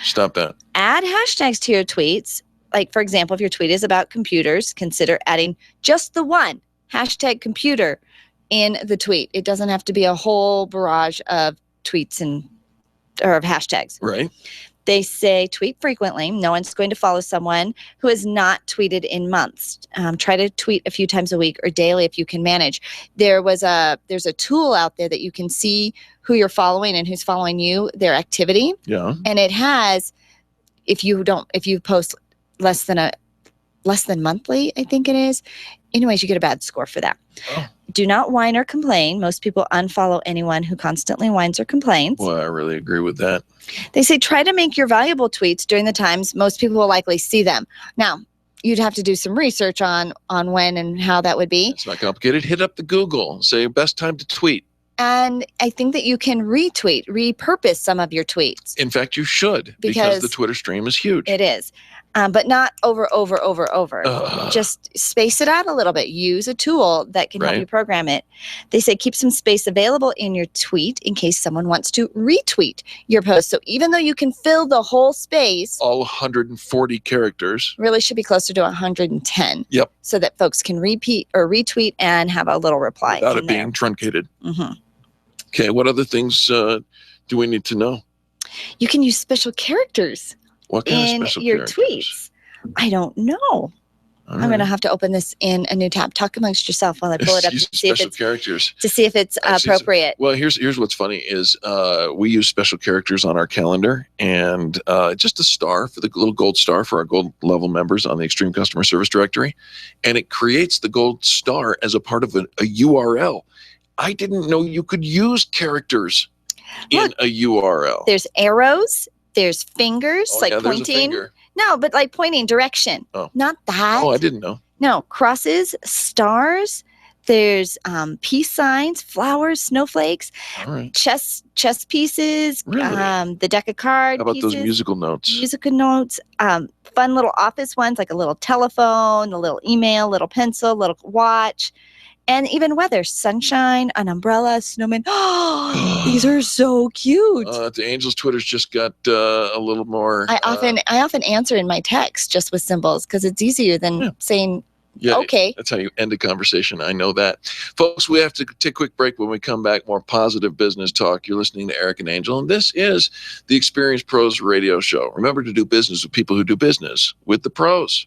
Speaker 4: stop that.
Speaker 5: Add hashtags to your tweets. like, for example, if your tweet is about computers, consider adding just the one hashtag computer in the tweet. It doesn't have to be a whole barrage of tweets or of hashtags.
Speaker 4: Right.
Speaker 5: They say tweet frequently. No one's going to follow someone who has not tweeted in months. Try to tweet a few times a week or daily if you can manage. There's a tool out there that you can see who you're following and who's following you, their activity.
Speaker 4: Yeah.
Speaker 5: And it has, if you post less than monthly, I think it is. Anyways, you get a bad score for that.
Speaker 4: Oh.
Speaker 5: Do not whine or complain. Most people unfollow anyone who constantly whines or complains.
Speaker 4: Well, I really agree with that.
Speaker 5: They say try to make your valuable tweets during the times most people will likely see them. Now, you'd have to do some research on when and how that would be.
Speaker 4: It's not complicated. Hit up the Google. Say best time to tweet.
Speaker 5: And I think that you can repurpose some of your tweets.
Speaker 4: In fact, you should because the Twitter stream is huge.
Speaker 5: It is. But not over. Just space it out a little bit. Use a tool that can help you program it. They say keep some space available in your tweet in case someone wants to retweet your post. So even though you can fill the whole space,
Speaker 4: all 140 characters,
Speaker 5: really should be closer to 110.
Speaker 4: Yep.
Speaker 5: So that folks can repeat or retweet and have a little reply.
Speaker 4: Without it being truncated.
Speaker 5: Mm-hmm.
Speaker 4: Okay, what other things do we need to know?
Speaker 5: You can use special characters.
Speaker 4: What kind
Speaker 5: in
Speaker 4: of special
Speaker 5: your
Speaker 4: characters?
Speaker 5: tweets. I don't know. I'm going to have to open this in a new tab. Talk amongst yourself while I pull it up to see if it's
Speaker 4: characters.
Speaker 5: To see if it's appropriate.
Speaker 4: Well, here's what's funny is we use special characters on our calendar, and just a star for the little gold star for our gold level members on the Extreme Customer Service Directory, and it creates the gold star as a part of a URL. I didn't know you could use characters in a URL.
Speaker 5: There's arrows. There's fingers, pointing. No, but like pointing direction.
Speaker 4: Oh.
Speaker 5: Not that.
Speaker 4: Oh, I didn't know.
Speaker 5: No, crosses, stars. There's peace signs, flowers, snowflakes,
Speaker 4: all right.
Speaker 5: chess pieces,
Speaker 4: really?
Speaker 5: The deck of cards.
Speaker 4: How about those musical notes?
Speaker 5: Musical notes, fun little office ones like a little telephone, a little email, little pencil, little watch. And even weather, sunshine, an umbrella, snowman. Oh, these are so cute.
Speaker 4: The Angels Twitter's just got a little more.
Speaker 5: I often answer in my text just with symbols because it's easier than saying, okay.
Speaker 4: That's how you end a conversation. I know that. Folks, we have to take a quick break. When we come back, more positive business talk. You're listening to Eric and Angel, and this is the Experience Pros radio show. Remember to do business with people who do business with the pros.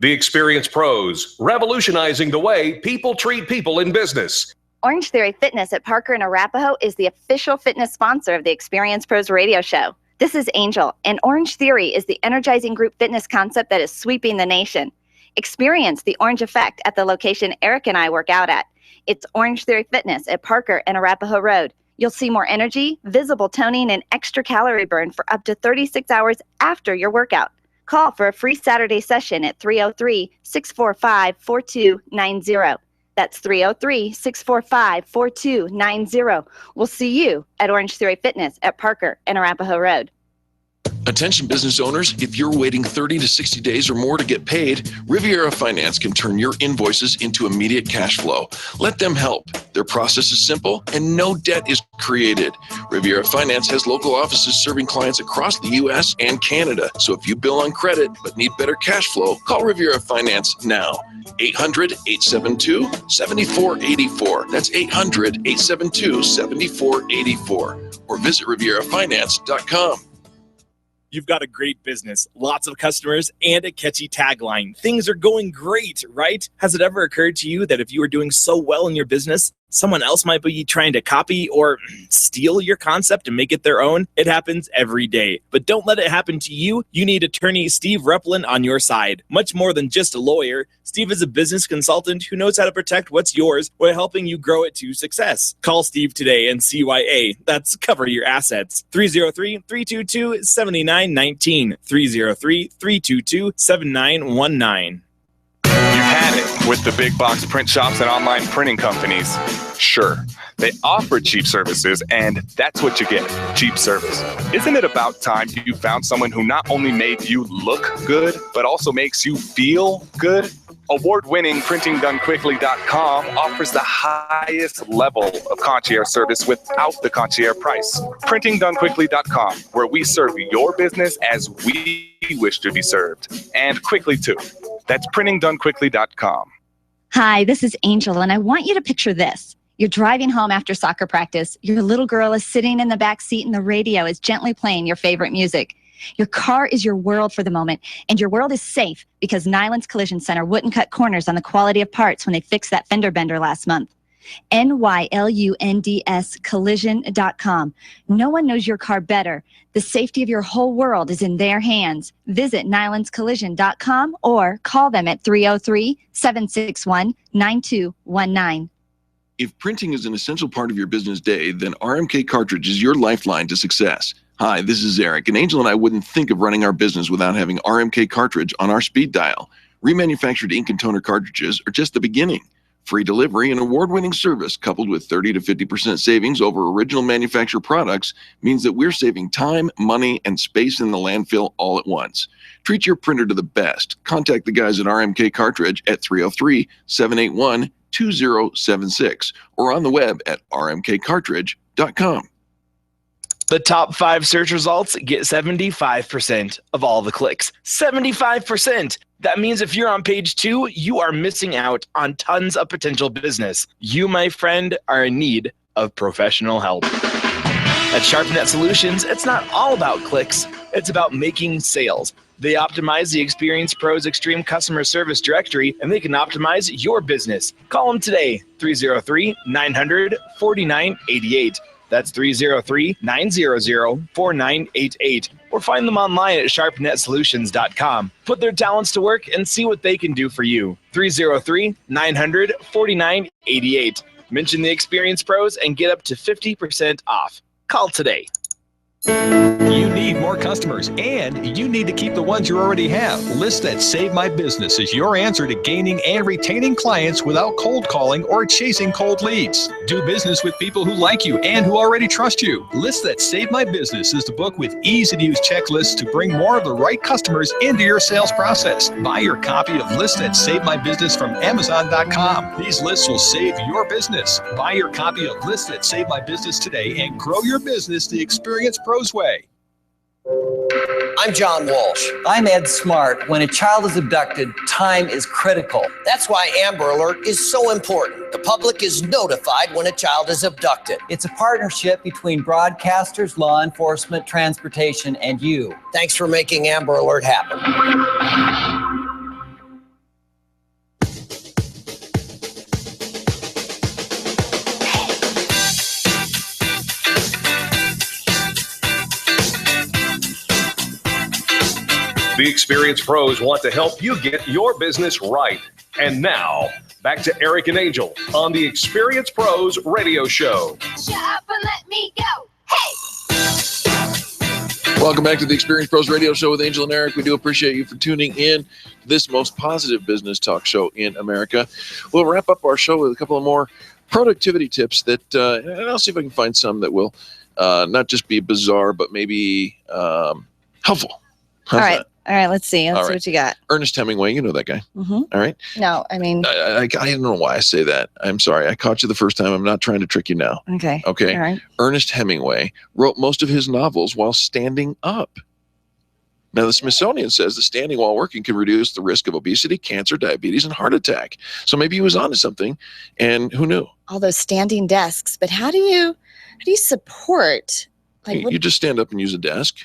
Speaker 3: The Experience Pros, revolutionizing the way people treat people in business.
Speaker 15: Orange Theory Fitness at Parker and Arapahoe is the official fitness sponsor of the Experience Pros radio show. This is Angel, and Orange Theory is the energizing group fitness concept that is sweeping the nation. Experience the orange effect at the location Eric and I work out at. It's Orange Theory Fitness at Parker and Arapahoe Road. You'll see more energy, visible toning, and extra calorie burn for up to 36 hours after your workout. Call for a free Saturday session at 303-645-4290. That's 303-645-4290. We'll see you at Orange Theory Fitness at Parker and Arapahoe Road.
Speaker 4: Attention business owners, if you're waiting 30 to 60 days or more to get paid, Riviera Finance can turn your invoices into immediate cash flow. Let them help. Their process is simple and no debt is created. Riviera Finance has local offices serving clients across the U.S. and Canada. So if you bill on credit but need better cash flow, call Riviera Finance now. 800-872-7484. That's 800-872-7484. Or visit RivieraFinance.com.
Speaker 7: You've got a great business, lots of customers, and a catchy tagline. Things are going great, right? Has it ever occurred to you that if you are doing so well in your business, someone else might be trying to copy or steal your concept and make it their own? It happens every day. But don't let it happen to you. You need attorney Steve Replin on your side. Much more than just a lawyer, Steve is a business consultant who knows how to protect what's yours while helping you grow it to success. Call Steve today and CYA. That's cover your assets. 303-322-7919. 303-322-7919.
Speaker 10: You've had it with the big box print shops and online printing companies. Sure, they offer cheap services, and that's what you get, cheap service. Isn't it about time you found someone who not only made you look good, but also makes you feel good? Award-winning PrintingDoneQuickly.com offers the highest level of concierge service without the concierge price. PrintingDoneQuickly.com, where we serve your business as we wish to be served. And quickly, too. That's PrintingDoneQuickly.com.
Speaker 9: Hi, this is Angel, and I want you to picture this. You're driving home after soccer practice. Your little girl is sitting in the back seat, and the radio is gently playing your favorite music. Your car is your world for the moment, and your world is safe because Nyland's Collision Center wouldn't cut corners on the quality of parts when they fixed that fender bender last month. NYLUNDS collision.com. No one knows your car better. The safety of your whole world is in their hands. Visit nylandscollision.com or call them at 303-761-9219.
Speaker 4: If printing is an essential part of your business day, then RMK Cartridge is your lifeline to success. Hi, this is Eric, and Angel and I wouldn't think of running our business without having RMK Cartridge on our speed dial. Remanufactured ink and toner cartridges are just the beginning. Free delivery and award-winning service coupled with 30 to 50% savings over original manufacturer products means that we're saving time, money, and space in the landfill all at once. Treat your printer to the best. Contact the guys at RMK Cartridge at 303-781-2076 or on the web at rmkcartridge.com.
Speaker 22: The top 5 search results get 75% of all the clicks. 75%! That means if you're on page 2, you are missing out on tons of potential business. You, my friend, are in need of professional help. At SharpNet Solutions, it's not all about clicks. It's about making sales. They optimize the Experience Pros Extreme Customer Service Directory, and they can optimize your business. Call them today, 303-900-4988. That's 303-900-4988. Or find them online at sharpnetsolutions.com. Put their talents to work and see what they can do for you. 303-900-4988. Mention the Experience Pros and get up to 50% off. Call today.
Speaker 6: You need more customers, and you need to keep the ones you already have. List that Save My Business is your answer to gaining and retaining clients without cold calling or chasing cold leads. Do business with people who like you and who already trust you. List that Save My Business is the book with easy-to-use checklists to bring more of the right customers into your sales process. Buy your copy of List That Save My Business from Amazon.com. These lists will save your business. Buy your copy of List That Save My Business today and grow your business the Experience Pros way.
Speaker 14: I'm John Walsh. I'm Ed Smart. When a child is abducted, time is critical. That's why Amber Alert is so important. The public is notified when a child is abducted. It's a partnership between broadcasters, law enforcement, transportation, and you. Thanks for making Amber Alert happen.
Speaker 3: The Experience Pros want to help you get your business right. And now, back to Eric and Angel on the Experience Pros radio show.
Speaker 13: Shut up and let me go. Hey!
Speaker 4: Welcome back to the Experience Pros radio show with Angel and Eric. We do appreciate you for tuning in to this most positive business talk show in America. We'll wrap up our show with a couple of more productivity tips that, and I'll see if I can find some that will not just be bizarre, but maybe helpful. How's
Speaker 5: All right, let's see. Let's see
Speaker 4: right.
Speaker 5: what you got.
Speaker 4: Ernest Hemingway, you know that guy.
Speaker 5: Mm-hmm.
Speaker 4: All right.
Speaker 5: No, I mean.
Speaker 4: I don't know why I say that. I'm sorry. I caught you the first time. I'm not trying to trick you now.
Speaker 5: Okay.
Speaker 4: Okay.
Speaker 5: All right.
Speaker 4: Ernest Hemingway wrote most of his novels while standing up. Now, the Smithsonian says that standing while working can reduce the risk of obesity, cancer, diabetes, and heart attack. So maybe he was onto something, and who knew?
Speaker 5: All those standing desks, but how do you support? Like,
Speaker 4: You just stand up and use a desk.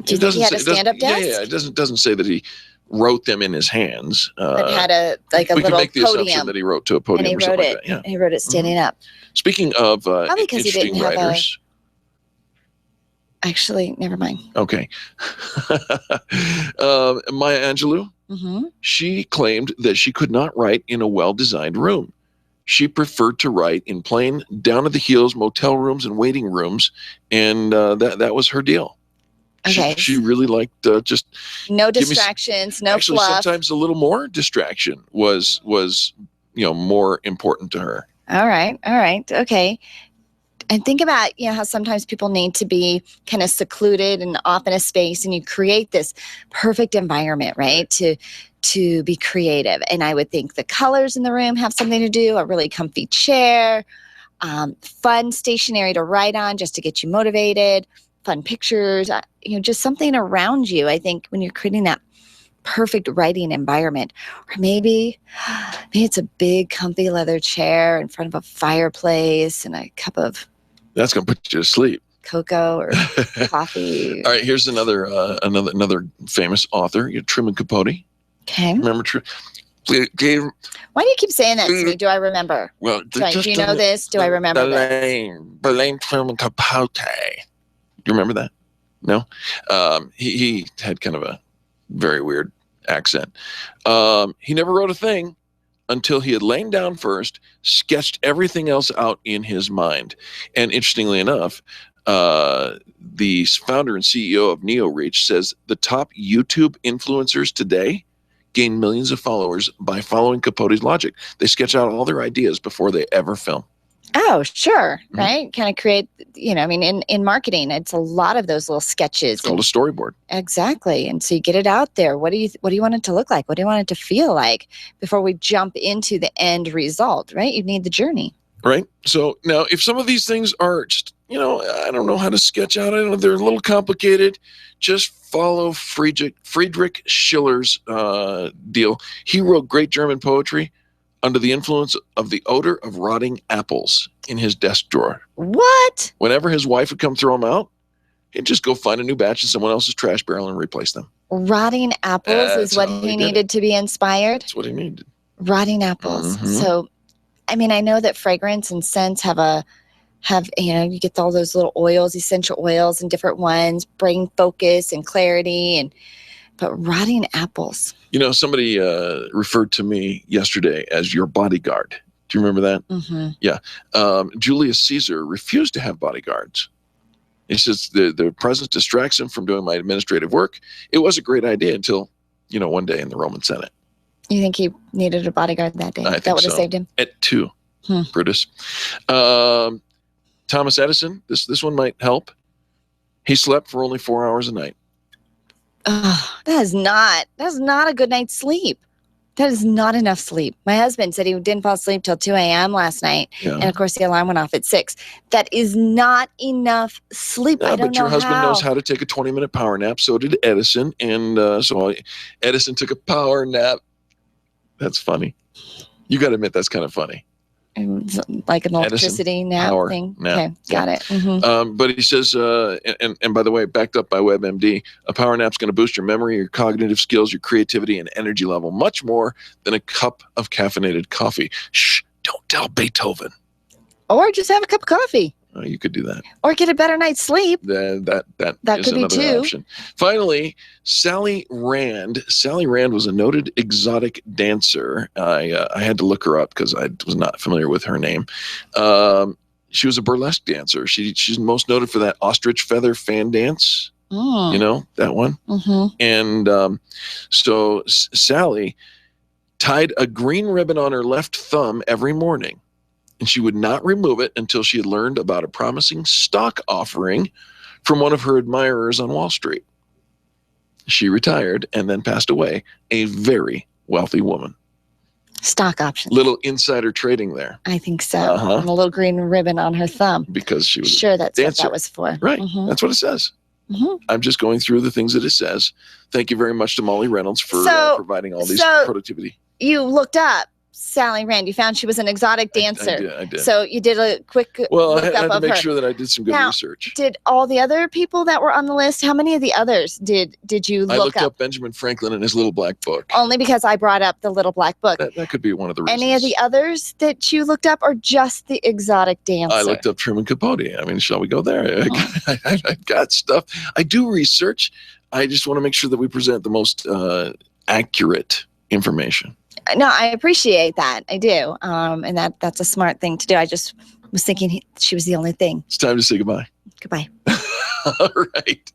Speaker 5: Do you think he had a stand-up desk?
Speaker 4: Yeah, it doesn't say that he wrote them in his hands.
Speaker 5: But had a
Speaker 4: we
Speaker 5: little
Speaker 4: can make the
Speaker 5: podium.
Speaker 4: assumption that he wrote to a podium
Speaker 5: And he
Speaker 4: or something
Speaker 5: wrote
Speaker 4: like
Speaker 5: it.
Speaker 4: that. Yeah.
Speaker 5: He wrote it standing up.
Speaker 4: Speaking of
Speaker 5: Probably because he
Speaker 4: interesting
Speaker 5: didn't have
Speaker 4: writers.
Speaker 5: Actually, never mind.
Speaker 4: Okay. Maya Angelou,
Speaker 5: Mm-hmm.
Speaker 4: she claimed that she could not write in a well-designed room. She preferred to write in plain, down-at-the-heels motel rooms and waiting rooms, and that was her deal.
Speaker 5: Okay.
Speaker 4: She really liked just
Speaker 5: No
Speaker 4: give me
Speaker 5: distractions, no
Speaker 4: actually,
Speaker 5: fluff.
Speaker 4: sometimes a little more distraction was more important to her.
Speaker 5: All right. Okay. And think about, how sometimes people need to be kind of secluded and off in a space, and you create this perfect environment, right? To to be creative. And I would think the colors in the room have something to do, a really comfy chair, fun stationery to write on just to get you motivated, fun pictures, just something around you. I think when you're creating that perfect writing environment, or maybe it's a big comfy leather chair in front of a fireplace and a cup of
Speaker 4: that's going to put you to sleep.
Speaker 5: Cocoa or coffee.
Speaker 4: All right, here's another famous author, Truman Capote.
Speaker 5: Okay.
Speaker 4: Remember
Speaker 5: Why do you keep saying that to me? Do I remember?
Speaker 4: Well,
Speaker 5: do you know this? Do I remember this?
Speaker 4: Blaine Truman Capote. Do you remember that? No? He had kind of a very weird accent. He never wrote a thing until he had lain down first, sketched everything else out in his mind. And interestingly enough, the founder and CEO of NeoReach says the top YouTube influencers today gain millions of followers by following Capote's logic. They sketch out all their ideas before they ever film.
Speaker 5: Oh, sure. Mm-hmm. Right. Kind of create, in marketing, it's a lot of those little sketches.
Speaker 4: It's called a storyboard.
Speaker 5: Exactly. And so you get it out there. What do you want it to look like? What do you want it to feel like before we jump into the end result, right? You need the journey.
Speaker 4: Right. So now if some of these things are just, I don't know how to sketch out. I don't know. They're a little complicated. Just follow Friedrich Schiller's deal. He wrote great German poetry under the influence of the odor of rotting apples in his desk drawer.
Speaker 5: What?
Speaker 4: Whenever his wife would come throw them out, he'd just go find a new batch in someone else's trash barrel and replace them.
Speaker 5: Rotting apples is what he needed to be inspired?
Speaker 4: That's what he needed.
Speaker 5: Rotting apples.
Speaker 4: Mm-hmm.
Speaker 5: So, I know that fragrance and scents have you get all those little oils, essential oils and different ones, bring focus and clarity, but rotting apples.
Speaker 4: Somebody referred to me yesterday as your bodyguard. Do you remember that?
Speaker 5: Mm-hmm.
Speaker 4: Yeah. Julius Caesar refused to have bodyguards. He says the presence distracts him from doing my administrative work. It was a great idea until, one day in the Roman Senate.
Speaker 5: You think he needed a bodyguard that day? That would have saved him?
Speaker 4: At 2, Brutus. Thomas Edison, this one might help. He slept for only 4 hours a night.
Speaker 5: Oh, that's not a good night's sleep. That is not enough sleep. My husband said he didn't fall asleep till 2 a.m. last night. Yeah. And of course the alarm went off at 6. That is not enough sleep.
Speaker 4: Yeah, but your husband knows how to take a 20-minute power nap. So did Edison. And so Edison took a power nap. That's funny. You got to admit that's kind of funny.
Speaker 5: Like an electricity nap thing.
Speaker 4: Nap.
Speaker 5: Okay, got it. Mm-hmm.
Speaker 4: But he says, and by the way, backed up by WebMD, a power nap's going to boost your memory, your cognitive skills, your creativity, and energy level much more than a cup of caffeinated coffee. Shh! Don't tell Beethoven.
Speaker 5: Or just have a cup of coffee.
Speaker 4: You could do that.
Speaker 5: Or get a better night's sleep.
Speaker 4: That
Speaker 5: could
Speaker 4: is
Speaker 5: be
Speaker 4: another
Speaker 5: too.
Speaker 4: option. Finally, Sally Rand. Sally Rand was a noted exotic dancer. I had to look her up because I was not familiar with her name. She was a burlesque dancer. She's most noted for that ostrich feather fan dance.
Speaker 5: Oh.
Speaker 4: That one.
Speaker 5: Mm-hmm.
Speaker 4: And so Sally tied a green ribbon on her left thumb every morning. And she would not remove it until she had learned about a promising stock offering from one of her admirers on Wall Street. She retired and then passed away, a very wealthy woman.
Speaker 5: Stock options.
Speaker 4: Little insider trading there.
Speaker 5: I think so. And a little green ribbon on her thumb.
Speaker 4: Because she was
Speaker 5: sure that's
Speaker 4: dancer.
Speaker 5: what that was for.
Speaker 4: Right.
Speaker 5: Mm-hmm.
Speaker 4: That's what it says.
Speaker 5: Mm-hmm.
Speaker 4: I'm just going through the things that it says. Thank you very much to Molly Reynolds for providing all these productivity.
Speaker 5: You looked up Sally Rand. You found she was an exotic dancer.
Speaker 4: I did.
Speaker 5: So you did a quick
Speaker 4: look
Speaker 5: up
Speaker 4: I had to
Speaker 5: of
Speaker 4: make
Speaker 5: her.
Speaker 4: sure that I did some good research.
Speaker 5: Did all the other people that were on the list, how many of the others did you look up?
Speaker 4: I looked up Benjamin Franklin and his little black book.
Speaker 5: Only because I brought up the little black book.
Speaker 4: That could be one of the reasons.
Speaker 5: Any of the others that you looked up, or just the exotic dancer?
Speaker 4: I looked up Truman Capote. Shall we go there? I got stuff. I do research. I just want to make sure that we present the most accurate information.
Speaker 5: No, I appreciate that. I do. And that's a smart thing to do. I just was thinking she was the only thing.
Speaker 4: It's time to say goodbye.
Speaker 5: Goodbye.
Speaker 4: All right.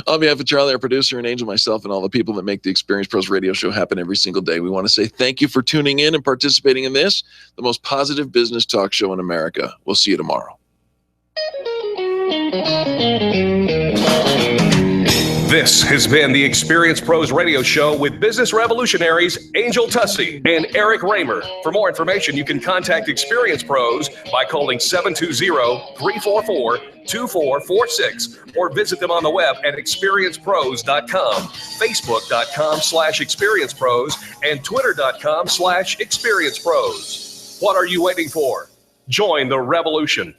Speaker 4: On behalf of Charlie, our producer, and Angel, myself, and all the people that make the Experience Pros radio show happen every single day, we want to say thank you for tuning in and participating in this, the most positive business talk show in America. We'll see you tomorrow.
Speaker 3: This has been the Experience Pros Radio Show with business revolutionaries Angel Tussey and Eric Raymer. For more information, you can contact Experience Pros by calling 720-344-2446 or visit them on the web at experiencepros.com, facebook.com/experiencepros, and twitter.com/experiencepros. What are you waiting for? Join the revolution.